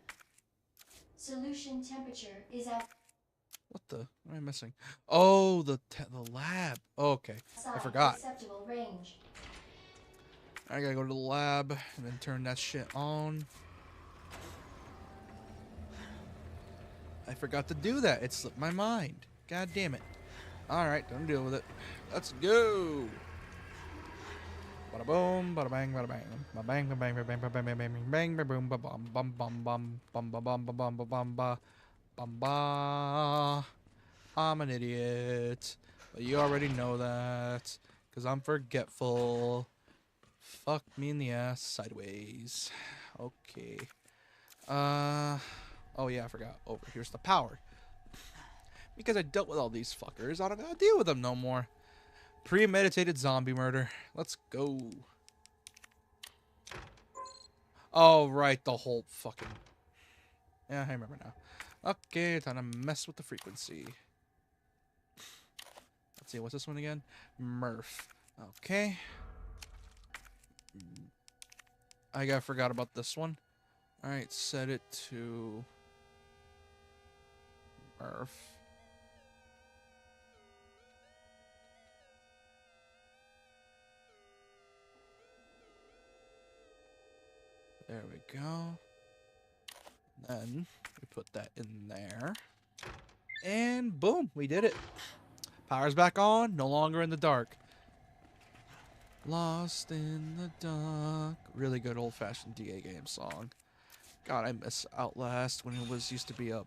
Solution temperature is at What the? What am I missing? Oh, the lab. Oh, okay, I forgot. acceptable range. I gotta go to the lab and then turn that shit on. I forgot to do that. It slipped my mind. God damn it. Alright, don't deal with it. Let's go. Bada boom, bada bang, bada bang. Bada bang, bada bang, bada bang, bada bang, bang, bang, bang, bang, boom, ba bum, bum, bum, bum, bum, ba bum, ba bum, ba bum, ba bum, ba. I'm an idiot. But you already know that. Because I'm forgetful. Fuck me in the ass sideways. Okay. Oh yeah, I forgot. Over here's the power. Because I dealt with all these fuckers, I don't gotta deal with them no more. Premeditated zombie murder. Let's go. Oh, right, the whole fucking... Yeah, I remember now. Okay, time to mess with the frequency. Let's see, what's this one again? Murph. Okay. I forgot about this one. Alright, set it to... Murph. There we go. Then we put that in there. And boom, we did it. Power's back on, no longer in the dark. Lost in the dark. Really good old-fashioned DA game song. God, I miss Outlast when it was used to be a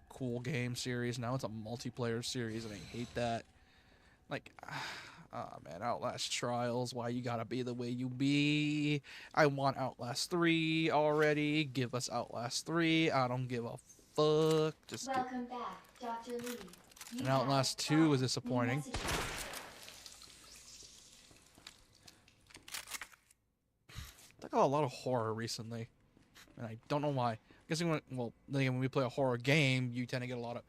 cool game series. Now it's a multiplayer series, and I hate that. Like, ah, man, Outlast Trials. Why you gotta be the way you be? I want Outlast 3 already. Give us Outlast 3. I don't give a fuck. Just get... Welcome back, Dr. Lee. You And have Outlast 2 5 was new disappointing. messages. I got a lot of horror recently, and I don't know why. I'm guessing when we play a horror game, you tend to get a lot of.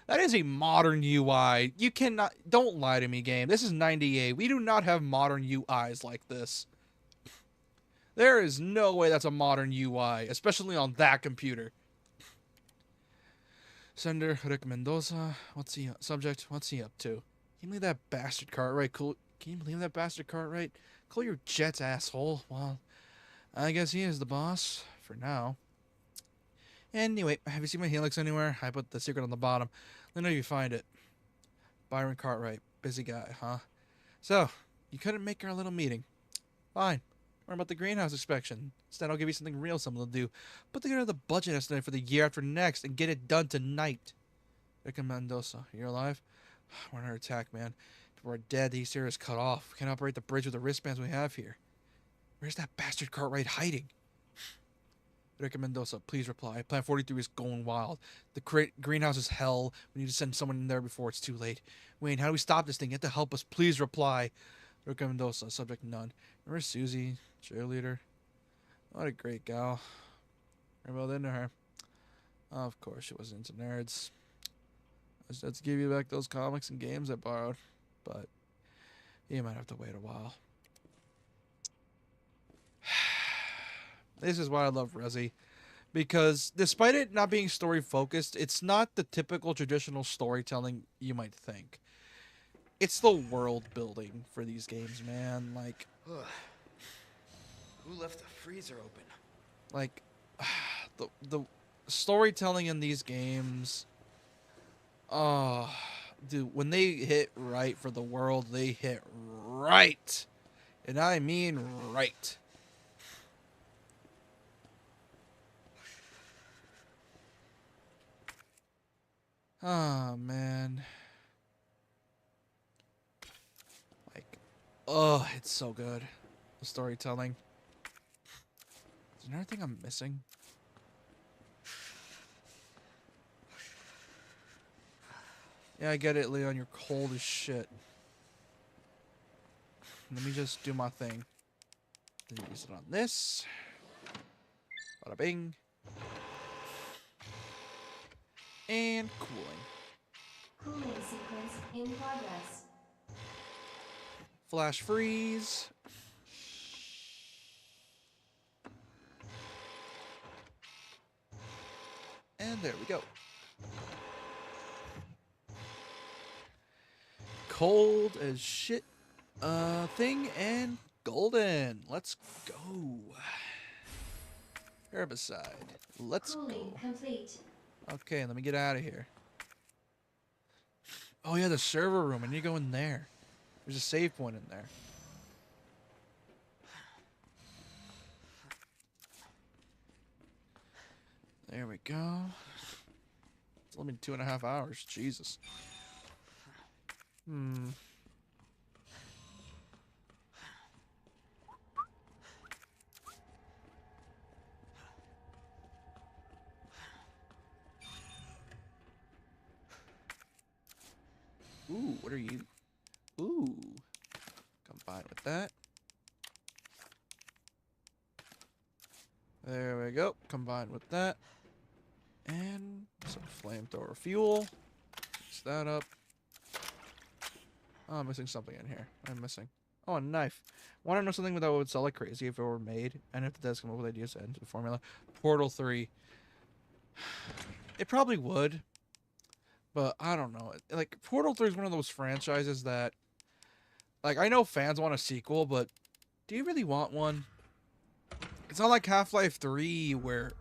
That is a modern UI. You cannot. Don't lie to me, game. This is 98. We do not have modern UIs like this. There is no way that's a modern UI, especially on that computer. Sender Rick Mendoza. What's he subject? What's he up to? Can you believe that bastard Cartwright? Cool. Can you believe that bastard Cartwright? Call your jets, asshole. Well, I guess he is the boss for now. Anyway, have you seen my helix anywhere? I put the secret on the bottom. Let me know if you find it. Byron Cartwright. Busy guy, huh? So, you couldn't make our little meeting. Fine. What about the greenhouse inspection? Instead, I'll give you something real simple to do. Put together the budget estimate for the year after next and get it done tonight. Rick Mendoza, you're alive? We're under attack, man. If we're dead, the east area is cut off. We can't operate the bridge with the wristbands we have here. Where's that bastard Cartwright hiding? Rick Mendoza, please reply. Plan 43 is going wild. The greenhouse is hell. We need to send someone in there before it's too late. Wayne, how do we stop this thing? You have to help us. Please reply. Rick Mendoza, subject none. Remember Susie, cheerleader? What a great gal. I well into her. Of course, she was into nerds. I just had to give you back those comics and games I borrowed. But you might have to wait a while. This is why I love Resi, because despite it not being story focused, it's not the typical traditional storytelling you might think. It's the world building for these games, man. Like, Who left the freezer open? like the storytelling in these games. Oh, dude, when they hit right for the world, they hit right, and I mean right. Oh, man. Like, oh, it's so good. The storytelling. Is there anything I'm missing? Yeah, I get it, Leon. You're cold as shit. Let me just do my thing. Then use it on this. Bada bing. And cooling. Cooling sequence in progress. Flash freeze. And there we go. Cold as shit thing and golden. Let's go. Herbicide. Let's Cooling go. complete. Okay, let me get out of here. Oh yeah, the server room. I need to go in there. There's a save point in there. There we go. It's only been 2.5 hours. Jesus. Ooh, what are you? Ooh. Combine with that. There we go. Combined with that. And some flamethrower fuel. Mix that up. Oh, I'm missing something in here. I'm missing. Oh, a knife. Want to know something that would sell like crazy if it were made? And if the devs come up with ideas to enter the formula? Portal 3. It probably would. But I don't know. Like, Portal 3 is one of those franchises that... Like, I know fans want a sequel, but do you really want one? It's not like Half-Life 3 where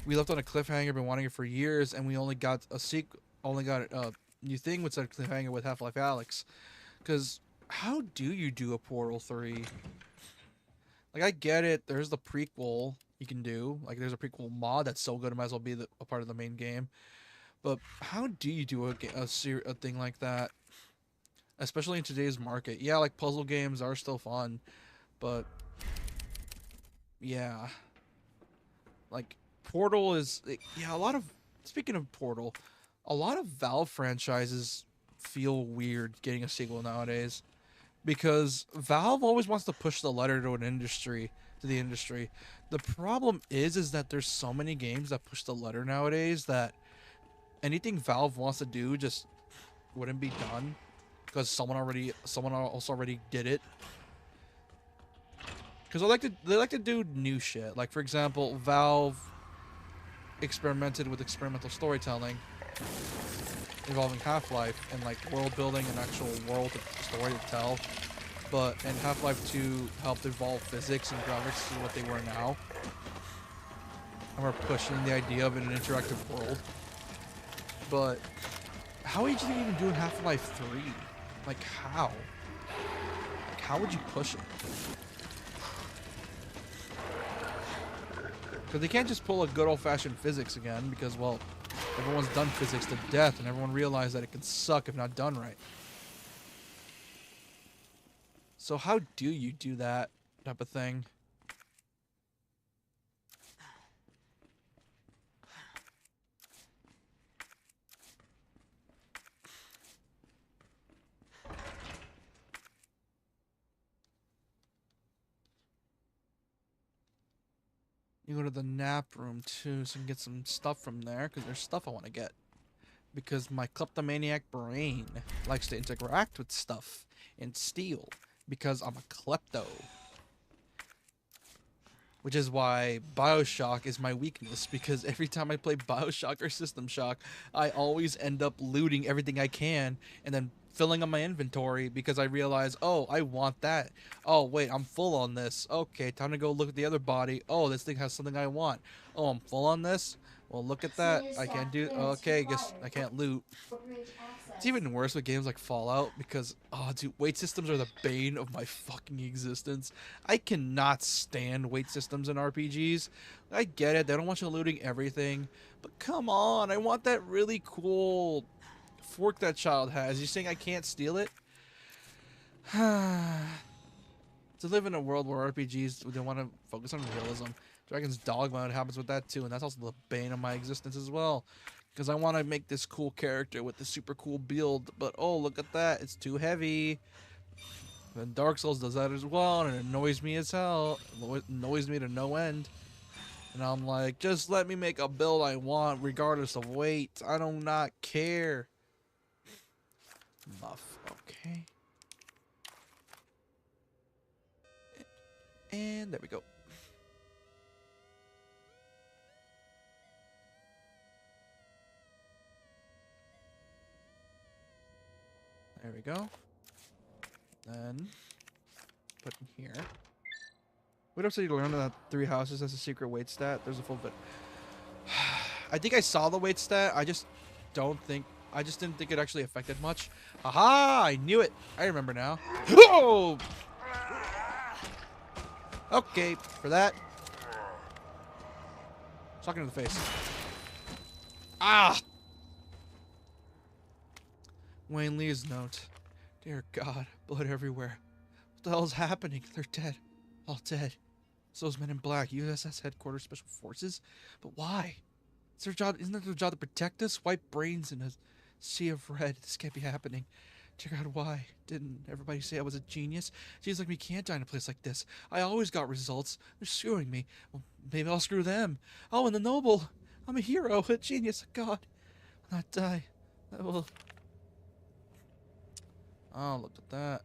we left on a cliffhanger, been wanting it for years, and we only got a new thing with that cliffhanger with Half-Life Alex. Because how do you do a Portal 3? Like, I get it. There's the prequel you can do. Like, there's a prequel mod that's so good it might as well be a part of the main game. But how do you do a thing like that? Especially in today's market. Yeah, like, puzzle games are still fun. But, yeah. Like, Portal is... Yeah, a lot of... Speaking of Portal, a lot of Valve franchises feel weird getting a sequel nowadays. Because Valve always wants to push the letter to the industry. The problem is that there's so many games that push the letter nowadays that anything Valve wants to do just wouldn't be done because someone else already did it. Because they like to do new shit. Like, for example, Valve experimented with experimental storytelling involving Half-Life and like world building and actual story to tell. And Half-Life 2 helped evolve physics and graphics to what they were now. And we're pushing the idea of an interactive world. But how would you even do in Half-Life 3? Like, how? Like, how would you push it? Because they can't just pull a good old-fashioned physics again because, well, everyone's done physics to death and everyone realized that it can suck if not done right. So how do you do that type of thing? You go to the nap room too, so you can get some stuff from there, because there's stuff I want to get. Because my kleptomaniac brain likes to interact with stuff and steal, because I'm a klepto. Which is why Bioshock is my weakness, because every time I play Bioshock or System Shock, I always end up looting everything I can, and then filling up my inventory because I realize, oh, I want that. Oh, wait, I'm full on this. Okay, time to go look at the other body. Oh, this thing has something I want. Oh, I'm full on this? Well, look at that. I can't do... Okay, guess I can't loot. It's even worse with games like Fallout because, oh, dude, wait systems are the bane of my fucking existence. I cannot stand wait systems in RPGs. I get it, they don't want you looting everything, but come on, I want that really cool fork that child has. You saying I can't steal it? To live in a world where RPGs, they want to focus on realism. Dragon's Dogma, it happens with that too, and that's also the bane of my existence as well. Because I want to make this cool character with this super cool build, but oh, look at that, it's too heavy. And Dark Souls does that as well, and it annoys me as hell. It annoys me to no end. And I'm like, just let me make a build I want, regardless of weight. I do not care. Muff, okay. And there we go. There we go. Then put in here. What else did you learn that 3 houses has a secret weight stat? There's a full bit. I think I saw the weight stat. I just didn't think it actually affected much. Aha! I knew it. I remember now. Oh! Okay, for that. Sucking in the face. Ah! Wayne Lee's note. Dear God, blood everywhere. What the hell is happening? They're dead. All dead. So those men in black, USS Headquarters Special Forces? But why? It's their job, isn't it their job to protect us? White brains in a sea of red. This can't be happening. Dear God, why? Didn't everybody say I was a genius? Genius like me can't die in a place like this. I always got results. They're screwing me. Well, maybe I'll screw them. Oh, and the noble. I'm a hero, a genius, a god. I'll not die. I will... Oh, look at that.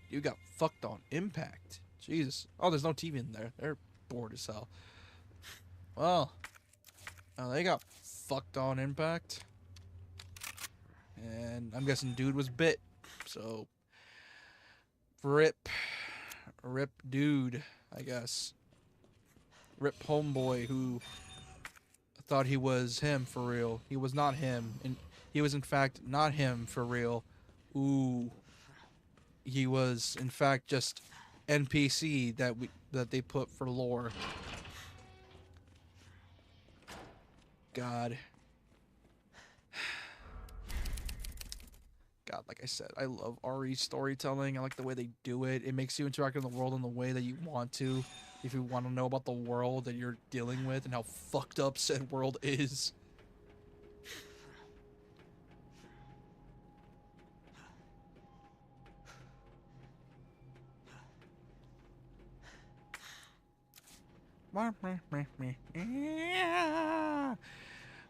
You got fucked on impact. Jesus. Oh, there's no TV in there. They're bored as hell. Well. Oh, they got fucked on impact. And I'm guessing dude was bit. So. Rip. Rip dude, I guess. Rip homeboy who thought he was him for real. He was not him, and he was in fact not him for real. Ooh, he was in fact just NPC that they put for lore. God. God, like I said, I love RE storytelling. I like the way they do it. It makes you interact in the world in the way that you want to. If you want to know about the world that you're dealing with and how fucked up said world is.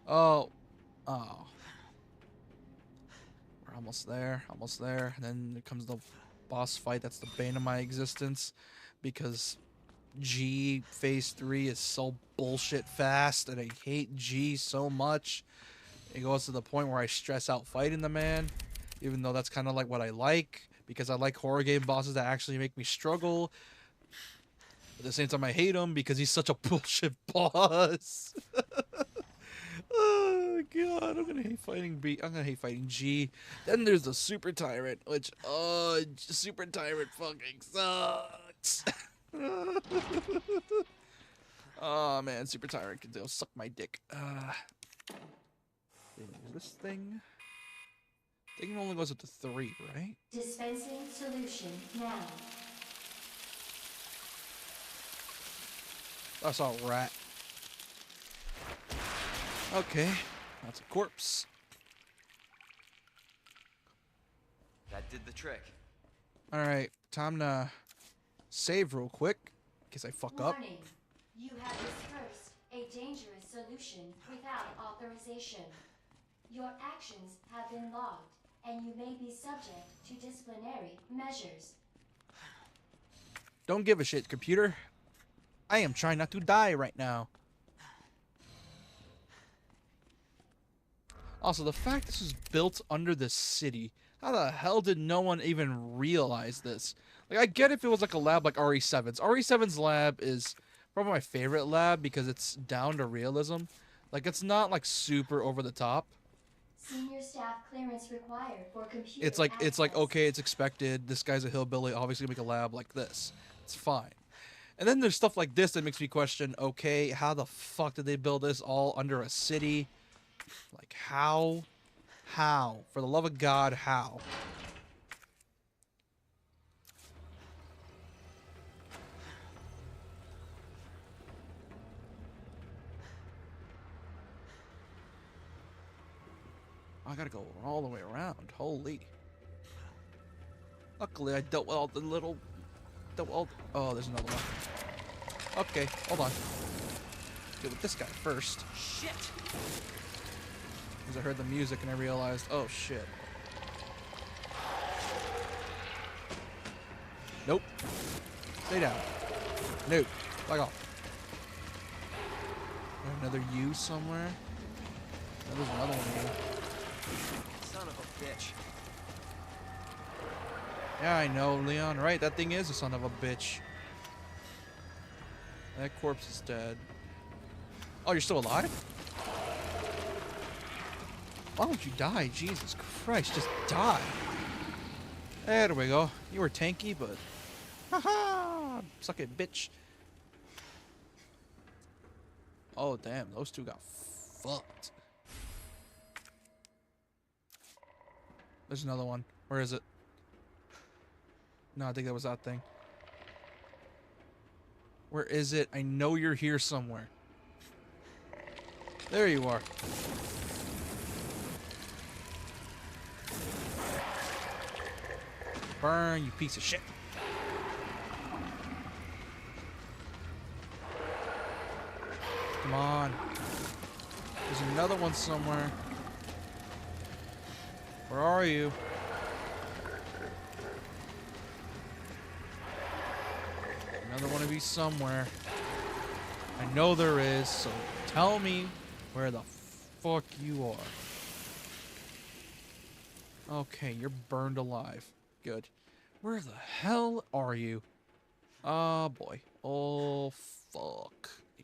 Oh. Oh. We're almost there. Almost there. And then comes the boss fight. That's the bane of my existence. Because G phase 3 is so bullshit fast. And I hate G so much. It goes to the point where I stress out fighting the man. Even though that's kind of like what I like. Because I like horror game bosses that actually make me struggle. At the same time, I hate him because he's such a bullshit boss. Oh god, I'm gonna hate fighting B. I'm gonna hate fighting G. Then there's the Super Tyrant, which Super Tyrant fucking sucks. Oh man, Super Tyrant can go suck my dick. This thing only goes up to 3, right? Dispensing solution now. I saw a rat. Okay, that's a corpse. That did the trick. Alright, time to save real quick, in case I fuck up. Warning. You have dispersed a dangerous solution without authorization. Your actions have been logged, and you may be subject to disciplinary measures. Don't give a shit, computer. I am trying not to die right now. Also, the fact this was built under the city. How the hell did no one even realize this? Like, I get if it was like a lab like RE7's. RE7's lab is probably my favorite lab because it's down to realism. Like, it's not like super over the top. Senior staff clearance required for computer It's like access. okay, it's expected. This guy's a hillbilly, obviously make a lab like this. It's fine. And then there's stuff like this that makes me question, okay, how the fuck did they build this all under a city? Like, how? How? For the love of God, how? I gotta go all the way around. Holy. Luckily, I dealt with all the little... Oh, there's another one. Okay, hold on. Deal with this guy first. Shit! Because I heard the music and I realized, oh shit. Nope. Stay down. Nope. Back off. Another U somewhere? Oh, there's another one here. Son of a bitch. Yeah, I know, Leon. Right, that thing is a son of a bitch. That corpse is dead. Oh, you're still alive? Why would you die? Jesus Christ, just die. There we go. You were tanky, but... Haha! Suck it, bitch. Oh, damn. Those two got fucked. There's another one. Where is it? No, I think that was that thing. Where is it? I know you're here somewhere. There you are. Burn, you piece of shit. Come on. There's another one somewhere. Where are you? Another one of these somewhere. I know there is, so tell me where the fuck you are. Okay, you're burned alive. Good. Where the hell are you? Oh boy. Oh fuck. I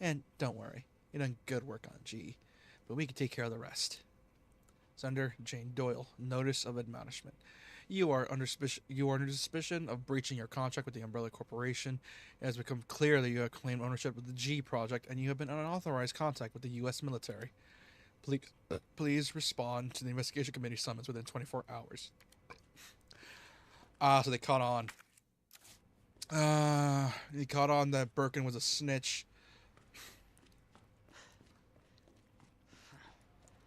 And don't worry, you've done good work on G, but we can take care of the rest. Sender Jane Doyle, notice of admonishment. You are under suspicion of breaching your contract with the Umbrella Corporation. It has become clear that you have claimed ownership of the G project, and you have been in unauthorized contact with the U.S. military. Please respond to the investigation committee summons within 24 hours. So they caught on. He caught on that Birkin was a snitch.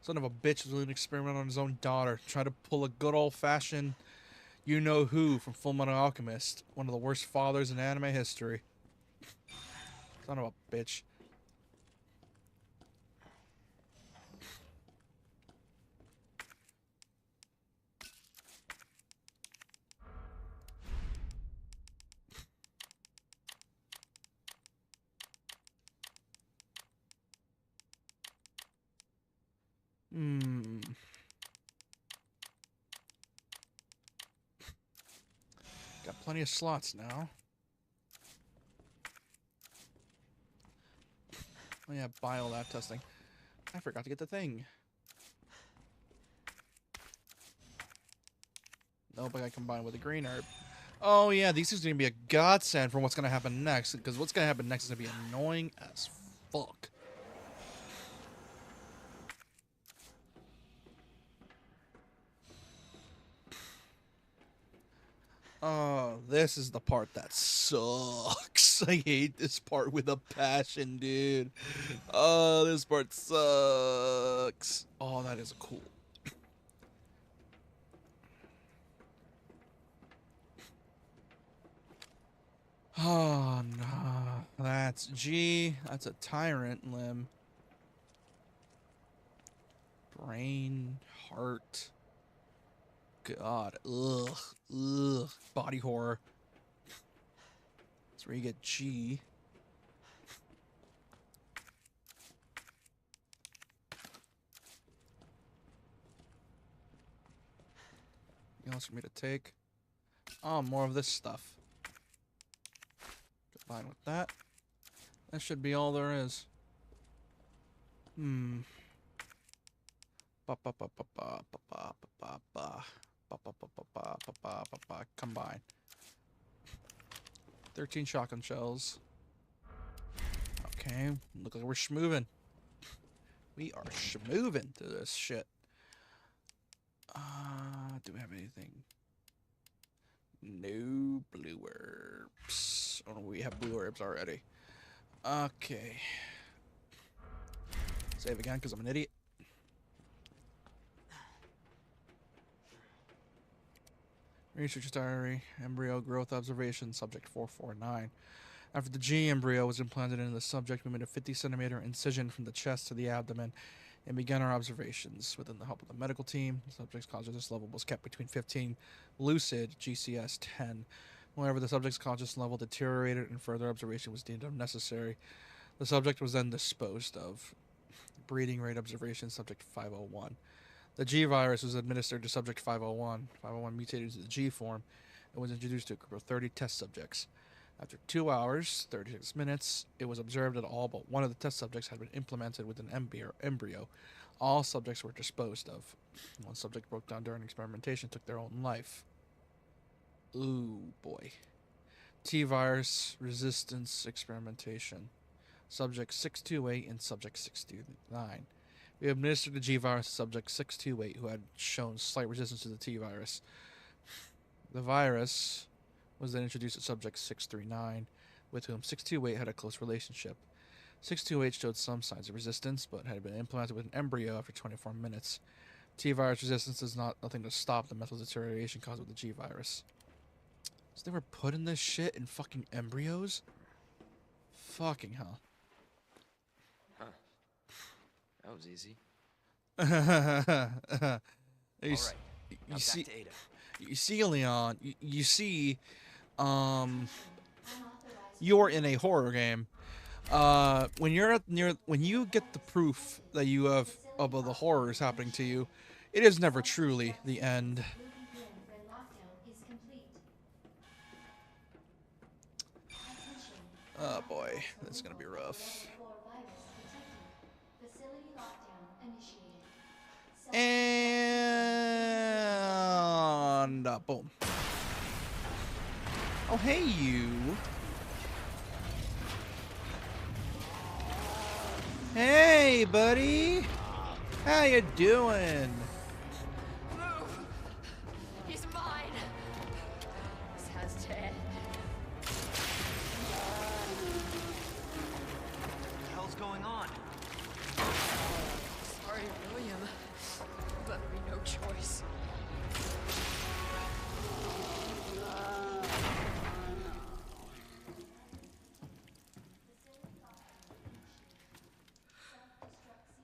Son of a bitch was doing an experiment on his own daughter. Tried to pull a good old-fashioned you-know-who from Fullmetal Alchemist. One of the worst fathers in anime history. Son of a bitch. Got plenty of slots now. Oh yeah, biolab testing. I forgot to get the thing. Nope, I got combined with a green herb. Oh yeah, these are gonna be a godsend for what's gonna happen next, because what's gonna happen next is gonna be annoying as fuck. Oh, this is the part that sucks. I hate this part with a passion, dude. Oh, this part sucks. Oh, that is cool. Oh, no. That's G. That's a tyrant limb. Brain, heart. God. Ugh. Ugh. Body horror. That's where you get G. Anything else for me to take? Oh, more of this stuff. Combine with that. That should be all there is. Hmm. Combine. 13 shotgun shells. Okay, look like we're schmoovin'. We are schmoovin' through this shit. Do we have anything? No blue herbs. Oh, we have blue herbs already. Okay. Save again, because I'm an idiot. Research diary, embryo growth observation, subject 449. After the G embryo was implanted into the subject, we made a 50-centimeter incision from the chest to the abdomen and began our observations. With the help of the medical team, the subject's consciousness level was kept between 15, lucid, GCS 10. However, the subject's consciousness level deteriorated and further observation was deemed unnecessary. The subject was then disposed of. Breeding rate observation, subject 501. The G virus was administered to subject 501. 501 mutated into the G form and was introduced to a group of 30 test subjects. After 2 hours, 36 minutes, it was observed that all but one of the test subjects had been implemented with an embryo. All subjects were disposed of. One subject broke down during experimentation, took their own life. Ooh, boy. T-virus resistance experimentation. Subject 628 and subject 629. We administered the G virus to subject 628, who had shown slight resistance to the T virus. The virus was then introduced to subject 639, with whom 628 had a close relationship. 628 showed some signs of resistance, but had been implanted with an embryo after 24 minutes. T virus resistance is nothing to stop the mental deterioration caused with the G virus. So they were putting this shit in fucking embryos? Fucking hell. Huh. That was easy. you, All right. Now see, back to Ada. you see, Leon. You see, you're in a horror game. When you get the proof that you have of the horrors happening to you, it is never truly the end. Oh boy, this is gonna be rough. Boom. Oh, hey, you. Hey, buddy. How you doing? Move! He's mine! This has to end. What the hell's going on? Sorry, William. You left me no choice.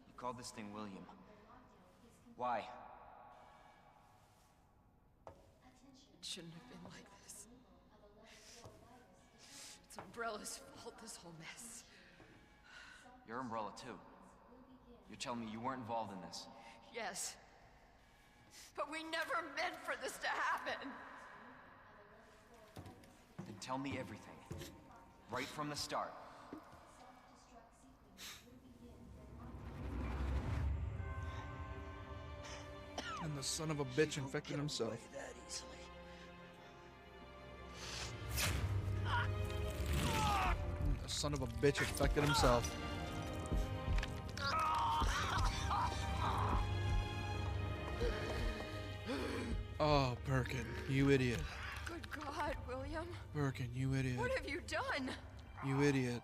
You called this thing William. Why? It shouldn't have been like this. It's Umbrella's fault, this whole mess. You're Umbrella too. You're telling me you weren't involved in this. Yes. But we never meant for this to happen. Then tell me everything. Right from the start. And the son of a bitch infected himself. That easily. The son of a bitch infected himself. Oh, Birkin, you idiot. Good God, William. Birkin, you idiot. What have you done? You idiot.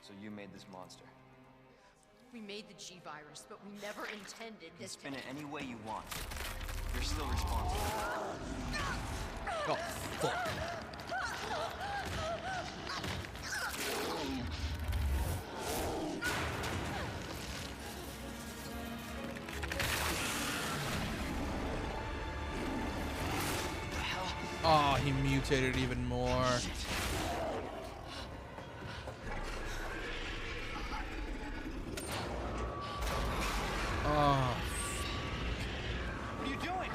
So you made this monster. We made the G-Virus, but we never intended You can this spin it any way you want. You're still responsible. Oh, fuck. Oh, he mutated even more. Oh. What are you doing?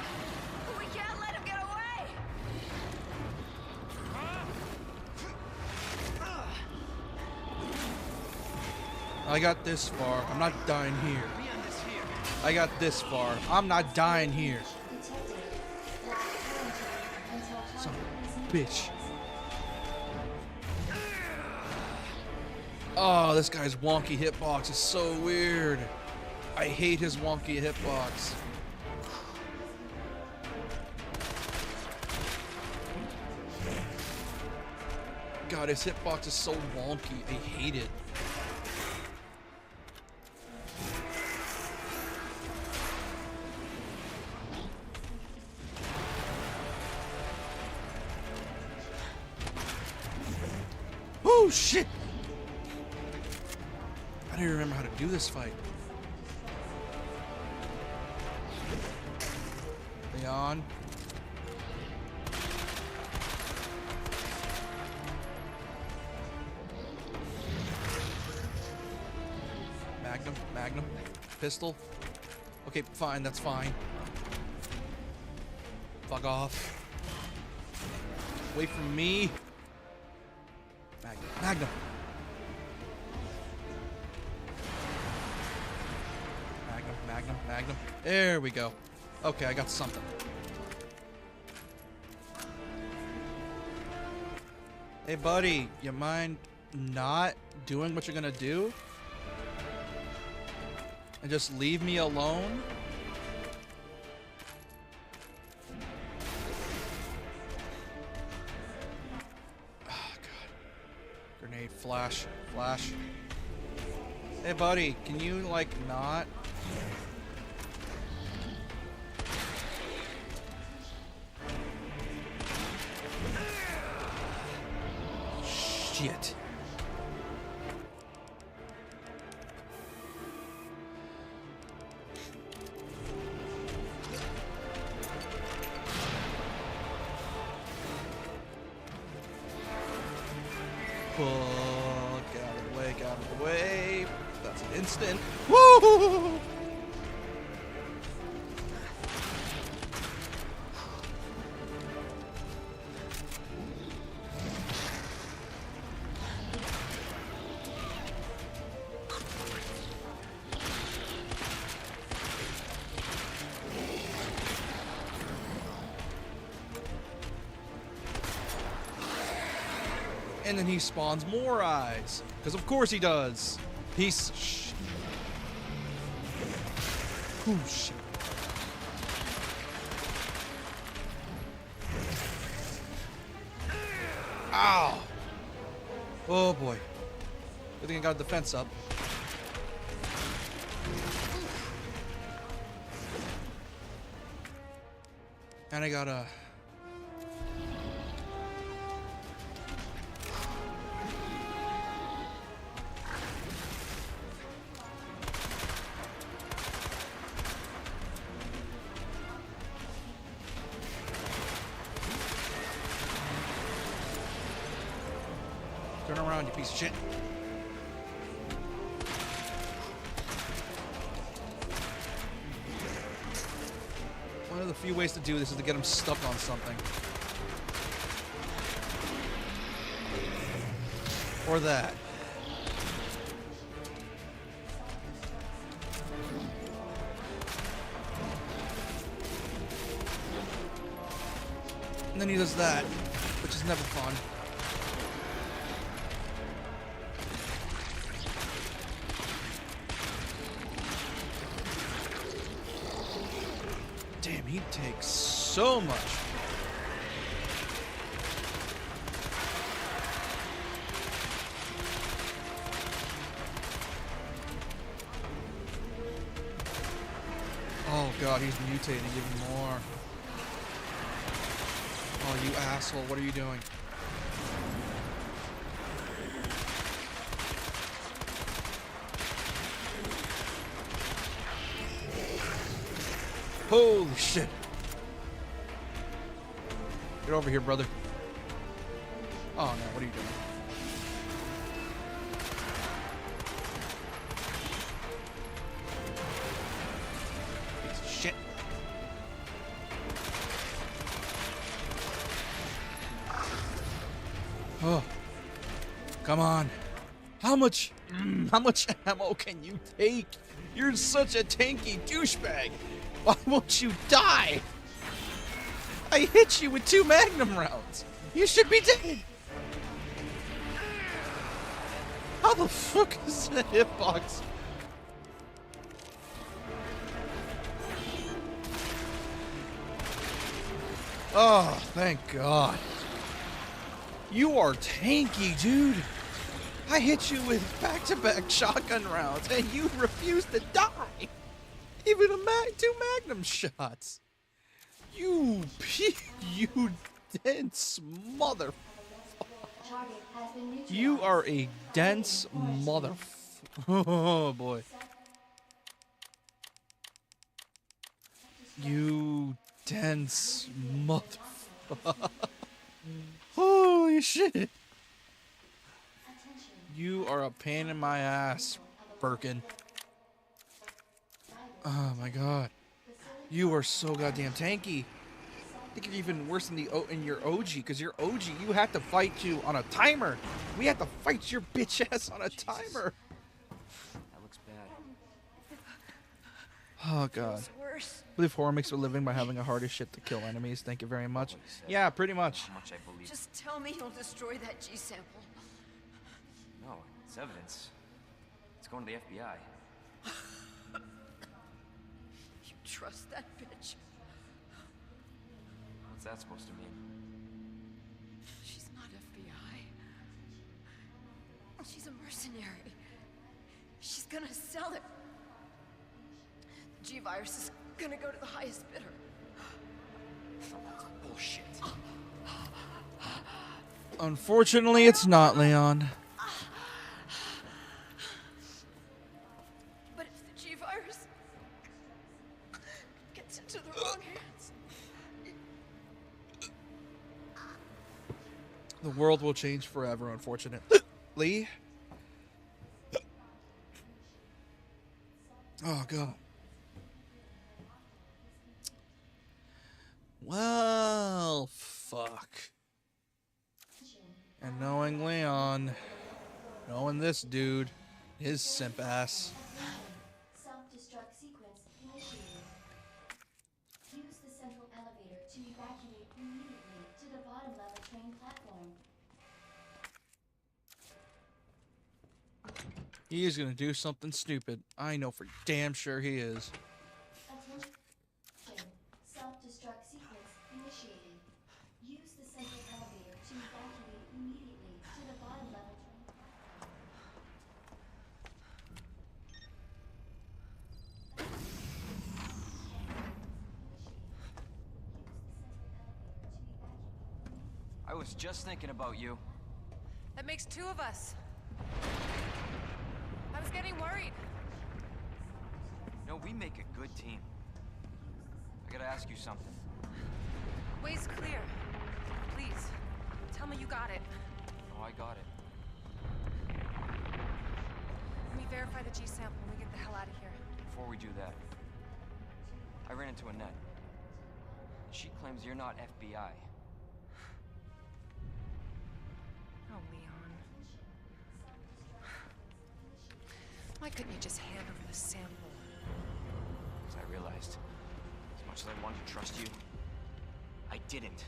We can't let him get away! I got this far. I'm not dying here. We end this here. I got this far. I'm not dying here. Son of a bitch. Oh, this guy's wonky hitbox is so weird. I hate his wonky hitbox. God, his hitbox is so wonky. I hate it. Oh, shit! I don't even remember how to do this fight. Leon. Magnum. Pistol. Okay, fine, that's fine. Fuck off. Wait for me. Magnum. Magnum. There we go. Okay, I got something. Hey, buddy, you mind not doing what you're gonna do? And just leave me alone? Oh, God. Grenade, flash. Hey, buddy, can you, like, not? Shit. Get out of the way. That's an instant. Woo! And then he spawns more eyes. Because of course he does. Piece of shit. Oh, shit. Ow! Oh boy. Good thing I got the defense up. And I got a... Turn around, you piece of shit. One of the few ways to do this is to get him stuck on something. Or that. And then he does that, which is never fun. Damn, he takes so much. Oh god, he's mutating even more. Oh, you asshole, what are you doing? Holy shit. Get over here, brother. Oh no, what are you doing? Piece of shit. Oh. Come on. How much ammo can you take? You're such a tanky douchebag. Why won't you die? I hit you with 2 magnum rounds. You should be dead. How the fuck is that hitbox? Oh, thank God. You are tanky, dude. I hit you with back-to-back shotgun rounds, and you refuse to die. Even 2 magnum shots. You dense mother. You are a dense mother. Oh boy. You dense mother. Holy shit. You are a pain in my ass, Birkin. Oh my god. You are so goddamn tanky. I think you're even worse than in your OG, because your OG, you had to fight you on a timer. We had to fight your bitch ass on a timer. That looks bad. Oh god. I believe horror makes a living by having a hard as shit to kill enemies. Thank you very much. Yeah, pretty much. How much I believe. Just tell me you'll destroy that G sample. No, it's evidence. It's going to the FBI. You trust that bitch? What's that supposed to mean? She's not FBI. She's a mercenary. She's gonna sell it. The G-Virus is gonna go to the highest bidder. That's bullshit. Unfortunately, it's not, Leon. But if the G-Virus gets into the wrong hands... The world will change forever, unfortunately. Oh, God. Well, fuck. And knowing Leon, knowing this dude, his simp ass. Self-destruct sequence initiated. Use the central elevator to evacuate immediately to the bottom level train platform. He is gonna do something stupid. I know for damn sure he is. Attention. Self-destruct sequence initiated. Use the central elevator to evacuate immediately to the bottom level train platform. I was just thinking about you. That makes two of us. I was getting worried. No, we make a good team. I gotta ask you something. Way's clear. Please, tell me you got it. Oh, I got it. Let me verify the G sample when we get the hell out of here. Before we do that, I ran into Annette. She claims you're not FBI. Oh, Leon. Why couldn't you just hand over the sample? As I realized, as much as I wanted to trust you, I didn't.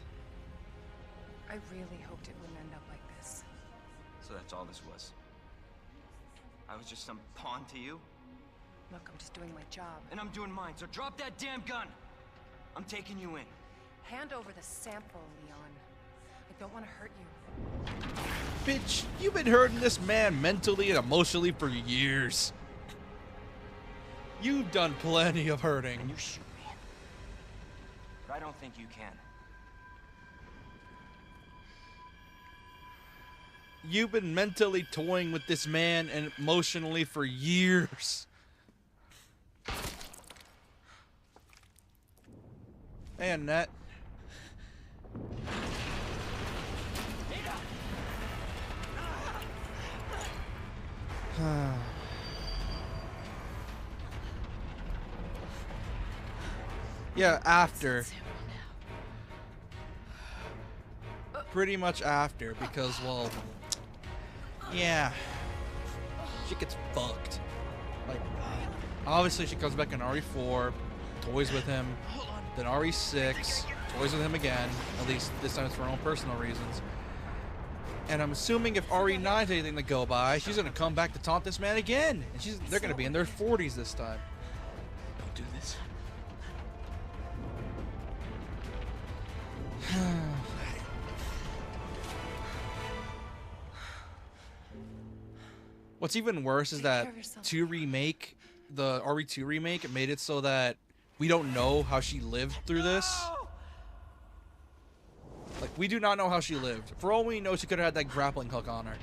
I really hoped it wouldn't end up like this. So that's all this was. I was just some pawn to you, Look, I'm just doing my job. and I'm doing mine, so drop that damn gun! I'm taking you in. Hand over the sample, Leon. I don't want to hurt you. Bitch, you've been hurting this man mentally and emotionally for years. You've done plenty of hurting. And you shoot me. But I don't think you can. You've been mentally toying with this man and emotionally for years. Hey, Annette. Yeah, after. Pretty much after, because, well, yeah, she gets fucked. Like, obviously she comes back in RE4, toys with him, then RE6, toys with him again, at least this time it's for her own personal reasons. And I'm assuming if RE9's anything to go by, she's gonna come back to taunt this man again. And they're gonna be in their 40s this time. Don't do this. What's even worse is Take that care of yourself. the RE2 remake, made it so that we don't know how she lived through this. Like, we do not know how she lived. For all we know, she could have had that grappling hook on her.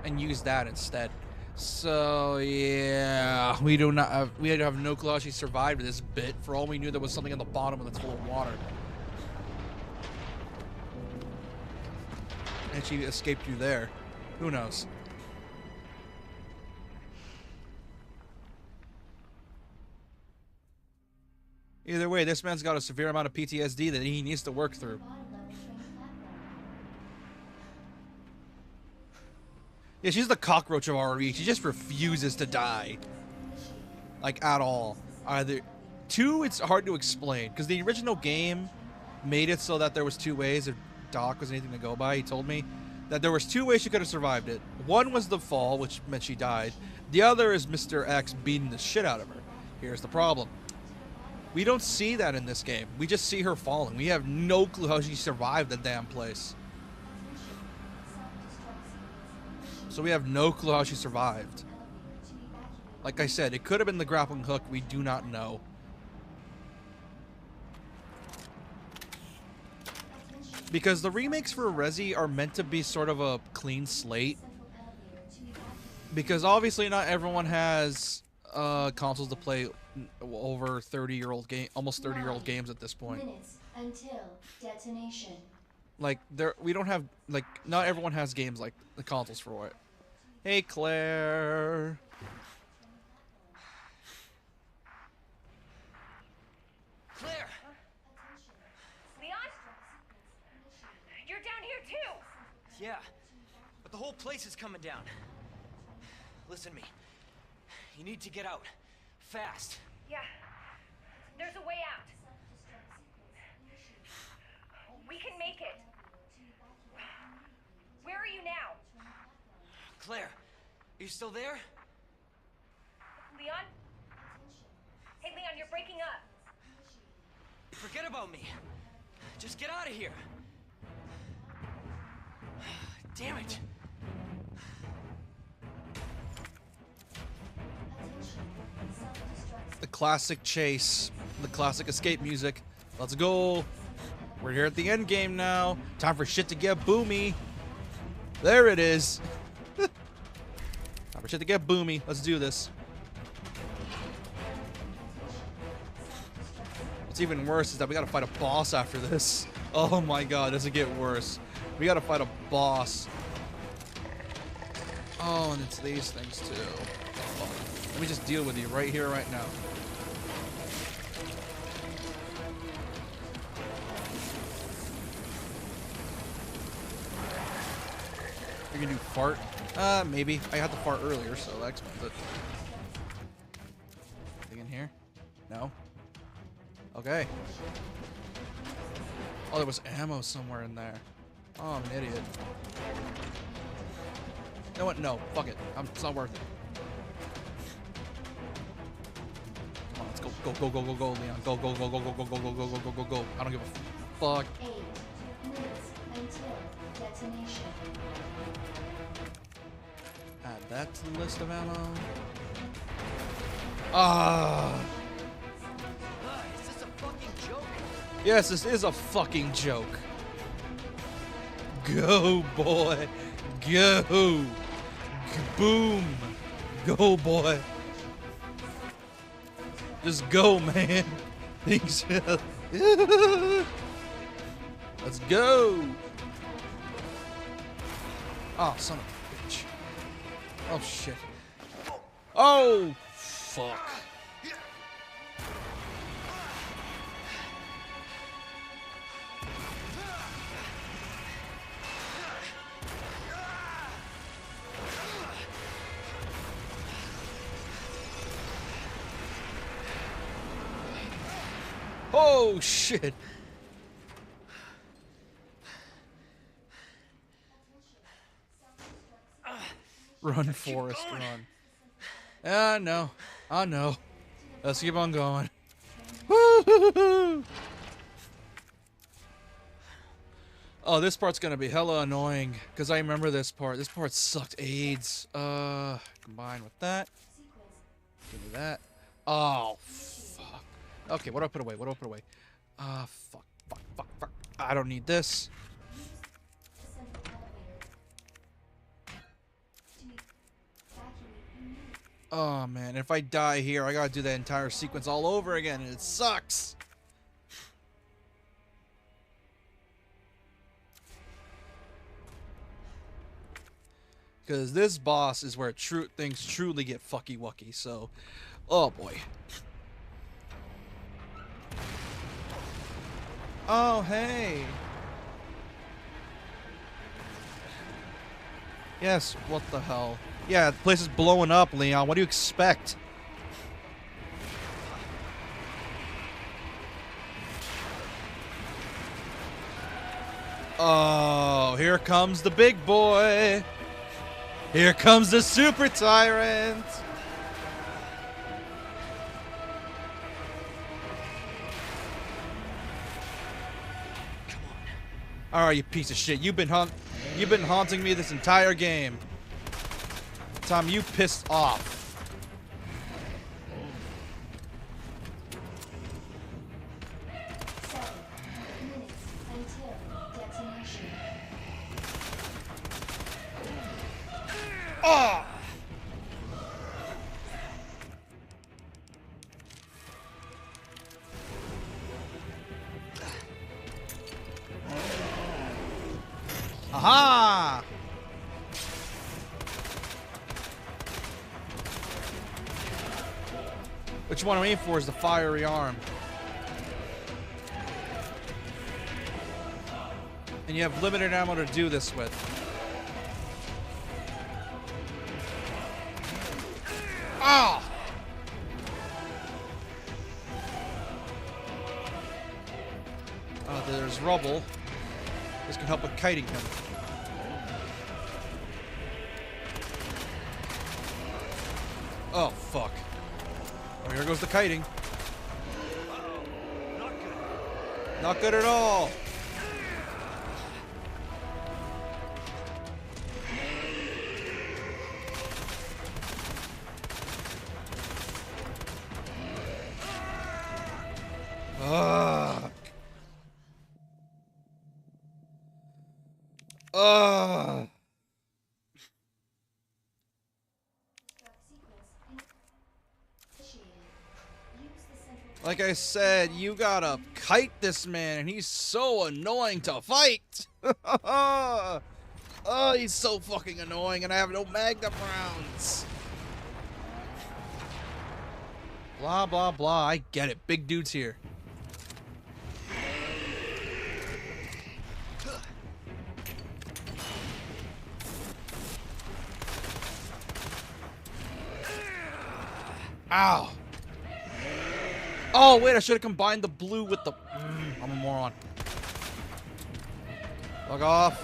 And used that instead. So, yeah, we have no clue how she survived this bit. For all we knew, there was something on the bottom that's full of water. And she escaped through there. Who knows? Either way, this man's got a severe amount of PTSD that he needs to work through. Yeah, she's the cockroach of RE. She just refuses to die. Like, at all. Either... 2, it's hard to explain, because the original game made it so that there was 2 ways if Doc was anything to go by. He told me that there was 2 ways she could have survived it. One was the fall, which meant she died. The other is Mr. X beating the shit out of her. Here's the problem. We don't see that in this game. We just see her falling. We have no clue how she survived the damn place. So we have no clue how she survived. Like I said, it could have been the grappling hook. We do not know. Because the remakes for Resi are meant to be sort of a clean slate. Because obviously not everyone has consoles to play over 30-year-old game, almost 30-year-old games at this point. Minutes until detonation. Like we don't have not everyone has games like the consoles for it. Hey, Claire. Claire! Leon? You're down here too! Yeah, but the whole place is coming down. Listen to me. You need to get out. Fast. Yeah. There's a way out. We can make it. Where are you now? Claire, are you still there? Leon? Hey, Leon, you're breaking up. Forget about me. Just get out of here. Damn it. The classic chase, the classic escape music. Let's go. We're here at the end game now. Time for shit to get boomy. There it is. Time for shit to get boomy. Let's do this. What's even worse is that we gotta fight a boss after this. Oh my god, does it get worse? We gotta fight a boss. Oh, and it's these things too. Oh, let me just deal with you right here, right now. You're gonna do fart? Maybe. I had to fart earlier, so that explains it. Anything in here? No? Okay. Oh, there was ammo somewhere in there. Oh, I'm an idiot. You know what? No. Fuck it. It's not worth it. Come on, let's go. Go, go, go, go, go, Leon. Go, go, go, go, go, go, go, go, go, go, go, go, go. I don't give a fuck. 8 minutes until detonation. Add that to the list of ammo. Ah. Is this a fucking joke? Yes, this is a fucking joke. Go, boy. Go. Boom. Go, boy. Just go, man. Things. Let's go. Oh, son of a bitch. Oh, shit. Oh, fuck. Oh, shit. Run, Forrest, run. Ah, no. I know. Let's keep on going. Woo-hoo-hoo-hoo. Oh, this part's gonna be hella annoying because I remember this part. This part sucked AIDS. Combined with that. Give me that. Oh, fuck. Okay, what do I put away? What do I put away? Fuck, fuck, fuck, fuck. I don't need this. Oh, man. If I die here, I gotta do that entire sequence all over again, and it sucks. Because this boss is where things truly get fucky-wucky, so... Oh, boy. Oh, hey. Yes, what the hell? Yeah, the place is blowing up, Leon. What do you expect? Oh, here comes the big boy. Here comes the super tyrant. All right, you piece of shit. You've been haunting me this entire game. Tom, you pissed off. 7 minutes until detonation. Oh! Aha! Which one I'm aiming for is the fiery arm. And you have limited ammo to do this with. Ah! There's rubble. This can help with kiting him. Oh, fuck. Oh, here goes the kiting. Not good. Not good at all. Ugh. Ugh. Like I said, you gotta kite this man, and he's so annoying to fight. Oh, he's so fucking annoying, and I have no magnum rounds. Blah, blah, blah. I get it. Big dude's here. Ow. Oh, wait, I should have combined the blue with the... I'm a moron. Log off.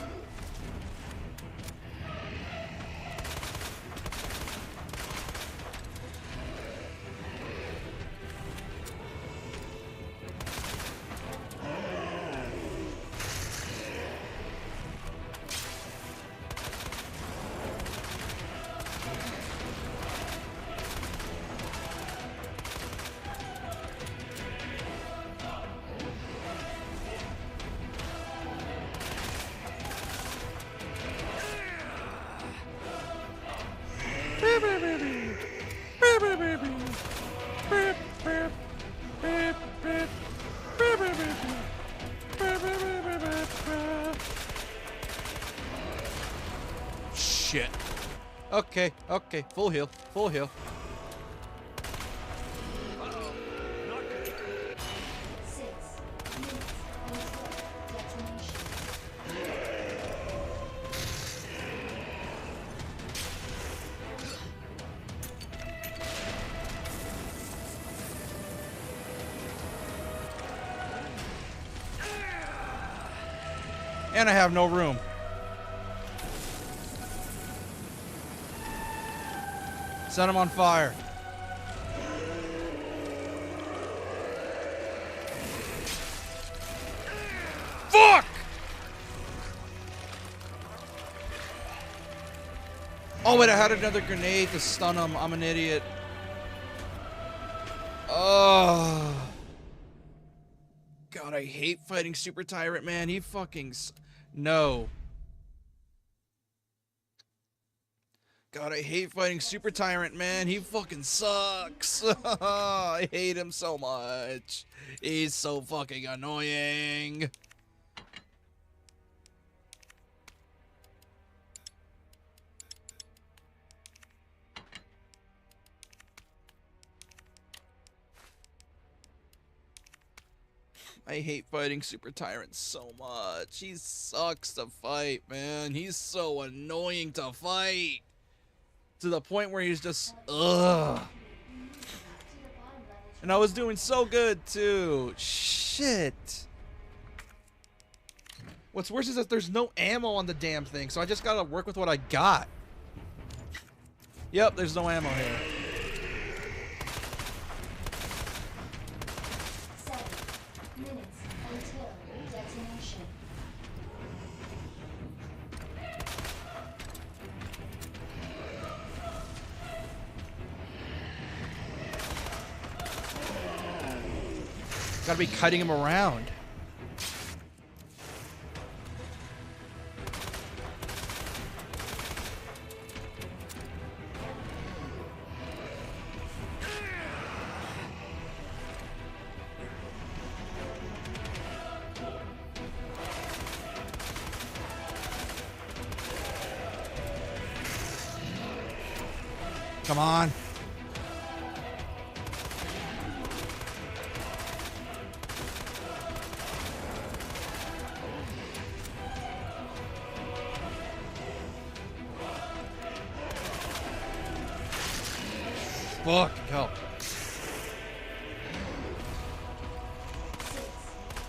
Shit. Okay, okay. Full heal. Full heal. 6 minutes until detonation. And I have no room. Set him on fire. Fuck! Oh, wait, I had another grenade to stun him. I'm an idiot. Oh. God, I hate fighting Super Tyrant, man. He fucking... No. God, I hate fighting Super Tyrant, man. He fucking sucks. I hate him so much. He's so fucking annoying. I hate fighting Super Tyrant so much. He sucks to fight, man. He's so annoying to fight. To the point where he's just, ugh. And I was doing so good, too. Shit. What's worse is that there's no ammo on the damn thing, so I just gotta work with what I got. Yep, there's no ammo here. 7 minutes until detonation. Gotta be cutting him around. Come on. Fuck, help. 6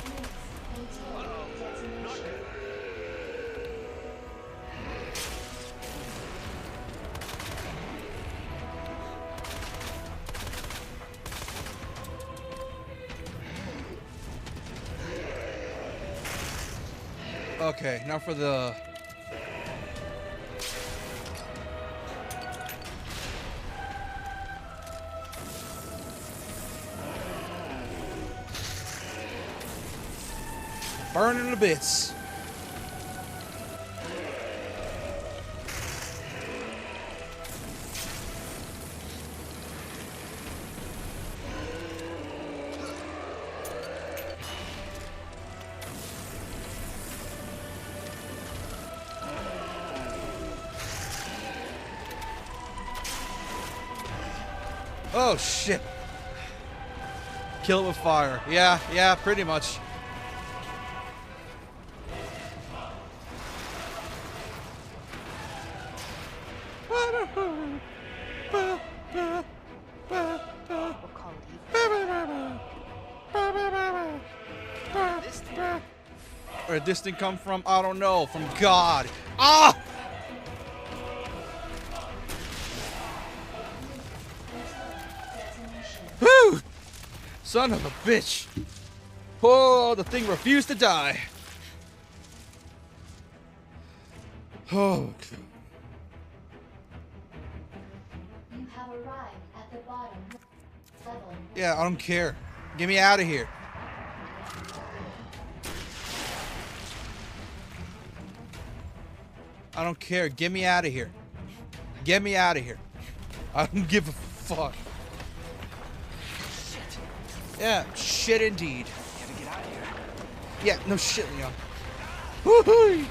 minutes until detonation. Okay, now for the... burning to bits. Oh shit. Kill it with fire. Yeah, pretty much. Where did this thing come from? I don't know. From God. Ah! Whew! Son of a bitch. Oh, the thing refused to die. Oh, You have arrived at the bottom level. yeah, I don't care. Get me out of here. I don't care. Get me out of here. Get me out of here. I don't give a fuck. Shit. Yeah, shit indeed. Gotta get out of here. Yeah, no shit, Leon. Woohoo!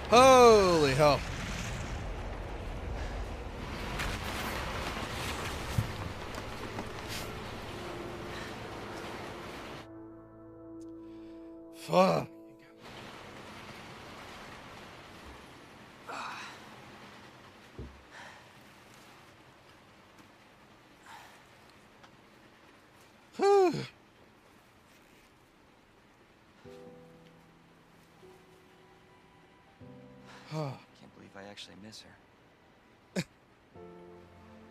Holy hell. Fuck. Whew. Can't believe I actually miss her.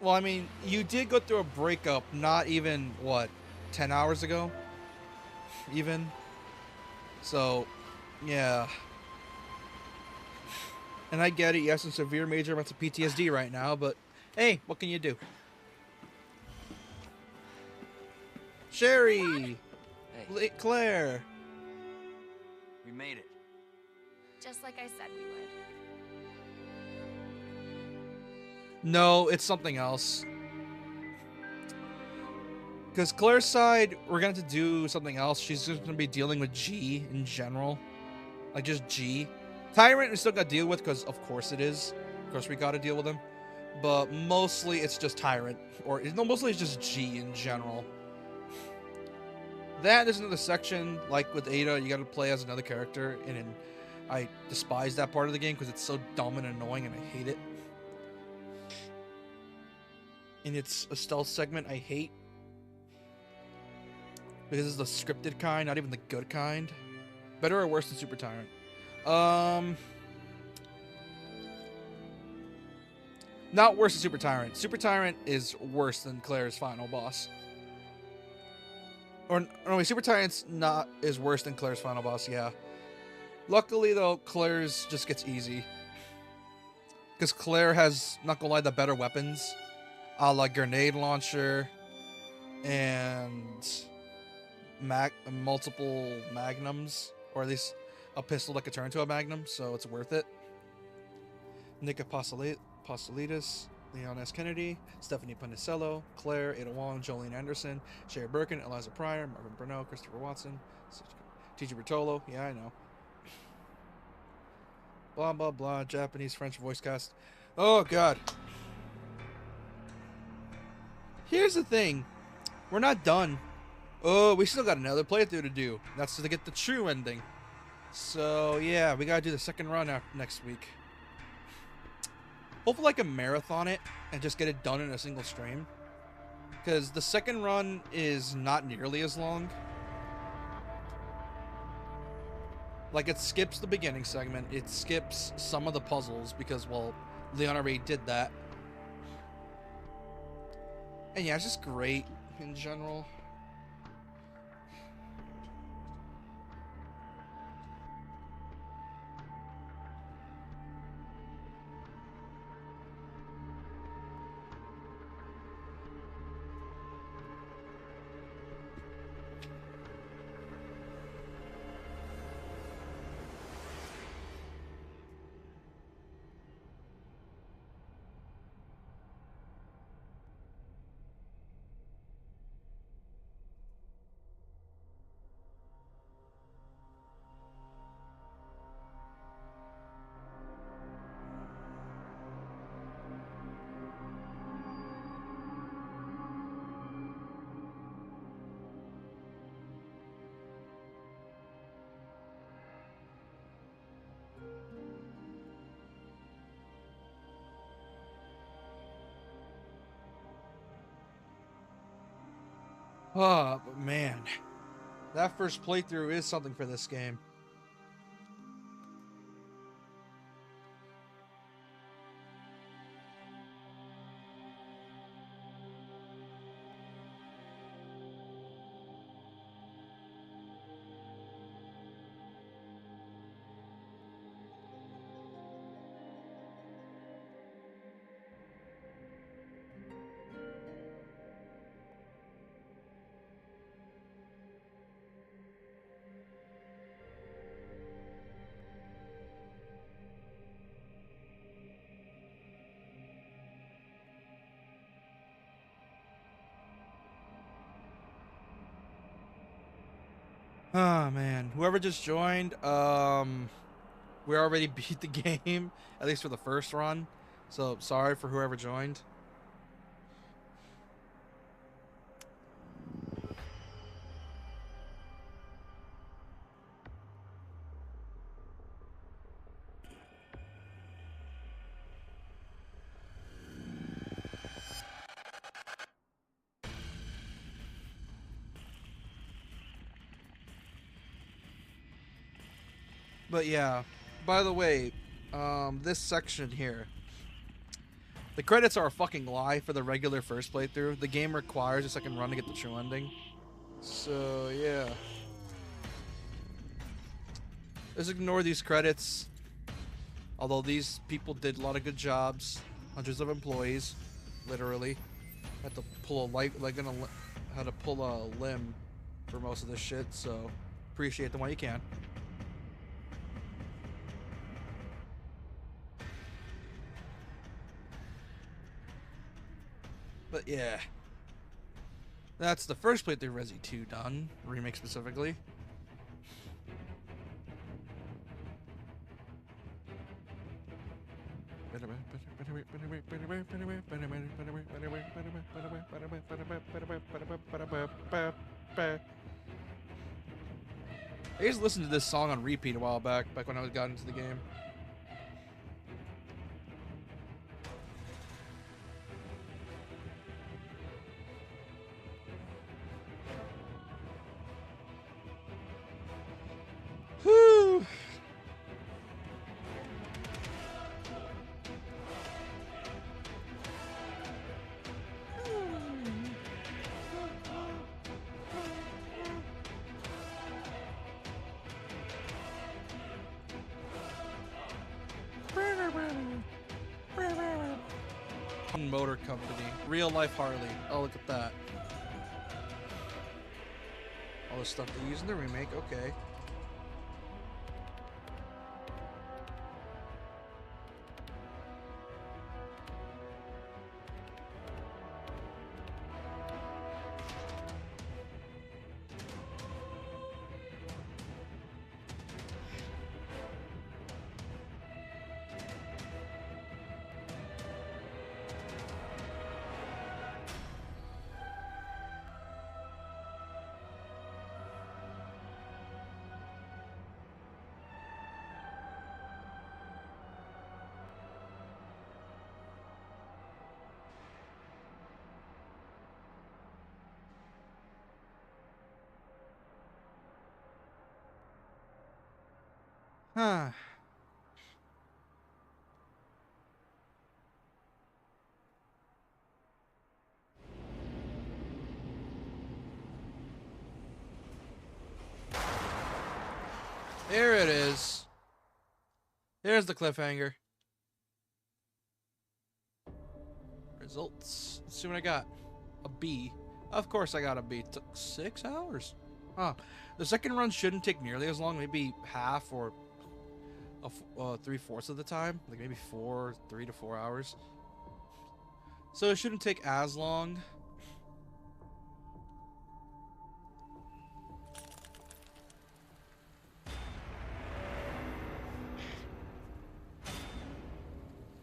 Well, I mean, you did go through a breakup not even, what, 10 hours ago? Even? So, yeah. And I get it, you have some severe major amounts of PTSD right now, but hey, what can you do? Sherry! Hey, Claire! we made it. Just like I said we would. No, it's something else. Because Claire's side, we're going to do something else. She's just going to be dealing with G in general. Like, just G. Tyrant we still got to deal with, because of course it is. Of course we got to deal with him. But mostly it's just Tyrant. Or, no, mostly it's just G in general. That is another section, like with Ada, you got to play as another character. And I despise that part of the game, because it's so dumb and annoying, and I hate it. And it's a stealth segment I hate. Because it's the scripted kind, not even the good kind. Better or worse than Super Tyrant? Not worse than Super Tyrant. Super Tyrant is worse than Claire's final boss. Or no, wait, Super Tyrant's not is worse than Claire's final boss, yeah. Luckily though, Claire's just gets easy. Because Claire has, not gonna lie, the better weapons. A la grenade launcher and multiple magnums, or at least a pistol that could turn into a magnum, so it's worth it. Nika Apostolides, Leon S. Kennedy, Stephanie Panicello, Claire, Ada Wong, Jolene Anderson, Sherry Birkin, Eliza Pryor, Marvin Burnell, Christopher Watson, T.G. Bertolo, yeah, I know. Blah, blah, blah, Japanese, French voice cast. Oh, God. Here's the thing. We're not done. Oh, we still got another playthrough to do. That's to get the true ending. So, yeah, we gotta do the second run next week. Hopefully I can marathon it and just get it done in a single stream. Because the second run is not nearly as long. Like, it skips the beginning segment. It skips some of the puzzles because, well, Leon already did that. And yeah, it's just great. in general. Oh, but man, that first playthrough is something for this game. Oh man, whoever just joined, we already beat the game, at least for the first run. So sorry for whoever joined. But yeah, by the way, this section here, the credits are a fucking lie for the regular first playthrough. The game requires a second run to get the true ending. So yeah, just ignore these credits. Although these people did a lot of good jobs, hundreds of employees, literally, had to pull a had to pull a limb for most of this shit. So appreciate them while you can. But yeah, that's the first playthrough Resi 2 done, remake specifically. I used to listen to this song on repeat a while back when I got into the game. Whew. Motor Company, real life Harley. Oh, look at that. All the stuff they use in the remake. Okay. Huh. it is. Here's the cliffhanger. Results. Let's see what I got. A B. Of course I got a B. It took 6 hours. Huh. The second run shouldn't take nearly as long. Maybe half or 3/4 of the time. Like maybe 3 to 4 hours. So it shouldn't take as long.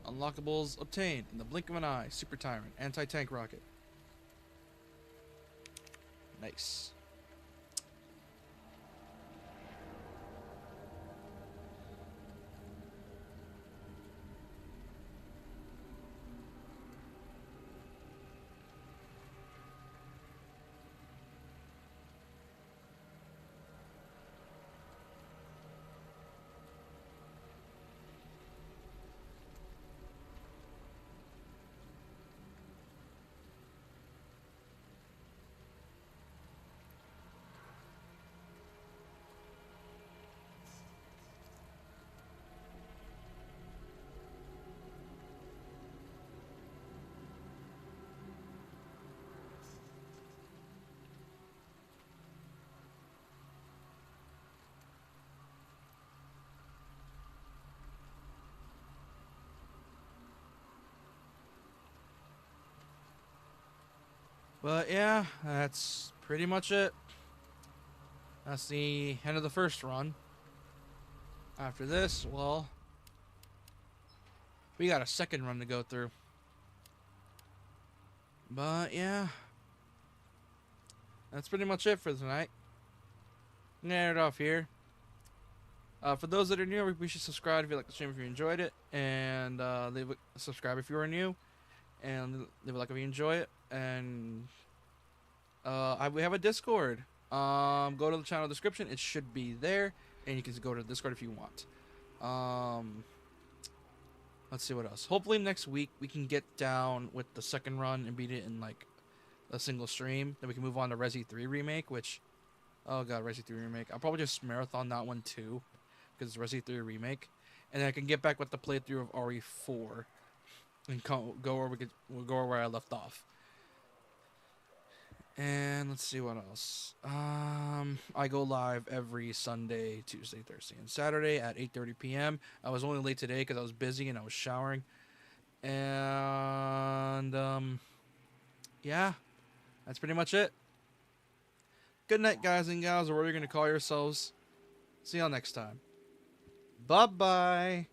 Unlockables obtained in the blink of an eye. Super Tyrant. Anti-tank rocket. Nice. But yeah, that's pretty much it. That's the end of the first run. After this, well, we got a second run to go through. But yeah, that's pretty much it for tonight. I'm gonna end it off here. For those that are new, we should subscribe if you like the stream if you enjoyed it, and subscribe if you are new, and leave a like if you enjoy it. And we have a Discord. Go to the channel description; it should be there, and you can go to Discord if you want. Let's see what else. Hopefully next week we can get down with the second run and beat it in like a single stream. Then we can move on to Resi 3 Remake, which, oh god, Resi 3 Remake. I'll probably just marathon that one too, because it's Resi 3 Remake, and then I can get back with the playthrough of RE4 and we'll go where I left off. And let's see what else. I go live every Sunday, Tuesday, Thursday, and Saturday at 8:30 p.m. I was only late today because I was busy and I was showering. And yeah, that's pretty much it. Good night, guys and gals, or whatever you're gonna call yourselves. See y'all next time. Bye bye.